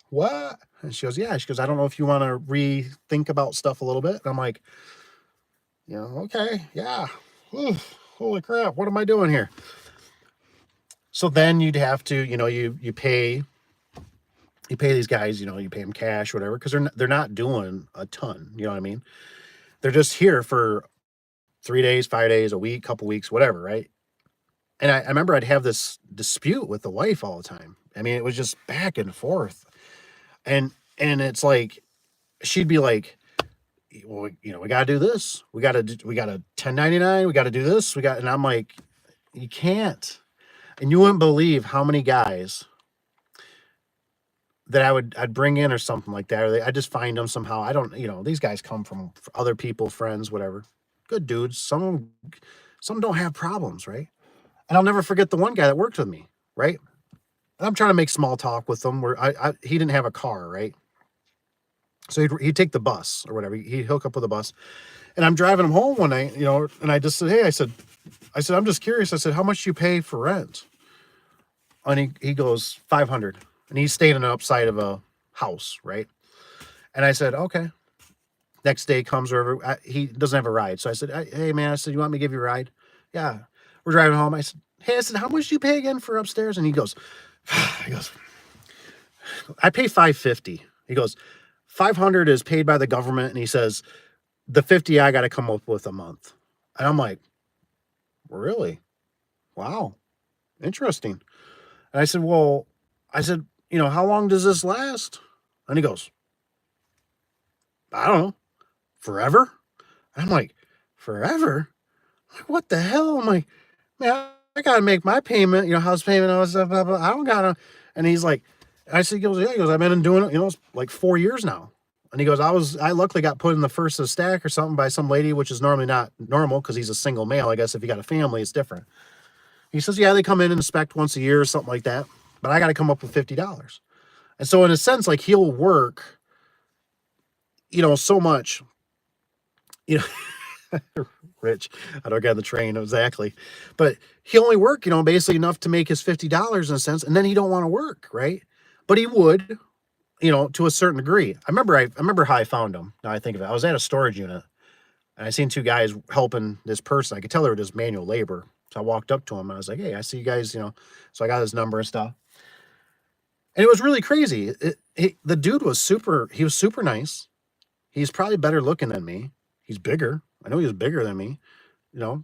what? And she goes, yeah. She goes, I don't know if you want to rethink about stuff a little bit. And I'm like, okay, yeah. Oof, holy crap, what am I doing here? So then you'd have to, you pay You pay these guys, you pay them cash, whatever, because they're not doing a ton. You know what I mean? They're just here for 3 days, 5 days, a week, couple weeks, whatever, right? And I remember I'd have this dispute with the wife all the time. I mean, it was just back and forth, and it's like she'd be like, well, we got to do this. We got to 1099. We got to do this. And I'm like, you can't. And you wouldn't believe how many guys that I'd bring in or something like that. Or I just find them somehow. I don't, these guys come from other people, friends, whatever. Good dudes. Some don't have problems, right? And I'll never forget the one guy that worked with me, right? And I'm trying to make small talk with him where he didn't have a car, right? So he'd take the bus or whatever. He'd hook up with a bus. And I'm driving him home one night, and I just said, hey, I said, I'm just curious. I said, how much do you pay for rent? And he goes, 500. And he's staying in the upside of a house, right? And I said, okay. Next day comes wherever, he doesn't have a ride. So I said, hey, man, I said, you want me to give you a ride? Yeah. We're driving home. I said, hey, how much do you pay again for upstairs? And he goes, I pay $550. He goes, 500 is paid by the government. And he says, the 50 I got to come up with a month. And I'm like, really? Wow. Interesting. And I said, how long does this last? And he goes, I don't know, forever? And I'm like, forever? Like, what the hell? I'm like, man, I got to make my payment, house payment, all that stuff, blah, blah. I don't got to. And he's like, he goes, I've been doing it, it's like 4 years now. And he goes, I luckily got put in the first of the stack or something by some lady, which is normally not normal because he's a single male. I guess if you got a family, it's different. He says, yeah, they come in and inspect once a year or something like that. But I got to come up with $50. And so in a sense, like he'll work, so much, rich. I don't get the train exactly, but he only work, basically enough to make his $50 in a sense. And then he don't want to work. Right. But he would, to a certain degree. I remember how I found him. Now I think of it. I was at a storage unit and I seen two guys helping this person. I could tell they were just manual labor. So I walked up to him and I was like, hey, I see you guys, so I got his number and stuff. And it was really crazy. The dude was super nice. He's probably better looking than me. He's bigger. I know he was bigger than me, not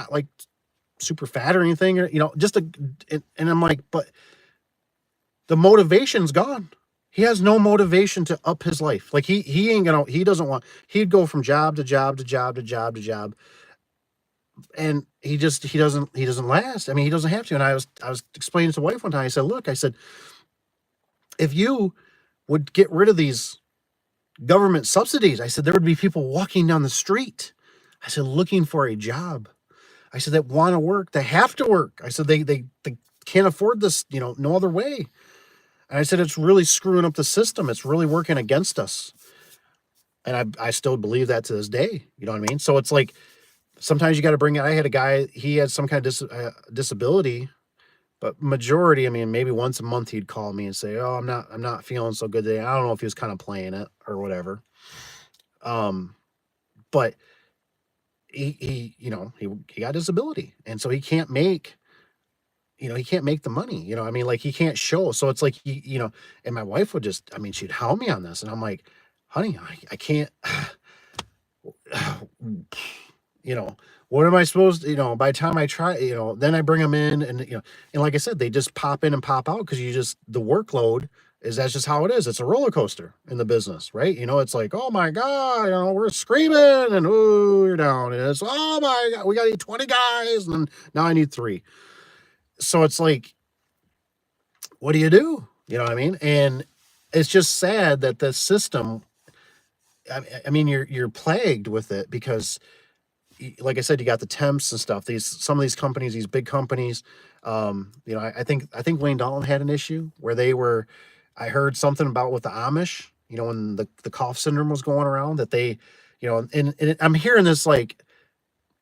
like super fat or anything, or, and I'm like, but the motivation's gone. He has no motivation to up his life. Like he ain't gonna, he doesn't want, he'd go from job to job to job to job to job. And he doesn't last. I mean, he doesn't have to. And I was explaining to the wife one time, I said, look, I said, if you would get rid of these government subsidies, I said, there would be people walking down the street. I said, looking for a job. I said, that want to work, they have to work. I said, they can't afford this, no other way. And I said, it's really screwing up the system. It's really working against us. And I still believe that to this day. You know what I mean? So it's like, sometimes you got to bring it. I had a guy, he had some kind of disability, but majority, I mean, maybe once a month he'd call me and say, oh, I'm not feeling so good today. I don't know if he was kind of playing it or whatever. But he got disability. And so he can't make, he can't make the money, I mean, like he can't show. So it's like, and my wife would just, I mean, she'd hound me on this. And I'm like, honey, I can't, what am I supposed to, by the time I try, then I bring them in and, and like I said, they just pop in and pop out because the workload that's just how it is. It's a roller coaster in the business, right? It's like, oh my God, we're screaming and ooh, you're down. And it's, oh my God, we got to need 20 guys. And then now I need 3. So it's like, what do? You know what I mean? And it's just sad that the system, I mean, you're plagued with it because, like I said, you got the temps and stuff. Some of these companies, these big companies, I think Wayne Dalton had an issue where I heard something about with the Amish, when the cough syndrome was going around that they, and I'm hearing this like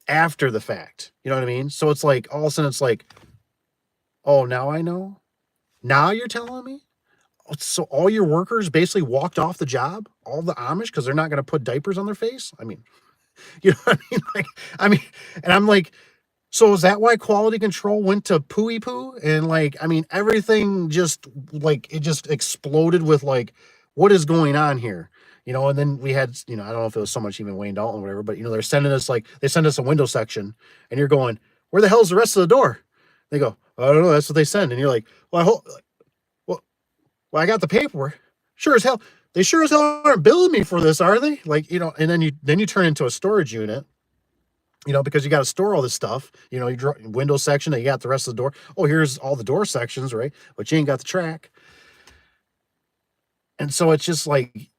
after the fact, you know what I mean? So it's like, all of a sudden it's like, oh, now I know. Now you're telling me? So all your workers basically walked off the job, all the Amish, because they're not going to put diapers on their face? I mean, you know what I mean? Like, and I'm like, So is that why quality control went to pooey poo? And like, I mean, everything just like it just exploded with like, what is going on here? And then we had, I don't know if it was so much even Wayne Dalton or whatever, but they're sending us like they send us a window section, and you're going, where the hell's the rest of the door? They go, I don't know, that's what they send, and you're like, well, well, I got the paperwork. Sure as hell, they sure as hell aren't billing me for this, are they? Like, and then you turn into a storage unit. Because you got to store all this stuff, you draw window section, you got the rest of the door. Oh, here's all the door sections, right? But you ain't got the track. And so it's just like,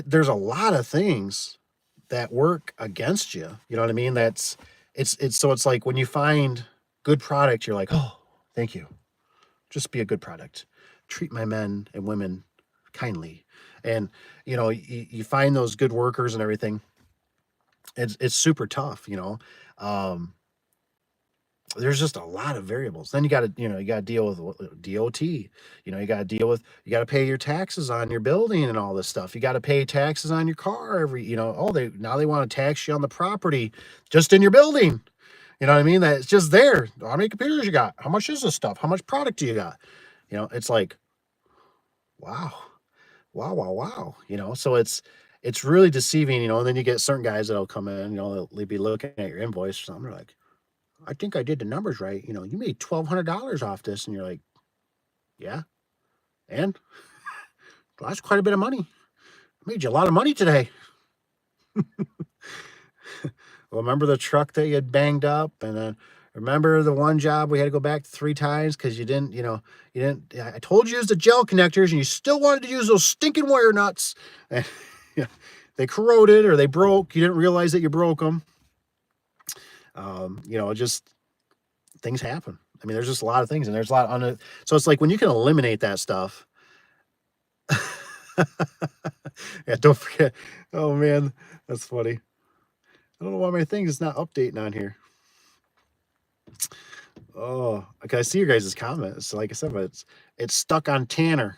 there's a lot of things that work against you. You know what I mean? So it's like when you find good product, you're like, oh, thank you. Just be a good product. Treat my men and women kindly. And, you find those good workers and everything. It's super tough, there's just a lot of variables. Then you got to deal with DOT. You got to pay your taxes on your building and all this stuff. You got to pay taxes on your car they want to tax you on the property just in your building. You know what I mean? That it's just there. How many computers you got? How much is this stuff? How much product do you got? It's like, wow. So it's really deceiving, and then you get certain guys that'll come in, they'll be looking at your invoice or something. They're like, I think I did the numbers right. You made $1,200 off this. And you're like, yeah. And well, that's quite a bit of money. I made you a lot of money today. Well, remember the truck that you had banged up? And then remember the one job we had to go back 3 times because you didn't, I told you to use the gel connectors and you still wanted to use those stinking wire nuts. And they corroded or they broke. You didn't realize that you broke them. Just things happen. I mean, there's just a lot of things, and there's a lot on it. So it's like when you can eliminate that stuff. Yeah, don't forget. Oh man, that's funny. I don't know why my thing is not updating on here. Oh, okay. I see your guys' comments. Like I said, but it's stuck on Tanner.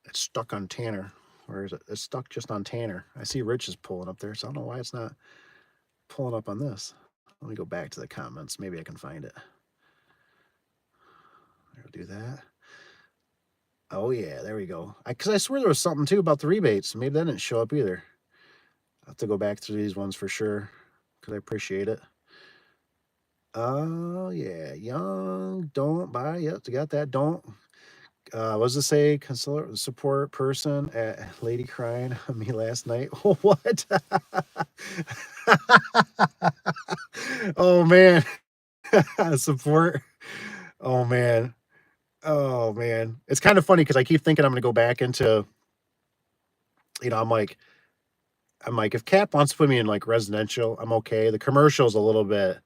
It's stuck on Tanner. Where is it? It's stuck just on Tanner. I see Rich is pulling up there, so I don't know why it's not pulling up on this. Let me go back to the comments. Maybe I can find it. I'll do that. Oh yeah, there we go. Because I swear there was something too about the rebates. Maybe that didn't show up either. I'll have to go back through these ones for sure because I appreciate it. Oh yeah, young, don't buy. Yep, you got that. Don't. What does it say? Consular support person at lady crying on me last night. What? Oh man, support. Oh man. Oh man, it's kind of funny because I keep thinking I'm going to go back into, I'm like, if Cap wants to put me in like residential, I'm okay. The commercial is a little bit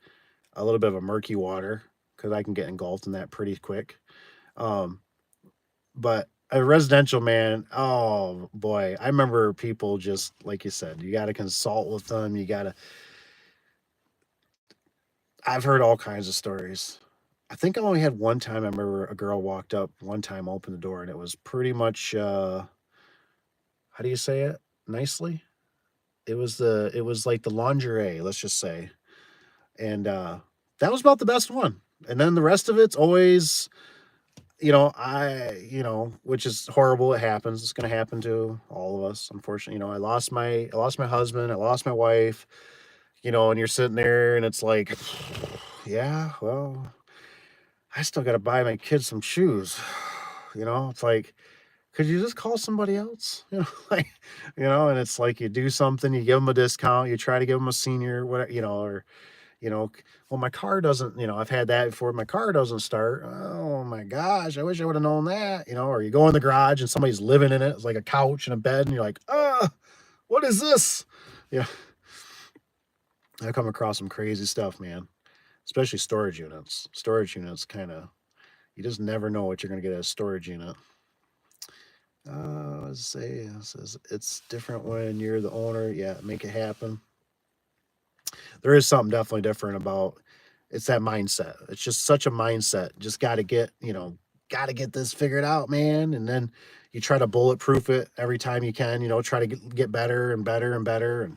of a murky water because I can get engulfed in that pretty quick. But a residential, man, oh boy, I remember people just like you said, you got to consult with them. I've heard all kinds of stories. I think I only had one time. I remember a girl walked up one time, opened the door, and it was pretty much, how do you say it nicely? It was like the lingerie, let's just say. And that was about the best one. And then the rest of it's always, which is horrible. It happens. It's going to happen to all of us, unfortunately. I lost my husband, I lost my wife, and you're sitting there and it's like, yeah, well, I still got to buy my kids some shoes. It's like, could you just call somebody else? Like, and it's like you do something, you give them a discount, you try to give them a senior, whatever, or, well, my car doesn't, I've had that before. My car doesn't start. Oh my gosh, I wish I would have known that, or you go in the garage and somebody's living in it. It's like a couch and a bed, and you're like, what is this? Yeah. I come across some crazy stuff, man, especially storage units. Storage units you just never know what you're going to get at a storage unit. Let's say it says it's different when you're the owner. Yeah, make it happen. There is something definitely different about it's that mindset. It's just such a mindset. Just got to get, this figured out, man. And then you try to bulletproof it every time you can, try to get better and better and better. And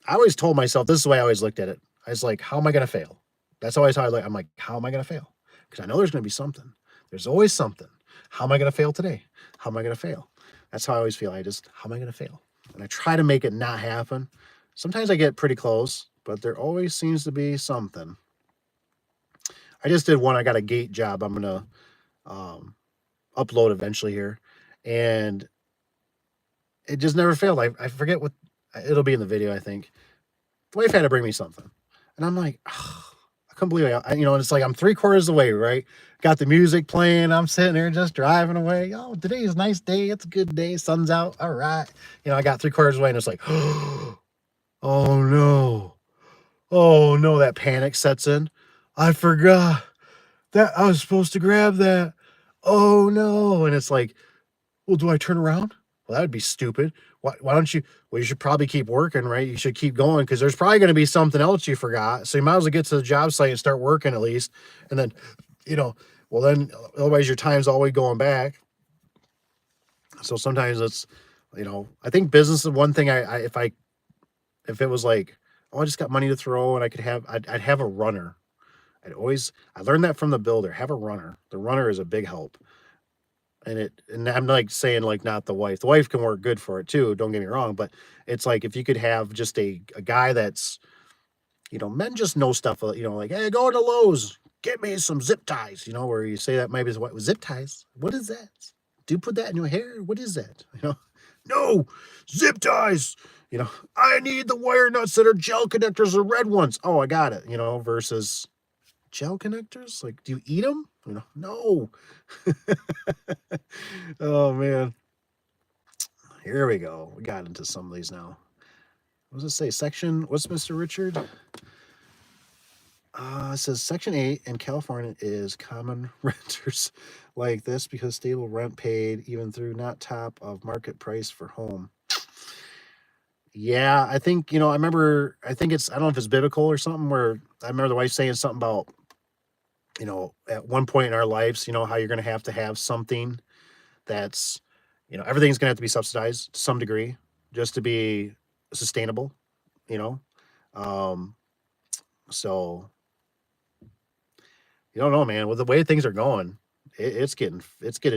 I always told myself, this is the way I always looked at it. I was like, how am I going to fail? That's always how I'm like, how am I going to fail? Because I know there's going to be something. There's always something. How am I going to fail today? How am I going to fail? That's how I always feel. How am I going to fail? And I try to make it not happen. Sometimes I get pretty close, but there always seems to be something. I just did one. I got a gate job. I'm going to upload eventually here. And it just never failed. I forget what, it'll be in the video, I think. The wife had to bring me something. And I'm like, oh, I couldn't believe it. And it's like I'm 3/4 of the way, right? Got the music playing. I'm sitting there just driving away. Oh, today is a nice day. It's a good day. Sun's out. All right. I got 3/4 of the way and it's like, oh no. Oh no, that panic sets in. I forgot that I was supposed to grab that. Oh no. And it's like, well, do I turn around? Well, that would be stupid. Why don't you? Well, you should probably keep working, right? You should keep going because there's probably going to be something else you forgot. So you might as well get to the job site and start working at least. And then, well, then otherwise your time's always going back. So sometimes it's, I think business is one thing. If it was like, oh, I just got money to throw and I'd have a runner. I learned that from the builder. Have a runner. The runner is a big help. And I'm like saying like not the wife. The wife can work good for it too. Don't get me wrong, but it's like if you could have just a guy that's, men just know stuff. Like, hey, go to Lowe's, get me some zip ties. Where you say that maybe is what zip ties. What is that? Do you put that in your hair? What is that? No zip ties. I need the wire nuts that are gel connectors, the red ones. Oh, I got it. Versus gel connectors. Like, do you eat them? No. Oh man, here we go. We got into some of these now. What does it say? Section, what's Mr. Richard? It says Section 8 in California is common renters like this because stable rent paid even through not top of market price for home. Yeah, I think, I remember, I don't know if it's biblical or something where I remember the wife saying something about, at one point in our lives, how you're going to have something that's, everything's going to have to be subsidized to some degree just to be sustainable, you know? Um, so you don't know, man, with the way things are going, it's getting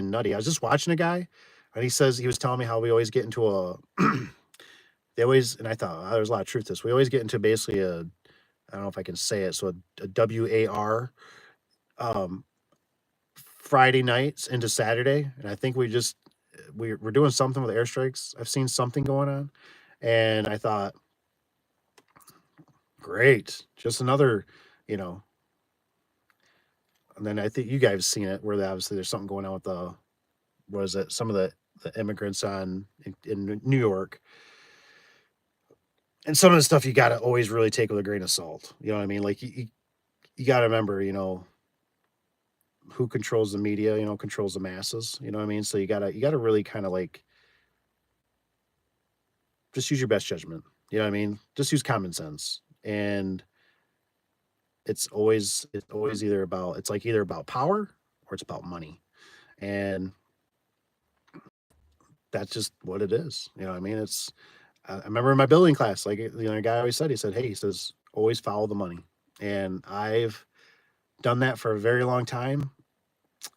nutty. I was just watching a guy and he was telling me how we always get into and I thought, there's a lot of truth to this. We always get into basically I don't know if I can say it. So a WAR, um, Friday nights into Saturday. And I think we're doing something with airstrikes. I've seen something going on and I thought, great, just another, you know, and then I think you guys have seen it where obviously there's something going on with some of the immigrants in New York. And some of the stuff you got to always really take with a grain of salt. You know what I mean? Like you got to remember, who controls the media, controls the masses, you know what I mean? So you got to really kind of like just use your best judgment. You know what I mean? Just use common sense. And it's always either about power or it's about money. And that's just what it is. You know what I mean? I remember in my building class, like, a guy always said, he says, always follow the money. And I've done that for a very long time.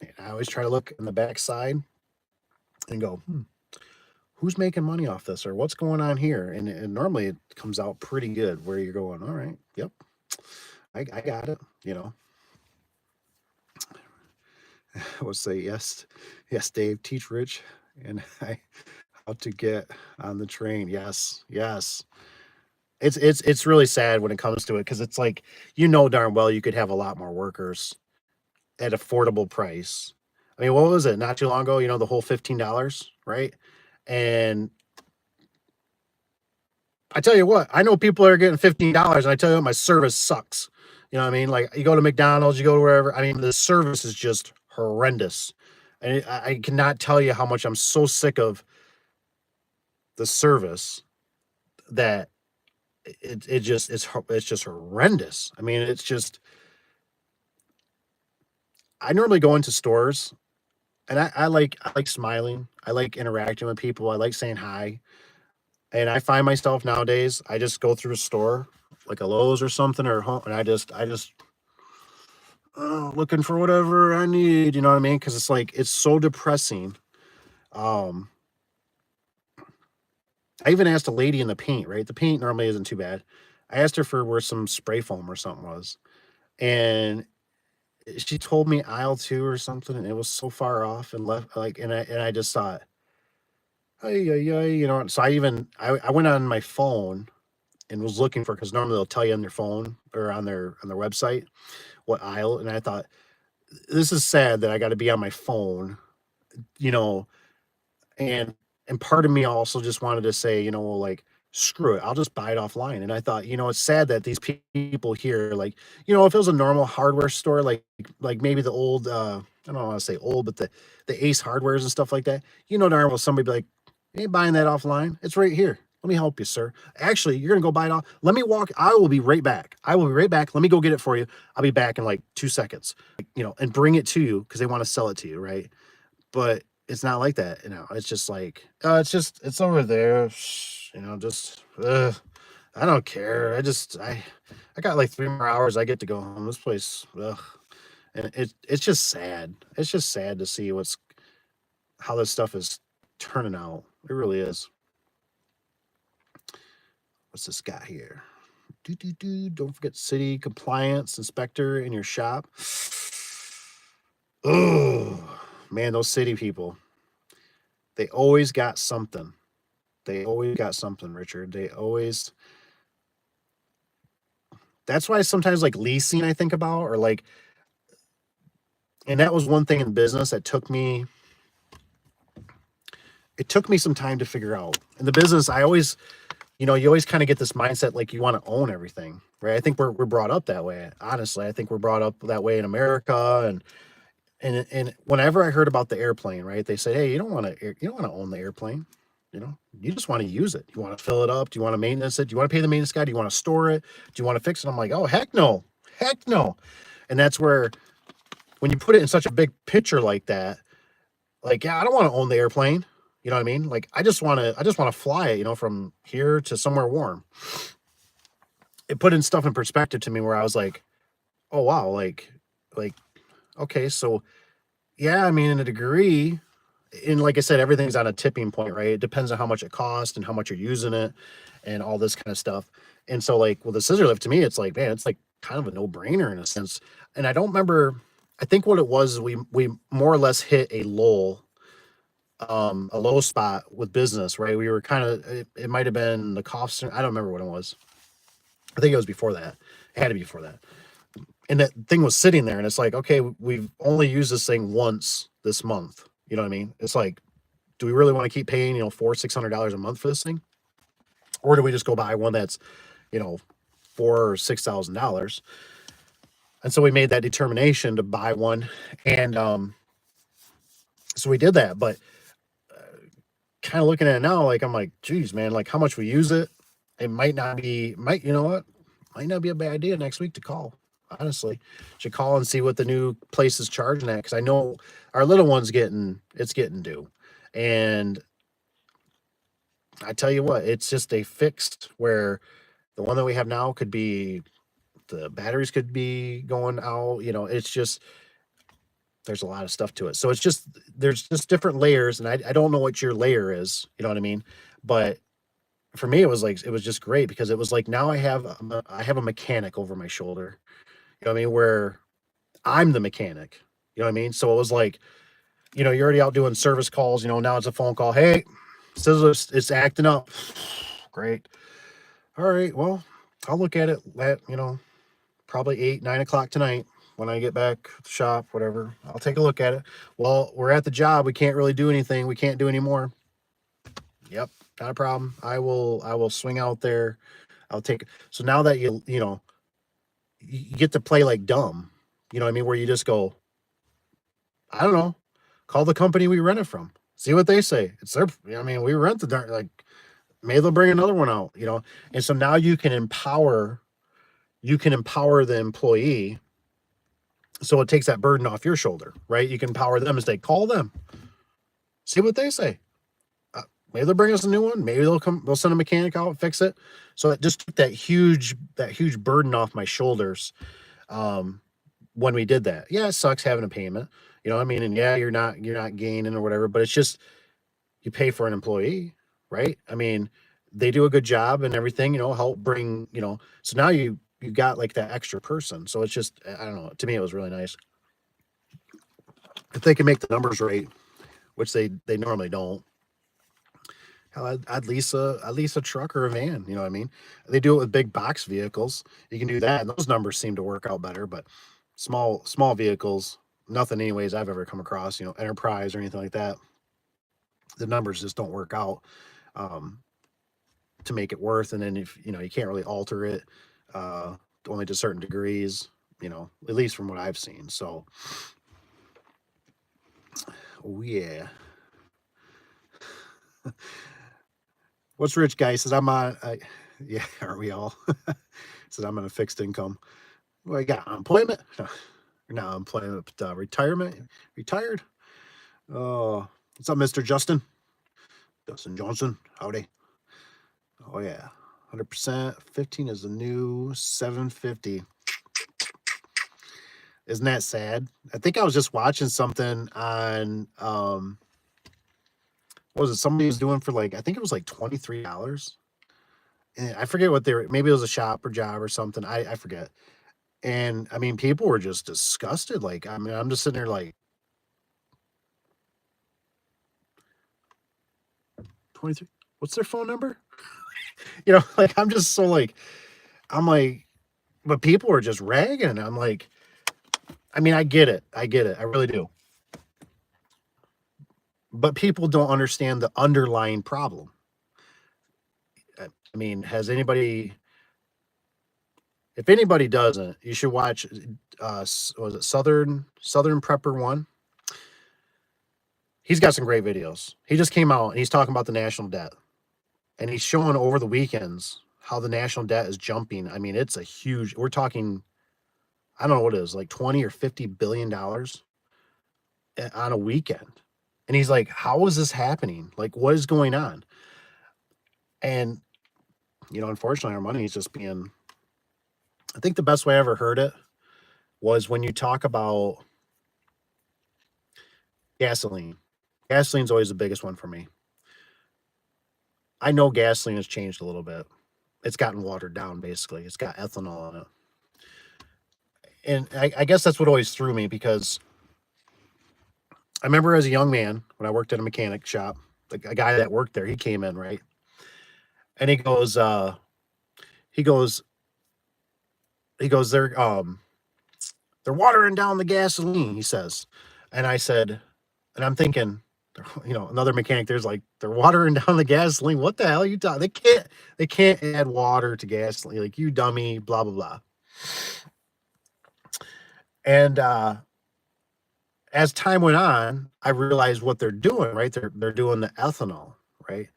And I always try to look in the backside and go, who's making money off this or what's going on here? And normally it comes out pretty good where you're going, all right, yep, I got it, I would say, yes, Dave, teach Rich and how to get on the train. Yes. It's really sad when it comes to it because it's like, darn well you could have a lot more workers at affordable price. I mean, what was it not too long ago? The whole $15, right? And I tell you what, I know people are getting $15, and I tell you what, my service sucks. You know what I mean? Like you go to McDonald's, you go to wherever. I mean, the service is just horrendous, and I cannot tell you how much I'm so sick of the service that it's just horrendous. I mean, it's just. I normally go into stores, and I like smiling. I like interacting with people. I like saying hi. And I find myself nowadays, I just go through a store like a Lowe's or something or home, and I just looking for whatever I need, you know what I mean? Because it's like it's so depressing. Um, I even asked a lady in the paint, right? The paint normally isn't too bad. I asked her for where some spray foam or something was, and she told me aisle two or something, and it was so far off and left like, and I just thought, hey, you know. So I went on my phone and was looking for because normally they'll tell you on their phone or on their website what aisle, and I thought this is sad that I got to be on my phone, you know, and part of me also just wanted to say, you know, well, like screw it, I'll just buy it offline. And I thought, you know, it's sad that these people here, like, you know, if it was a normal hardware store, like maybe the old, I don't want to say old, but the Ace Hardwares and stuff like that, you know, darn well somebody be like, ain't buying that offline. It's right here. Let me help you, sir. Actually, you're gonna go buy it off. Let me walk. I will be right back. I will be right back. Let me go get it for you. I'll be back in like 2 seconds. You know, and bring it to you because they want to sell it to you, right? But it's not like that, you know. It's just like, it's over there, you know. Just, I don't care. I got like 3 more hours. I get to go home. This place, and it's just sad. It's just sad to see how this stuff is turning out. It really is. What's this got here? Don't forget city compliance inspector in your shop. Oh man, those city people. They always got something. They always got something, Richard. They always. That's why sometimes like leasing I think about, or like, and that was one thing in business that took me. It took me some time to figure out. In the business, I always, you know, you always kind of get this mindset like you want to own everything, right? I think we're brought up that way. Honestly, I think we're brought up that way in America, and whenever I heard about the airplane, right? They say, hey, you don't want to own the airplane. You know, you just want to use it. You want to fill it up. Do you want to maintenance it? Do you want to pay the maintenance guy? Do you want to store it? Do you want to fix it? I'm like, oh, heck no. And that's where, when you put it in such a big picture like that, like, yeah, I don't want to own the airplane. You know what I mean? Like, I just want to fly it, you know, from here to somewhere warm. It put in stuff in perspective to me where I was like, oh, wow. Like, okay. So yeah, I mean, in a degree, and like I said, everything's on a tipping point, right? It depends on how much it costs and how much you're using it and all this kind of stuff. And so like, well, the scissor lift to me, it's like, man, it's like kind of a no-brainer in a sense. And I don't remember, I think what it was, we more or less hit a low spot with business, right? We were kind of, it might have been the cost. I don't remember what it was. I think it was before that. It had to be before that. And that thing was sitting there, and it's like, okay, we've only used this thing once this month. You know what I mean? It's like, do we really want to keep paying, you know, $400-600 a month for this thing? Or do we just go buy one that's, you know, $4,000 or $6,000? And so we made that determination to buy one. And so we did that. But kind of looking at it now, like, I'm like, geez, man, like how much we use it, it might, you know what? Might not be a bad idea next week to call. Honestly, should call and see what the new place is charging at, because I know our little one's getting due. And I tell you what, it's just a fixed where the one that we have now could be, the batteries could be going out, you know. It's just, there's a lot of stuff to it. So it's just, there's just different layers, and I don't know what your layer is, you know what I mean? But for me, it was just great, because it was like, now I have a mechanic over my shoulder, you know what I mean, where I'm the mechanic, you know what I mean? So it was like, you know, you're already out doing service calls, you know, now it's a phone call. Hey, scissors, it's acting up. Great. All right, well, I'll look at it at, you know, probably 8-9 o'clock tonight when I get back to the shop, whatever. I'll take a look at it. Well, we're at the job. We can't really do anything. We can't do any more. Yep, not a problem. I will swing out there. I'll take it. So now that you know, you get to play like dumb, you know what I mean? Where you just go, I don't know, call the company we rent it from. See what they say. It's their, I mean, we rent the darn, like, maybe they'll bring another one out, you know? And so now you can empower the employee. So it takes that burden off your shoulder, right? You can empower them and say, call them, see what they say. Maybe they'll bring us a new one. Maybe they'll send a mechanic out and fix it. So it just took that huge burden off my shoulders. When we did that. Yeah, it sucks having a payment. You know what I mean? And yeah, you're not gaining or whatever, but it's just you pay for an employee, right? I mean, they do a good job and everything, help bring, so now you got like that extra person. So it's just, I don't know. To me, it was really nice. If they can make the numbers right, which they normally don't, hell, I'd lease a truck or a van. You know what I mean? They do it with big box vehicles. You can do that, and those numbers seem to work out better. But small vehicles, nothing anyways I've ever come across. Enterprise or anything like that. The numbers just don't work out to make it worth. And then if you can't really alter it only to certain degrees. At least from what I've seen. So, oh yeah. What's rich guy says I'm on. Yeah, aren't we all? Says I'm on a fixed income. Well, I got unemployment. Not unemployment, but retirement. Retired. Oh, what's up, Mr. Justin? Justin Johnson. Howdy. Oh yeah, 100%. 15 is the new 750. Isn't that sad? I think I was just watching something on what was it? Somebody was doing for I think it was like $23. And I forget what they were. Maybe it was a shop or job or something. I forget. And I mean, people were just disgusted. I mean, I'm just sitting there 23. What's their phone number? I'm just so I'm like, but people were just ragging. I'm like, I mean, I get it. I really do. But people don't understand the underlying problem. I mean, has anybody? If anybody doesn't, you should watch. Was it Southern Prepper 1? He's got some great videos. He just came out and he's talking about the national debt, and he's showing over the weekends how the national debt is jumping. I mean, it's a huge. We're talking. I don't know what it is, like 20 or 50 billion dollars on a weekend. And he's like, how is this happening? Like, what is going on? And, unfortunately, our money is just being, I think the best way I ever heard it was when you talk about gasoline. Gasoline's always the biggest one for me. I know gasoline has changed a little bit. It's gotten watered down, basically. It's got ethanol in it. And I guess that's what always threw me, because I remember as a young man, when I worked at a mechanic shop, a guy that worked there, he came in, right? And he goes, they're watering down the gasoline, he says. And I said, and I'm thinking, another mechanic there's like, they're watering down the gasoline. What the hell are you talking? They can't add water to gasoline. Like, you dummy, blah, blah, blah. And as time went on, I realized what they're doing, right? They're doing the ethanol, right?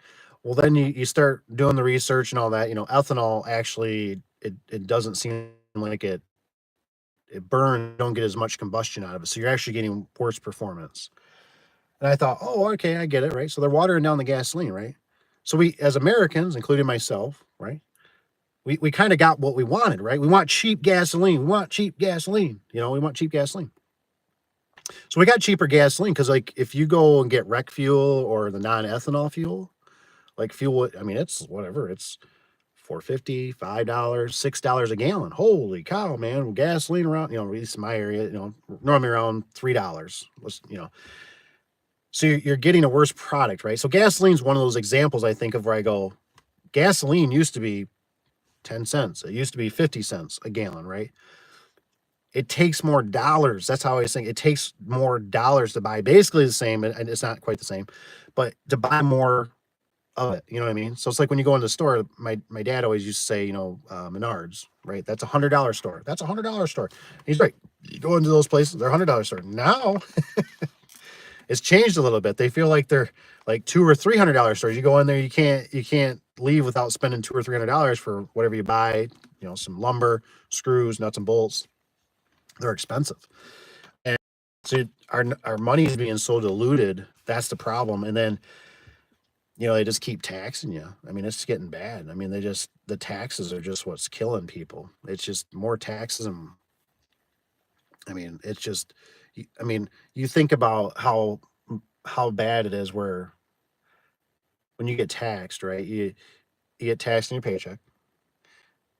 Well, then you start doing the research and all that. Ethanol actually, it doesn't seem like it burns. You don't get as much combustion out of it, so you're actually getting worse performance. And I thought, oh, okay, I get it, right? So they're watering down the gasoline, right? So we, as Americans, including myself, right, we kind of got what we wanted, right? We want cheap gasoline. We want cheap gasoline. We want cheap gasoline. So we got cheaper gasoline because, if you go and get rec fuel or the non-ethanol fuel, fuel, I mean, it's whatever. It's $4.50, $5, $6 a gallon. Holy cow, man! Well, gasoline around, at least in my area, normally around $3. So you're getting a worse product, right? So gasoline's one of those examples I think of where I go, gasoline used to be 10 cents. It used to be 50 cents a gallon, right? It takes more dollars. That's how I was saying. It takes more dollars to buy basically the same, and it's not quite the same, but to buy more of it. You know what I mean? So it's like when you go in the store, my dad always used to say, Menards, right? That's $100 store. That's $100 store. He's right. You go into those places, they're $100 store. Now it's changed a little bit. They feel like they're like $200 or $300 stores. You go in there, you can't leave without spending $200 or $300 for whatever you buy. Some lumber, screws, nuts and bolts. They're expensive, and so our money is being so diluted. That's the problem. And then they just keep taxing you. I mean, it's getting bad. I mean, the taxes are just what's killing people. It's just more taxes. And I mean, it's just, I mean, you think about how bad it is where when you get taxed, right? You get taxed in your paycheck.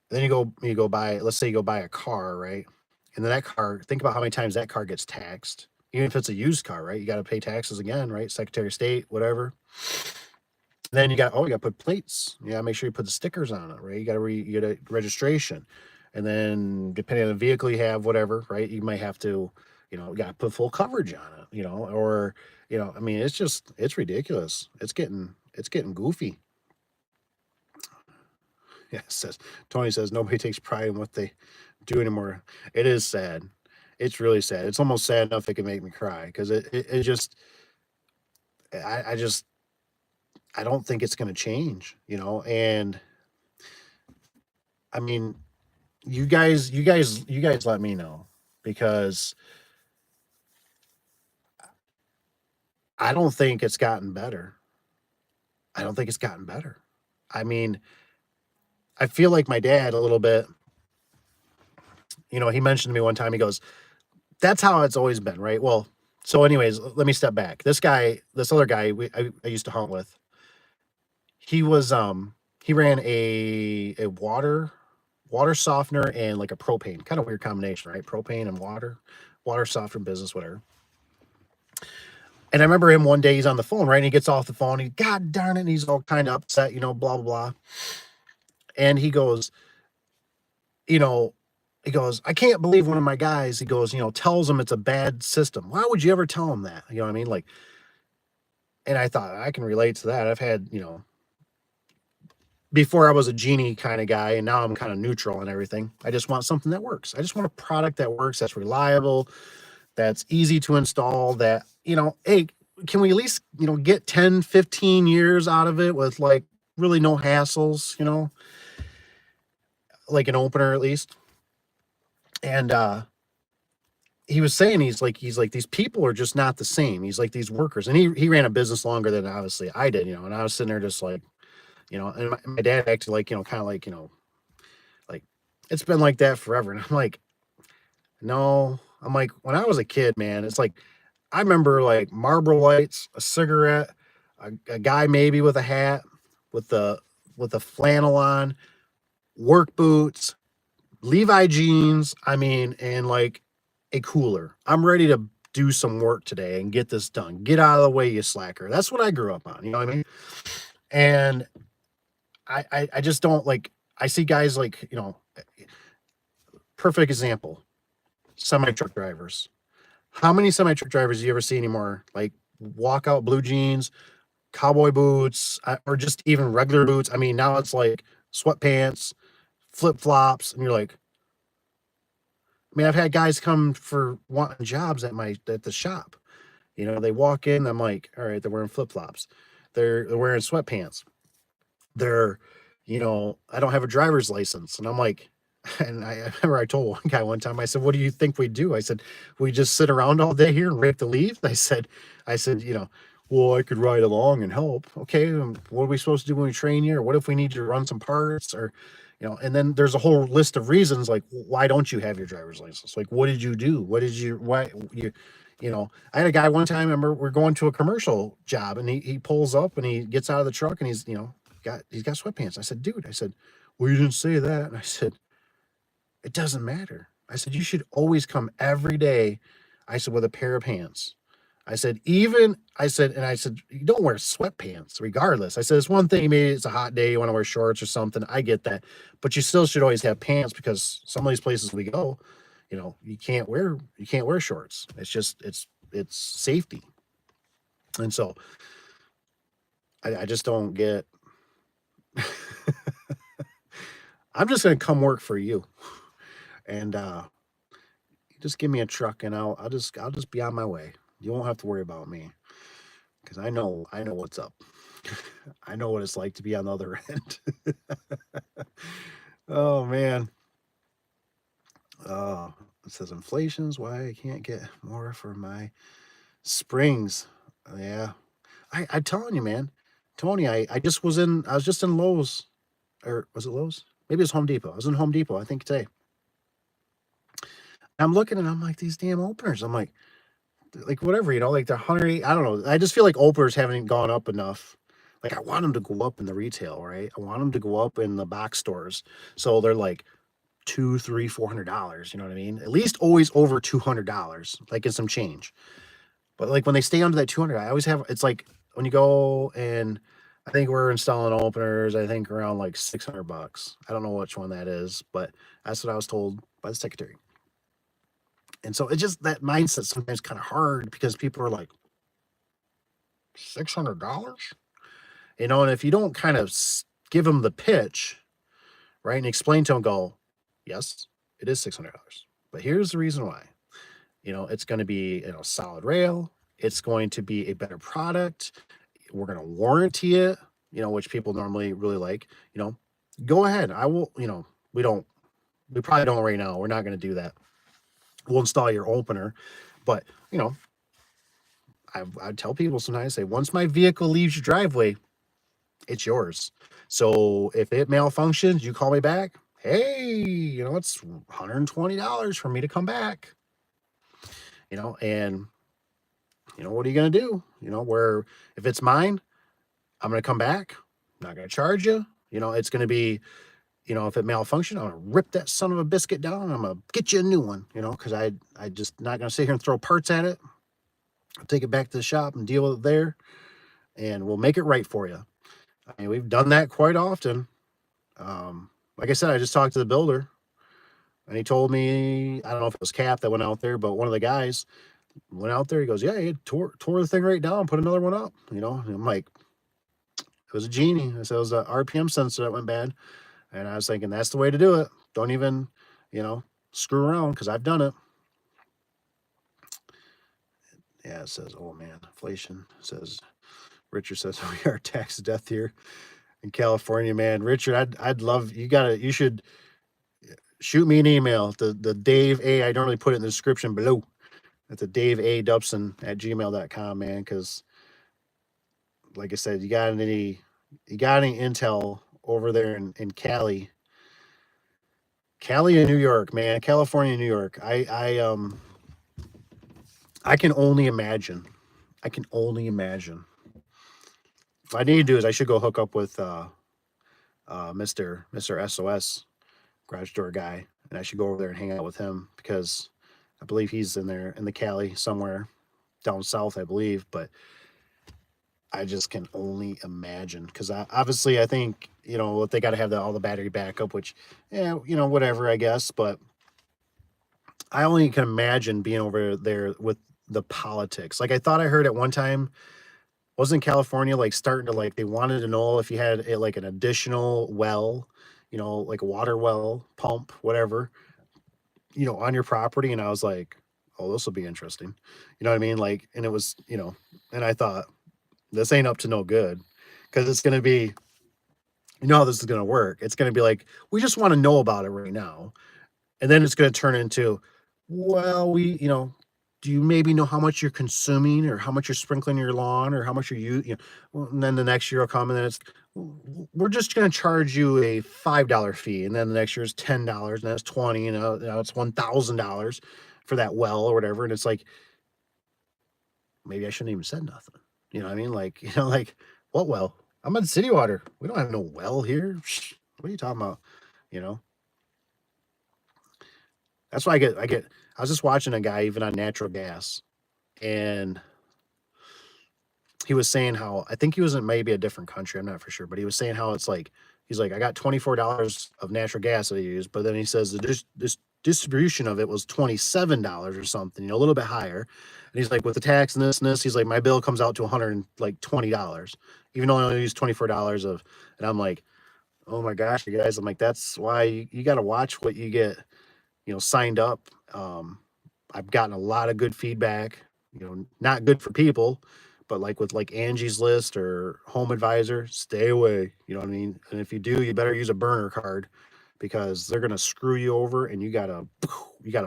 Then you go buy, let's say you go buy a car, right? And then that car, think about how many times that car gets taxed. Even if it's a used car, right? You got to pay taxes again, right? Secretary of State, whatever. Then you got to put plates. You got to make sure you put the stickers on it, right? You got a registration, and then depending on the vehicle you have, whatever, right? You might have to, you got to put full coverage on it, or I mean, it's ridiculous. It's getting goofy. Yeah, says Tony says nobody takes pride in what they do anymore. It is sad. It's really sad. It's almost sad enough it can make me cry because it just I just I don't think it's going to change. And I mean, you guys let me know because I don't think it's gotten better. I don't think it's gotten better. I mean, I feel like my dad a little bit. He mentioned to me one time. He goes, "That's how it's always been, right?" Well, so anyways, let me step back. This other guy I used to hunt with, he was he ran a water softener and like a propane, kind of weird combination, right? Propane and water softener business, whatever. And I remember him one day, he's on the phone, right? And he gets off the phone. God darn it. And he's all kind of upset, blah, blah, blah. And you know, he goes, I can't believe one of my guys, he goes, tells him it's a bad system. Why would you ever tell him that? You know what I mean? Like, and I thought I can relate to that. I've had, before I was a genie kind of guy, and now I'm kind of neutral and everything. I just want something that works. I just want a product that works, that's reliable, that's easy to install, that, hey, can we at least, get 10, 15 years out of it with like really no hassles, like an opener at least. And he was saying he's like these people are just not the same. He's like these workers, and he ran a business longer than obviously I did, and I was sitting there just like, and my dad acted like, kind of like, like it's been like that forever. And I'm like, no, I'm like, when I was a kid, man, it's like I remember like Marlboro lights, a cigarette, a guy maybe with a hat, with the flannel on, work boots, Levi jeans. I mean, and like a cooler. I'm ready to do some work today and get this done. Get out of the way, you slacker. That's what I grew up on. You know what I mean? And I just don't like. I see guys like, perfect example, semi truck drivers. How many semi truck drivers do you ever see anymore? Like walkout blue jeans, cowboy boots, or just even regular boots. I mean, now it's like sweatpants, flip flops, and you're like, I mean, I've had guys come for wanting jobs at the shop. They walk in. I'm like, all right, they're wearing flip flops, they're wearing sweatpants. They're, I don't have a driver's license, and I'm like, and I remember I told one guy one time, I said, "What do you think we do?" I said, "We just sit around all day here and rake the leaves." I said, well, I could ride along and help. Okay, what are we supposed to do when we train you? Or what if we need you to run some parts? Or, and then there's a whole list of reasons like why don't you have your driver's license? Like, what did you do? Why I had a guy one time. I remember we're going to a commercial job, and he pulls up and he gets out of the truck and he's got sweatpants. I said, dude, I said, well, you didn't say that. And I said, it doesn't matter. I said, you should always come every day. I said, with a pair of pants. I said, you don't wear sweatpants regardless. I said, it's one thing, maybe it's a hot day, you want to wear shorts or something. I get that. But you still should always have pants because some of these places we go, you can't wear shorts. It's just, it's safety. And so I just don't get, I'm just going to come work for you. And, just give me a truck and I'll just be on my way. You won't have to worry about me because I know what's up. I know what it's like to be on the other end. Oh man. It says inflation's why I can't get more for my springs. Yeah. I'm telling you, man. Tony, I just was in, I was just in Lowe's, or was it Lowe's? Maybe it was Home Depot. I was in Home Depot, I think today. I'm looking and I'm like, these damn openers. I'm like whatever, like they're 100. I don't know. I just feel like openers haven't gone up enough. Like I want them to go up in the retail, right? I want them to go up in the box stores. So they're like two, three, $400. You know what I mean? At least always over $200, like in some change. But like when they stay under that 200, I always have. It's like when you go and I think we're installing openers. I think around like $600. I don't know which one that is, but that's what I was told by the secretary. And so it's just that mindset sometimes kind of hard because people are like $600, and if you don't kind of give them the pitch, right, and explain to them, go, yes, it is $600, but here's the reason why. It's going to be solid rail. It's going to be a better product. We're going to warranty it. Which people normally really like. Go ahead. I will. We probably don't right now. We're not going to do that. We'll install your opener, but I tell people sometimes, say, once my vehicle leaves your driveway, it's yours. So if it malfunctions, you call me back. Hey, it's $120 for me to come back. And what are you going to do? Where if it's mine, I'm going to come back. I'm not going to charge you. It's going to be, if it malfunctions, I'm going to rip that son of a biscuit down and I'm going to get you a new one, because I just not going to sit here and throw parts at it. I'll take it back to the shop and deal with it there, and we'll make it right for you. I mean, we've done that quite often. Like I said, I just talked to the builder, and he told me, I don't know if it was Cap that went out there, but one of the guys went out there. He goes, yeah, he tore the thing right down, put another one up, and I'm like, it was a genie. I said, it was a RPM sensor that went bad. And I was thinking, that's the way to do it. Don't even, screw around, because I've done it. Yeah, it says, oh man, inflation. It says, Richard says, we are taxed to death here in California, man. Richard, I'd love, you should shoot me an email. The Dave A, I normally put it in the description below. At the Daveadubson at gmail.com, man, because like I said, you got any intel over there in Cali and New York, man, California, New York. I can only imagine. What I need to do is I should go hook up with Mr. SOS garage door guy, and I should go over there and hang out with him, because I believe he's in there in the Cali somewhere down south, I believe, but I just can only imagine, because obviously I think, they got to have all the battery backup, which, yeah, whatever, I guess. But I only can imagine being over there with the politics. Like I thought I heard at one time, wasn't California like starting to, like, they wanted to know if you had like an additional well, like a water well, pump, whatever, on your property. And I was like, oh, this will be interesting. You know what I mean? Like, and it was, and I thought, this ain't up to no good, because it's going to be, how this is going to work. It's going to be like, we just want to know about it right now. And then it's going to turn into, well, do you maybe know how much you're consuming, or how much you're sprinkling your lawn, or how much you're and then the next year will come, and then it's, we're just going to charge you a $5 fee. And then the next year is $10, and that's 20, and now it's $1,000 for that well or whatever. And it's like, maybe I shouldn't even said nothing. You know what I mean? Like, like, what well? I'm on city water. We don't have no well here. What are you talking about? That's why I was just watching a guy even on natural gas, and he was saying how, I think he was in maybe a different country, I'm not for sure, but he was saying how it's like, he's like, I got $24 of natural gas that I use, but then he says this distribution of it was $27 or something, a little bit higher. And he's like, with the tax and this, he's like, my bill comes out to $120, even though I only use $24 of, and I'm like, oh my gosh, you guys, I'm like, that's why you got to watch what you get, signed up. I've gotten a lot of good feedback, not good for people, but like with like Angie's List or Home Advisor, stay away. You know what I mean? And if you do, you better use a burner card, because they're going to screw you over, and you got to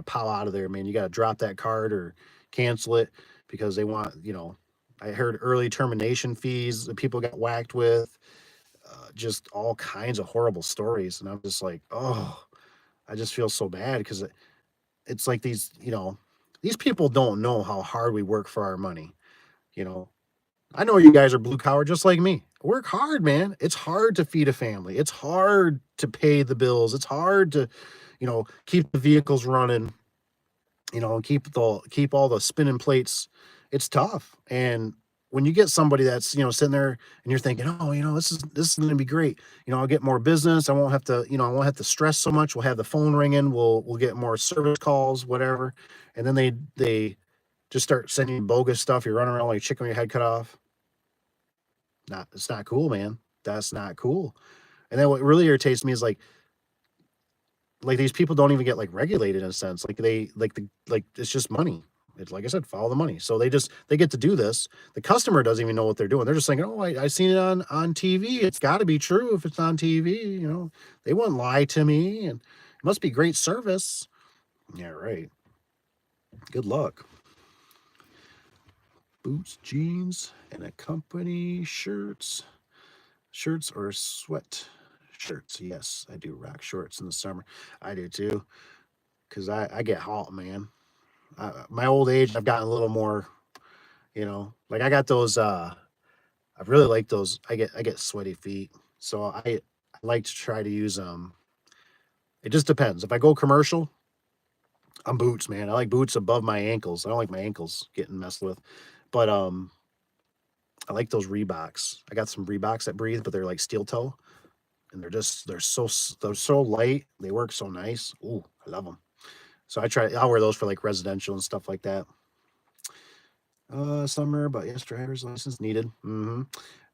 pile out of there, man. You got to drop that card or cancel it, because they want, I heard early termination fees that people got whacked with, just all kinds of horrible stories. And I'm just like, oh, I just feel so bad because it's like these people don't know how hard we work for our money. You know, I know you guys are blue collar just like me. Work hard, man. It's hard to feed a family. It's hard to pay the bills. It's hard to, keep the vehicles running, and keep all the spinning plates. It's tough. And when you get somebody that's, sitting there and you're thinking, oh, this is going to be great. I'll get more business. I won't have to stress so much. We'll have the phone ringing. We'll get more service calls, whatever. And then they just start sending you bogus stuff. You're running around like a chicken with your head cut off. It's not cool, man. That's not cool. And then what really irritates me is like these people don't even get like regulated in a sense. Like it's just money. It's like I said, follow the money. So they get to do this. The customer doesn't even know what they're doing. They're just thinking, oh, I seen it on TV. It's got to be true if it's on TV. They wouldn't lie to me, and it must be great service. Yeah, right. Good luck. Boots, jeans, and a company shirts or sweat shirts. Yes, I do rock shorts in the summer. I do too, because I get hot, man. My old age, I've gotten a little more, like I got those. I really like those. I get sweaty feet, so I like to try to use them. It just depends. If I go commercial, I'm boots, man. I like boots above my ankles. I don't like my ankles getting messed with, but I like those Reeboks. I got some Reeboks that breathe, but they're like steel toe, and they're so light. They work so nice. Ooh, I love them. So I'll wear those for like residential and stuff like that. Summer, but yes, driver's license needed. And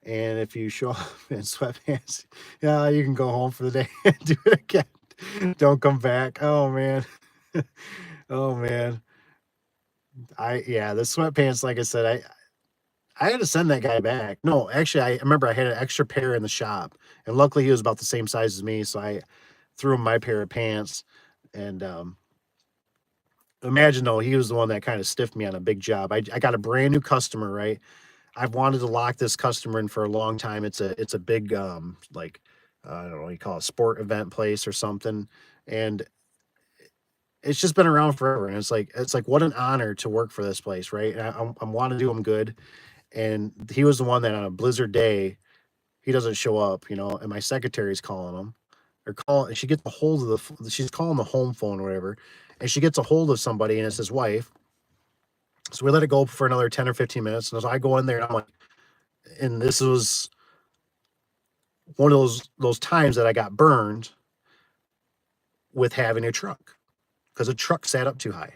if you show up in sweatpants, yeah, you can go home for the day and do it again. Don't come back. Oh man. Oh man. The sweatpants, like I said, I had to send that guy back. No, actually, I remember I had an extra pair in the shop, and luckily he was about the same size as me, so I threw him my pair of pants. And imagine though, he was the one that kind of stiffed me on a big job. I got a brand new customer, right? I've wanted to lock this customer in for a long time. It's a big like I don't know what you call it, sport event place or something, and it's just been around forever. And it's like what an honor to work for this place, right? And I want to do them good. And he was the one that on a blizzard day, he doesn't show up, and my secretary's calling him or calling. She gets a hold of she's calling the home phone or whatever, and she gets a hold of somebody, and it's his wife. So we let it go for another 10 or 15 minutes. And as I go in there, and I'm like, and this was one of those times that I got burned with having a truck because a truck sat up too high.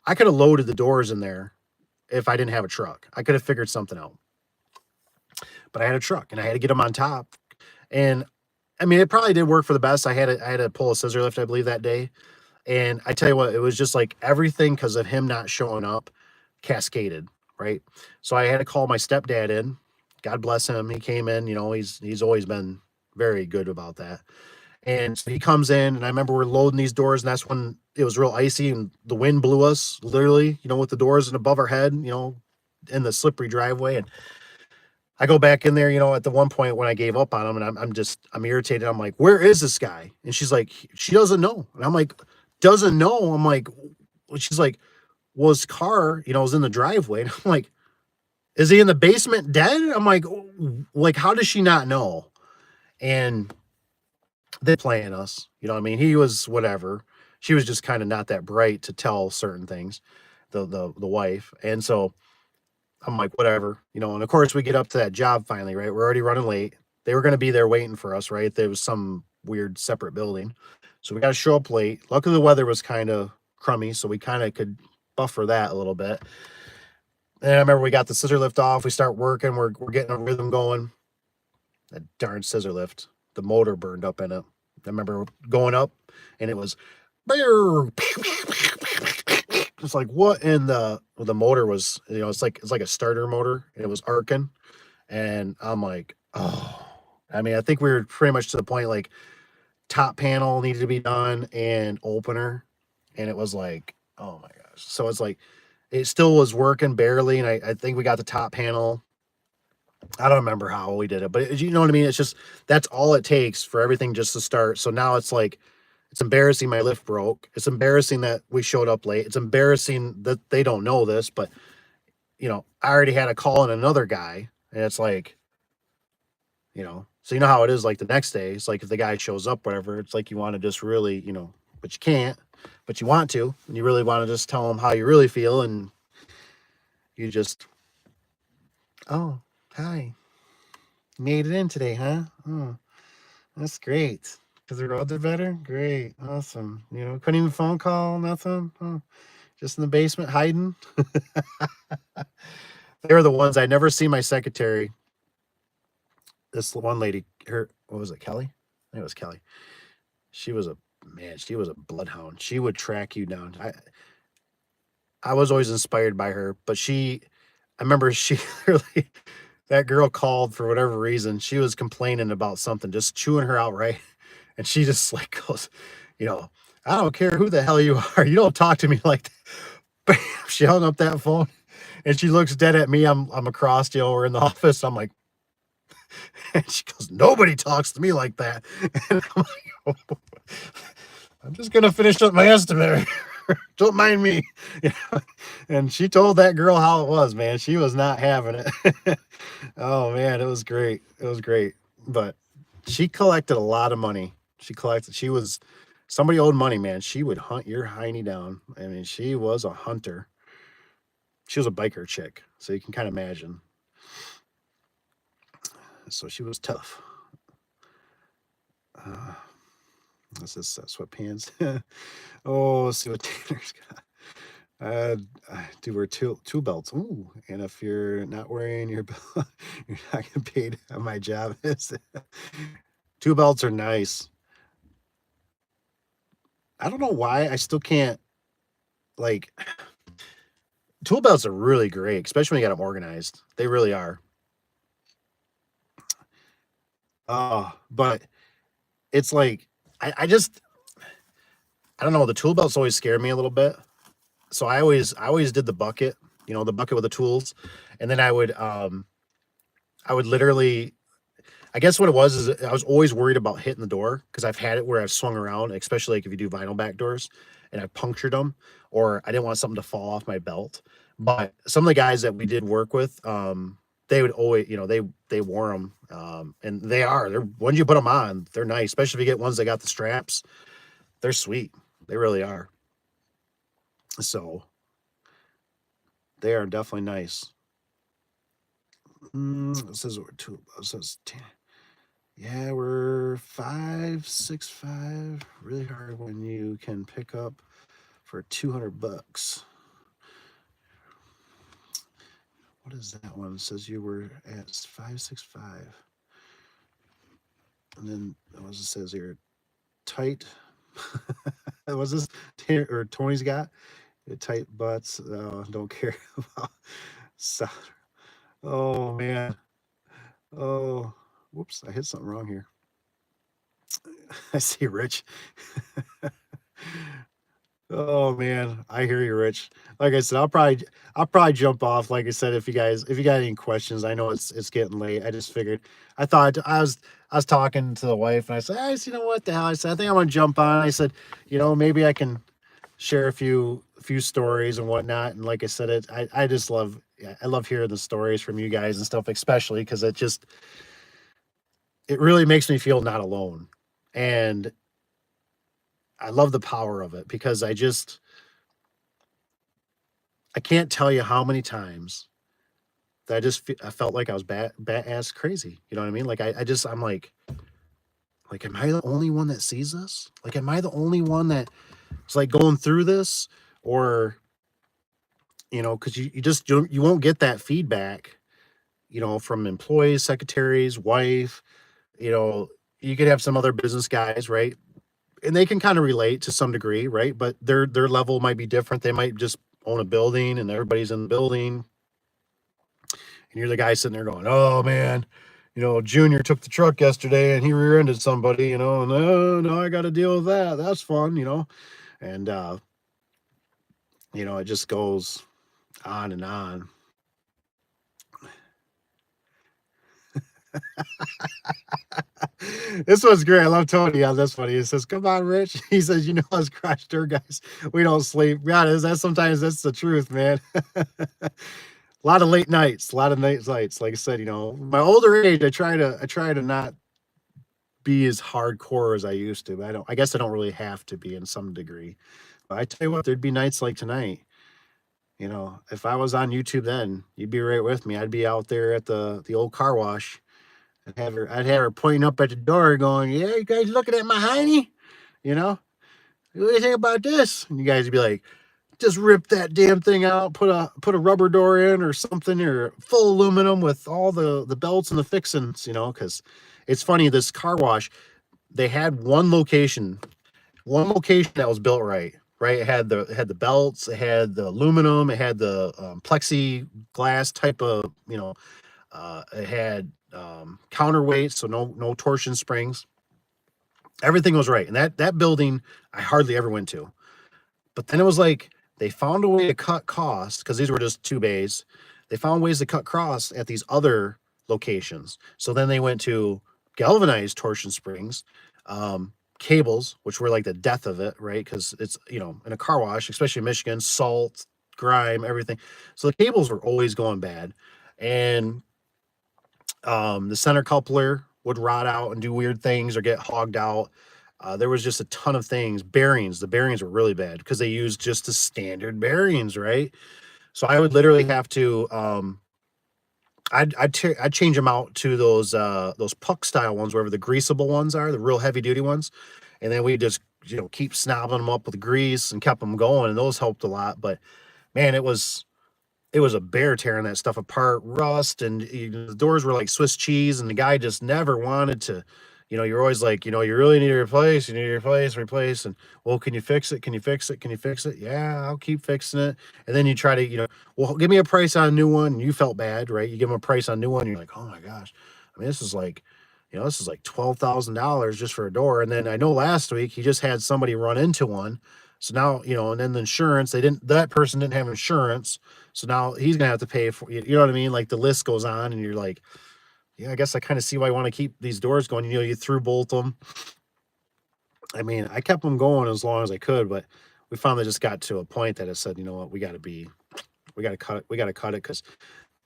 I could have loaded the doors in there if I didn't have a truck. I could have figured something out. But I had a truck and I had to get them on top. And I mean, it probably did work for the best. I had to pull a scissor lift, I believe, that day. And I tell you what, it was just like everything because of him not showing up cascaded, right? So I had to call my stepdad in. God bless him. He came in, he's always been very good about that. And so he comes in, and I remember we're loading these doors, and that's when it was real icy, and the wind blew us literally, with the doors and above our head, in the slippery driveway. And I go back in there, at the one point when I gave up on him, and I'm irritated. I'm like, where is this guy? And she's like, she doesn't know. And I'm like, doesn't know? I'm like, she's like, well, his car, was in the driveway. And I'm like, is he in the basement dead? I'm like, how does she not know? And they playing us, what I mean? He was whatever. She was just kind of not that bright to tell certain things, the wife. And so I'm like, whatever, and of course we get up to that job finally, right? We're already running late. They were going to be there waiting for us, right? There was some weird separate building. So we got to show up late. Luckily the weather was kind of crummy, so we kind of could buffer that a little bit. And I remember we got the scissor lift off. We start working. We're getting a rhythm going. That darn scissor lift, the motor burned up in it. I remember going up, and it was, it's like what in the motor was, it's like a starter motor, and it was arcing, and I'm like, oh, I mean, I think we were pretty much to the point like top panel needed to be done and opener, and it was like, oh my gosh. So it's like, it still was working barely, and I think we got the top panel. I don't remember how we did it, but you know what I mean? It's just that's all it takes for everything just to start. So now it's like it's embarrassing my lift broke. It's embarrassing that we showed up late. It's embarrassing that they don't know this, but I already had a call in another guy, and it's like, so you know how it is like the next day. It's like if the guy shows up, whatever, it's like you want to just really, but you can't, but you want to, and you really want to just tell him how you really feel, and you just, oh, hi, made it in today, huh? Oh, that's great. Because the roads are better? Great. Awesome. Couldn't even phone call, nothing? Oh, just in the basement hiding? They were the ones I never see my secretary. This one lady, what was it, Kelly? I think it was Kelly. She was a bloodhound. She would track you down. I was always inspired by her, but I remember she literally, that girl called for whatever reason. She was complaining about something, just chewing her out, right? And she just like goes, I don't care who the hell you are. You don't talk to me like that. Bam, she hung up that phone and she looks dead at me. I'm across, we're in the office. I'm like, and she goes, nobody talks to me like that. And I'm like, oh, I'm just going to finish up my estimate. Don't mind me. And she told that girl how it was, man. She was not having it. Oh, man, it was great. It was great. But she collected a lot of money. Somebody owed money, man. She would hunt your hiney down. I mean, she was a hunter. She was a biker chick, so you can kind of imagine. So she was tough. This is sweatpants. Oh, let's see what Tanner's got. Do wear two belts. Ooh, and if you're not wearing your belt, you're not getting paid. My job is. Two belts are nice. I don't know why I still can't like. Tool belts are really great, especially when you got them organized. They really are. But it's like I don't know. The tool belts always scared me a little bit, so I always did the bucket, the bucket with the tools, and then I would literally, I guess what it was is I was always worried about hitting the door because I've had it where I've swung around, especially like if you do vinyl back doors, and I punctured them, or I didn't want something to fall off my belt. But some of the guys that we did work with, they would always, they wore them, and they're once you put them on, they're nice, especially if you get ones that got the straps. They're sweet. They really are. So they are definitely nice. It says we're two. It says 10. Yeah, we're 565. Really hard when you can pick up for $200. What is that one? It says you were at 565. And then what it says here? Tight. What's this? Or Tony's got? Tight butts. Don't care about. Oh, man. Oh, whoops. I hit something wrong here. I see Rich. Oh man, I hear you, Rich. Like I said, I'll probably jump off. Like I said, if you got any questions, I know it's getting late. I just figured I thought I was talking to the wife and I said, hey, you know what the hell? I said, I think I'm gonna jump on. I said, maybe I can share a few stories and whatnot. And like I said, I just love hearing the stories from you guys and stuff, especially because it really makes me feel not alone. And I love the power of it because I can't tell you how many times that I felt like I was bat ass crazy. You know what I mean? Like I'm like, am I the only one that sees this? Like, am I the only one that's like going through this? Or, because you won't get that feedback, from employees, secretaries, wife, you could have some other business guys, right? And they can kind of relate to some degree, right? But their level might be different. They might just own a building and everybody's in the building. And you're the guy sitting there going, oh man, Junior took the truck yesterday and he rear-ended somebody, and no, I got to deal with that. That's fun, and, it just goes, On and on. This one's great. I love Tony on this one. He says, "Come on, Rich." He says, "You know us crash tour guys, we don't sleep." God, that sometimes that's the truth, man. A lot of late nights, a lot of nights. Like I said, my older age, I try to not be as hardcore as I used to. I guess I don't really have to be in some degree. But I tell you what, there'd be nights like tonight. If I was on YouTube then, you'd be right with me. I'd be out there at the old car wash. I'd have her pointing up at the door going, "Yeah, you guys looking at my hiney? You know, what do you think about this?" And you guys would be like, "Just rip that damn thing out, put a rubber door in or something, or full aluminum with all the belts and the fixings, because it's funny, this car wash, they had one location that was built right. Right, it had the belts, it had the aluminum, it had the plexiglass type of, it had counterweights, so no torsion springs. Everything was right, and that building I hardly ever went to. But then it was like they found a way to cut costs because these were just two bays. They found ways to cut costs at these other locations. So then they went to galvanized torsion springs, cables, which were like the death of it, right? Because it's, in a car wash, especially in Michigan, salt, grime, everything. So the cables were always going bad. And the center coupler would rot out and do weird things or get hogged out. There was just a ton of things. Bearings, the bearings were really bad because they used just the standard bearings, right? So I would literally have to, I'd change them out to those puck style ones, wherever the greasable ones are, the real heavy duty ones, and then we just keep snobbing them up with grease and kept them going, and those helped a lot. But man, it was a bear tearing that stuff apart, rust, and the doors were like Swiss cheese, and the guy just never wanted to. You're always like, you really need to replace, you need to replace, and well, can you fix it? Can you fix it? Can you fix it? Yeah, I'll keep fixing it. And then you try to, well, give me a price on a new one. And you felt bad, right? You give him a price on a new one, you're like, oh my gosh, I mean, this is like $12,000 just for a door. And then I know last week he just had somebody run into one. So now, and then the insurance, that person didn't have insurance. So now he's gonna have to pay for, you know what I mean? Like the list goes on, and you're like, yeah, I guess I kind of see why you want to keep these doors going. You through bolt them. I mean, I kept them going as long as I could, but we finally just got to a point that I said, you know what, we got to cut it. We got to cut it because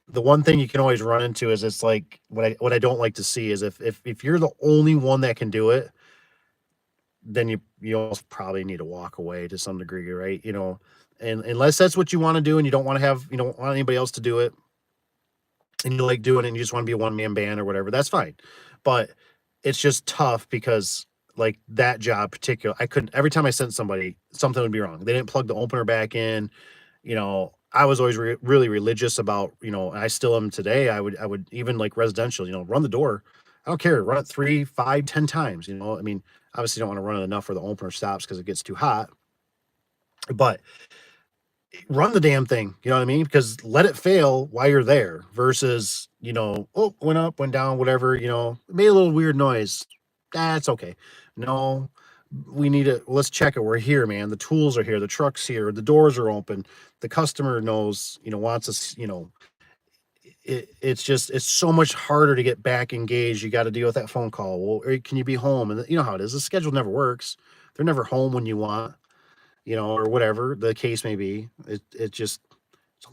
the one thing you can always run into is it's like what I don't like to see is if you're the only one that can do it, then you also probably need to walk away to some degree, right? And unless that's what you want to do and you don't want to have, you don't want anybody else to do it, and you like doing it and you just want to be a one-man band or whatever, that's fine. But it's just tough because like that job particular, I couldn't, every time I sent somebody, something would be wrong. They didn't plug the opener back in. I was always really religious about, and I still am today. I would even like residential, run the door. I don't care. Run it 3, 5, 10 times. I mean, obviously don't want to run it enough where the opener stops because it gets too hot. But run the damn thing, you know what I mean? Because let it fail while you're there versus, oh, went up, went down, whatever, it made a little weird noise. That's okay. No, we need to, let's check it. We're here, man. The tools are here. The truck's here. The doors are open. The customer knows, wants us, it's so much harder to get back engaged. You got to deal with that phone call. Well, can you be home? And you know how it is. The schedule never works. They're never home when you want, or whatever the case may be. It's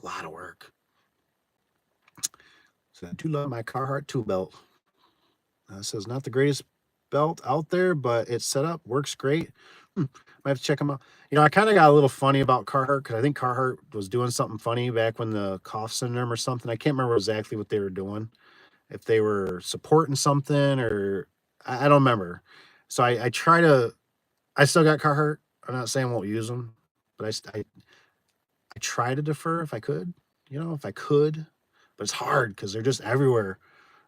a lot of work. So I do love my Carhartt tool belt. Says not the greatest belt out there, but it's set up, works great. Might have to check them out. I kind of got a little funny about Carhartt because I think Carhartt was doing something funny back when the cough syndrome or something. I can't remember exactly what they were doing. If they were supporting something or I don't remember. So I try to. I still got Carhartt. I'm not saying I won't use them, but I try to defer if I could. If I could, but it's hard because they're just everywhere.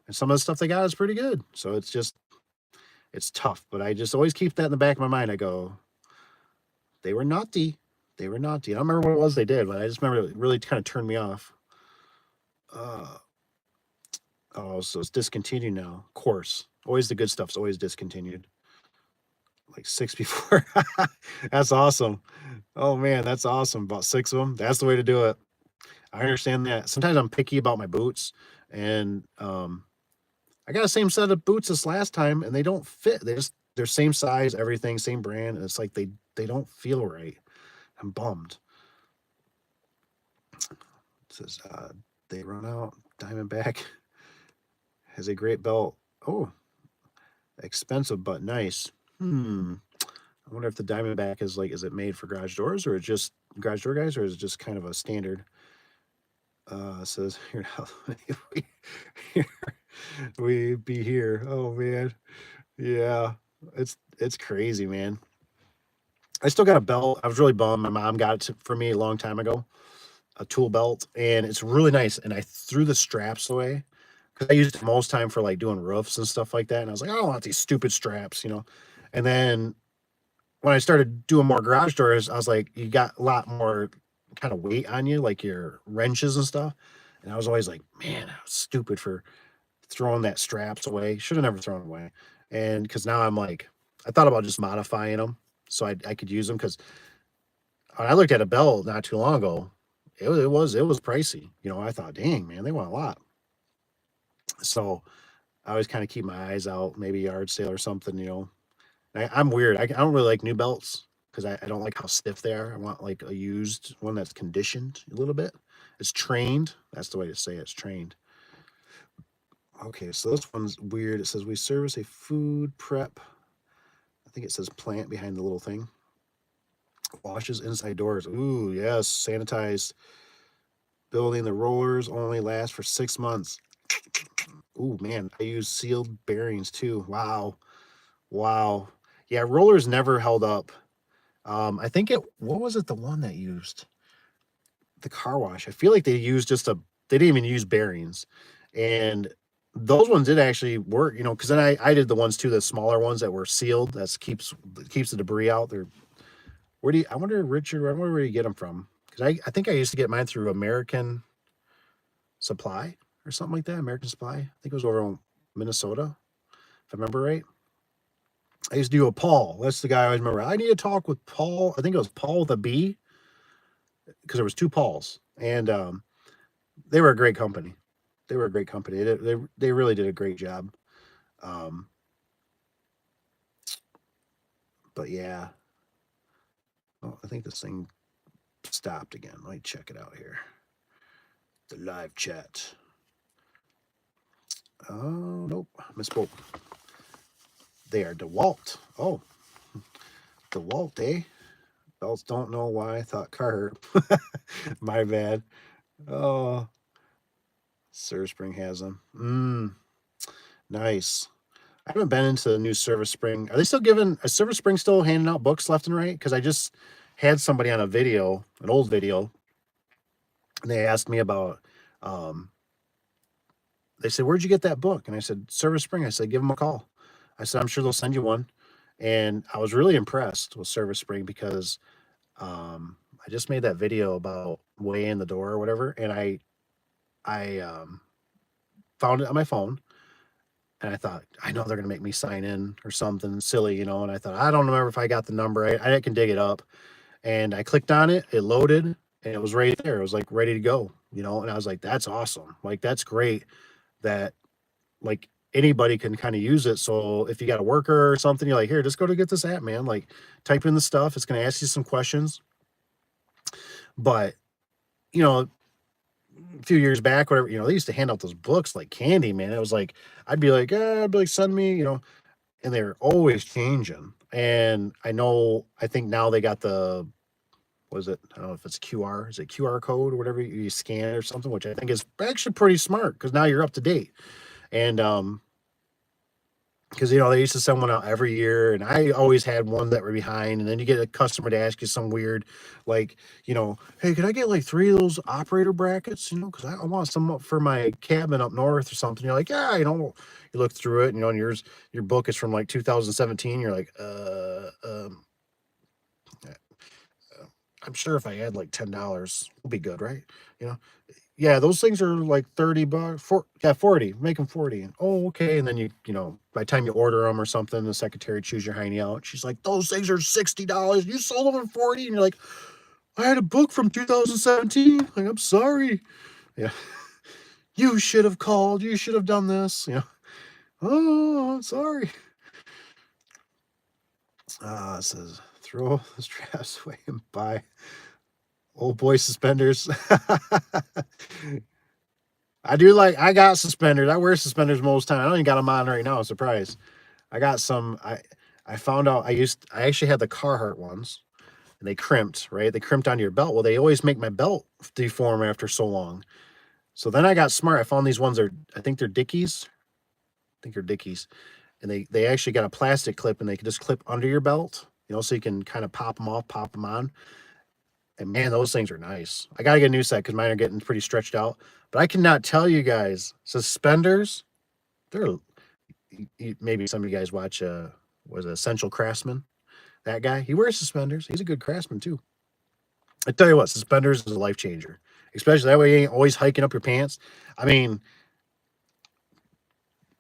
And some of the stuff they got is pretty good. So it's tough. But I just always keep that in the back of my mind. I go, they were naughty. They were naughty. I don't remember what it was they did, but I just remember it really kind of turned me off. So it's discontinued now. Of course. Always the good stuff's always discontinued. Like 6 before. That's awesome. Oh man, that's awesome. About 6 of them. That's the way to do it. I understand that. Sometimes I'm picky about my boots, and I got the same set of boots as last time, and they don't fit. They're same size, everything, same brand, and it's like they don't feel right. I'm bummed. It says they run out. Diamondback has a great belt. Oh, expensive but nice. I wonder if the Diamondback is like, is it made for garage doors, or just garage door guys, or is it just kind of a standard? Says here now here, we be here. Oh man, yeah, it's crazy, man. I still got a belt. I was really bummed. My mom got it for me a long time ago, a tool belt, and it's really nice. And I threw the straps away because I used it most time for like doing roofs and stuff like that. And I was like, I don't want these stupid straps, you know. And then when I started doing more garage doors, I was like, you got a lot more kind of weight on you, like your wrenches and stuff. And I was always like, man, I was stupid for throwing that straps away. Should have never thrown them away. And because now I'm like, I thought about just modifying them so I could use them. Because when I looked at a belt not too long ago, it was pricey. You know, I thought, dang man, they want a lot. So I always kind of keep my eyes out, maybe yard sale or something. You know, I'm weird. I don't really like new belts because I don't like how stiff they are. I want like a used one that's conditioned a little bit. It's trained. That's the way to say it. It's trained. Okay, so this one's weird. It says we service a food prep. I think it says plant behind the little thing. Washes inside doors. Ooh, yes, sanitized. Building the rollers only last for 6 months. Ooh, man, I use sealed bearings too. Wow, wow. Yeah, rollers never held up. I think it. What was it? The one that used the car wash. I feel like they used just a. They didn't even use bearings, and those ones did actually work. You know, because then I did the ones too, the smaller ones that were sealed. Keeps the debris out. They're where do you? I wonder, Richard. I wonder where you get them from. Because I think I used to get mine through American Supply or something like that. American Supply. I think it was over in Minnesota, if I remember right. I used to do a Paul. That's the guy I always remember. I need to talk with Paul. I think it was Paul with a B because there was two Pauls, and they were a great company. They were a great company. They really did a great job. Um, but yeah, oh, I think this thing stopped again. Let me check it out here. The live chat. Oh nope, misspoke. They are DeWalt. Oh, DeWalt, eh? Belts don't know why I thought Carter. My bad. Oh, Service Spring has them. Nice. I haven't been into the new Service Spring. Are they still giving a Service Spring still handing out books left and right? Because I just had somebody on a video, an old video, and they asked me about. They said, "Where'd you get that book?" And I said, "Service Spring." I said, "Give them a call." I said, "I'm sure they'll send you one." And I was really impressed with Service Spring because I just made that video about way in the door or whatever, and I found it on my phone, and I thought, I know they're gonna make me sign in or something silly, you know. And I thought, I don't remember if I got the number. I can dig it up, and I clicked on it. It loaded, and it was right there. It was like ready to go, you know. And I was like, that's awesome. Like that's great that like anybody can kind of use it. So if you got a worker or something, you're like, here, just go to get this app, man. Like type in the stuff. It's gonna ask you some questions, but you know, a few years back, whatever, you know, they used to hand out those books like candy, man. It was like, I'd be like, send me, you know, and they're always changing. And I think now they got the, what is it? I don't know if it's QR, is it QR code or whatever you scan it or something, which I think is actually pretty smart because now you're up to date. And, because you know they used to send one out every year, and I always had one that were behind. And then you get a customer to ask you some weird, like, you know, hey, can I get like 3 of those operator brackets? You know, because I want some up for my cabin up north or something. You're like, yeah, you know, you look through it, and, you know, and your book is from like 2017. You're like, I'm sure if I had like $10, we'll be good, right? You know, yeah, those things are like $30 40, make them 40. Oh, okay. And then you know, by the time you order them or something, the secretary chews your hiney out. She's like, those things are $60. You sold them for 40. And you're like, I had a book from 2017. Like, I'm sorry. Yeah. You should have called. You should have done this. You know. Oh, I'm sorry. It says, throw the straps away and buy old boy suspenders. I got suspenders. I wear suspenders most time. I don't even got them on right now. Surprise. I got some. I found out I actually had the Carhartt ones, and they crimped, right? They crimped onto your belt. Well, they always make my belt deform after so long. So then I got smart. I found these ones I think they're Dickies. I think they're Dickies. And they actually got a plastic clip, and they can just clip under your belt, so you can kind of pop them off, pop them on. And man, those things are nice. I gotta get a new set because mine are getting pretty stretched out. But I cannot tell you guys, suspenders, they're maybe some of you guys watch was Essential Craftsman. That guy, he wears suspenders. He's a good craftsman too. I tell you what, suspenders is a life changer. Especially that way you ain't always hiking up your pants. I mean,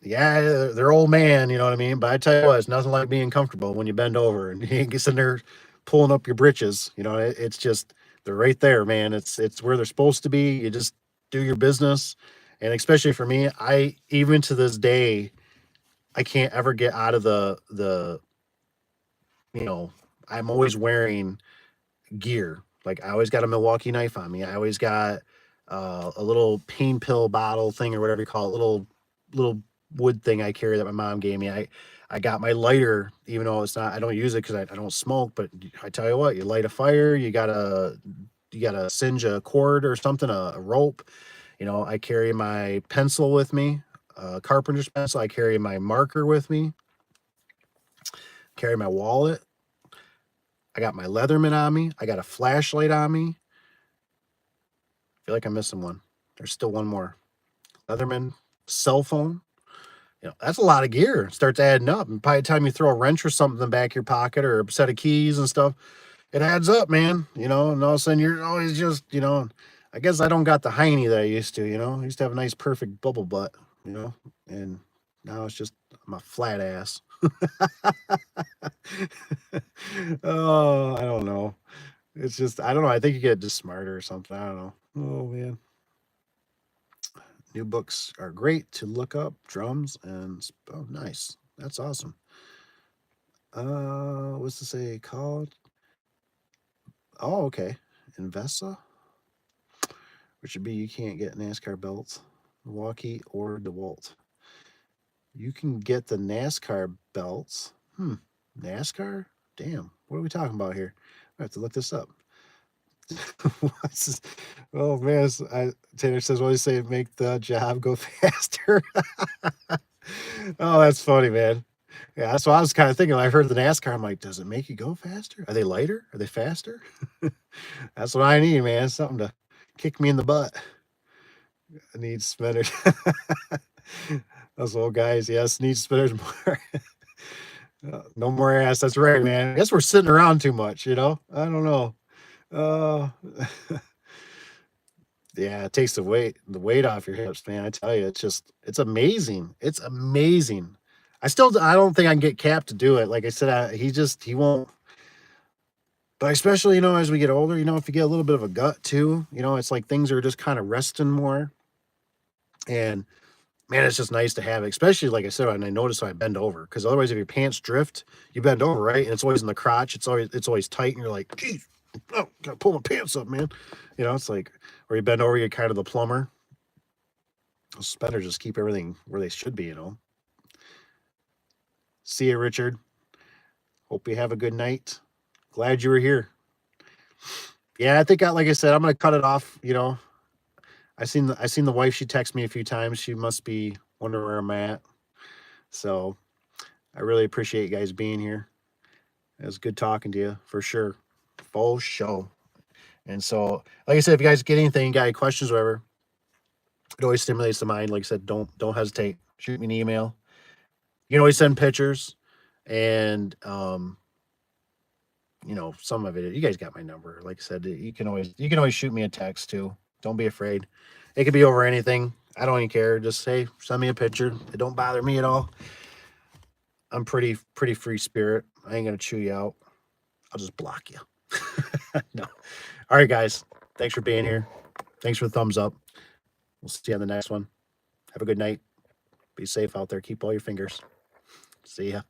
yeah, they're old man, you know what I mean? But I tell you what, it's nothing like being comfortable when you bend over and you ain't sitting there pulling up your britches. It's just they're right there, man. It's where they're supposed to be. You just do your business. And especially for me, I even to this day, I can't ever get out of the I'm always wearing gear. Like I always got a Milwaukee knife on me. I always got a little pain pill bottle thing or whatever you call it, little wood thing I carry that my mom gave me. I got my lighter, even though it's not. I don't use it because I don't smoke. But I tell you what, you light a fire, you gotta singe a cord or something, a rope. I carry my pencil with me, carpenter's pencil. I carry my marker with me. Carry my wallet. I got my Leatherman on me. I got a flashlight on me. I feel like I'm missing one. There's still one more. Leatherman cell phone. That's a lot of gear. It starts adding up. And by the time you throw a wrench or something in the back of your pocket or a set of keys and stuff, it adds up, man. And all of a sudden you're always just, I guess I don't got the hiney that I used to, I used to have a nice, perfect bubble butt, and now it's just, I'm a flat ass. Oh, I don't know. It's just, I don't know. I think you get just smarter or something. I don't know. Oh, man. New books are great to look up. Drums and, oh, nice. That's awesome. What's to say called? Oh, okay. Investa, which would be you can't get NASCAR belts, Milwaukee or DeWalt. You can get the NASCAR belts. NASCAR? Damn. What are we talking about here? I have to look this up. What's this? Oh man, Taylor says, "What do you say? Make the job go faster." Oh, that's funny, man. Yeah, that's what I was kind of thinking when I heard the NASCAR. I'm like, does it make you go faster? Are they lighter? Are they faster? That's what I need, man. Something to kick me in the butt. I need spinners. Those old guys, yes, need spinners more. No more ass. That's right, man. I guess we're sitting around too much, I don't know. Uh, yeah, it takes the weight off your hips, man. I tell you, it's amazing. It's amazing. I don't think I can get Cap to do it. Like I said, he won't. But especially, as we get older, if you get a little bit of a gut too, it's like things are just kind of resting more. And man, it's just nice to have it, especially like I said, when I notice when I bend over, because otherwise, if your pants drift, you bend over, right? And it's always in the crotch. It's always tight, and you're like, geez, oh, gotta pull my pants up, man. It's like, or you bend over, you're kind of the plumber. Those suspenders just keep everything where they should be, See you, Richard. Hope you have a good night. Glad you were here. Yeah, I think like I said, I'm gonna cut it off. I seen the wife. She texted me a few times. She must be wondering where I'm at. So I really appreciate you guys being here. It was good talking to you for sure. Full show. And so, like I said, if you guys get anything, got any questions, whatever, it always stimulates the mind. Like I said, don't hesitate. Shoot me an email. You can always send pictures, and some of it. You guys got my number. Like I said, you can always shoot me a text too. Don't be afraid. It could be over anything. I don't even care. Just say, send me a picture. It don't bother me at all. I'm pretty free spirit. I ain't gonna chew you out. I'll just block you. No. All right, guys. Thanks for being here. Thanks for the thumbs up. We'll see you on the next one. Have a good night. Be safe out there. Keep all your fingers. See ya.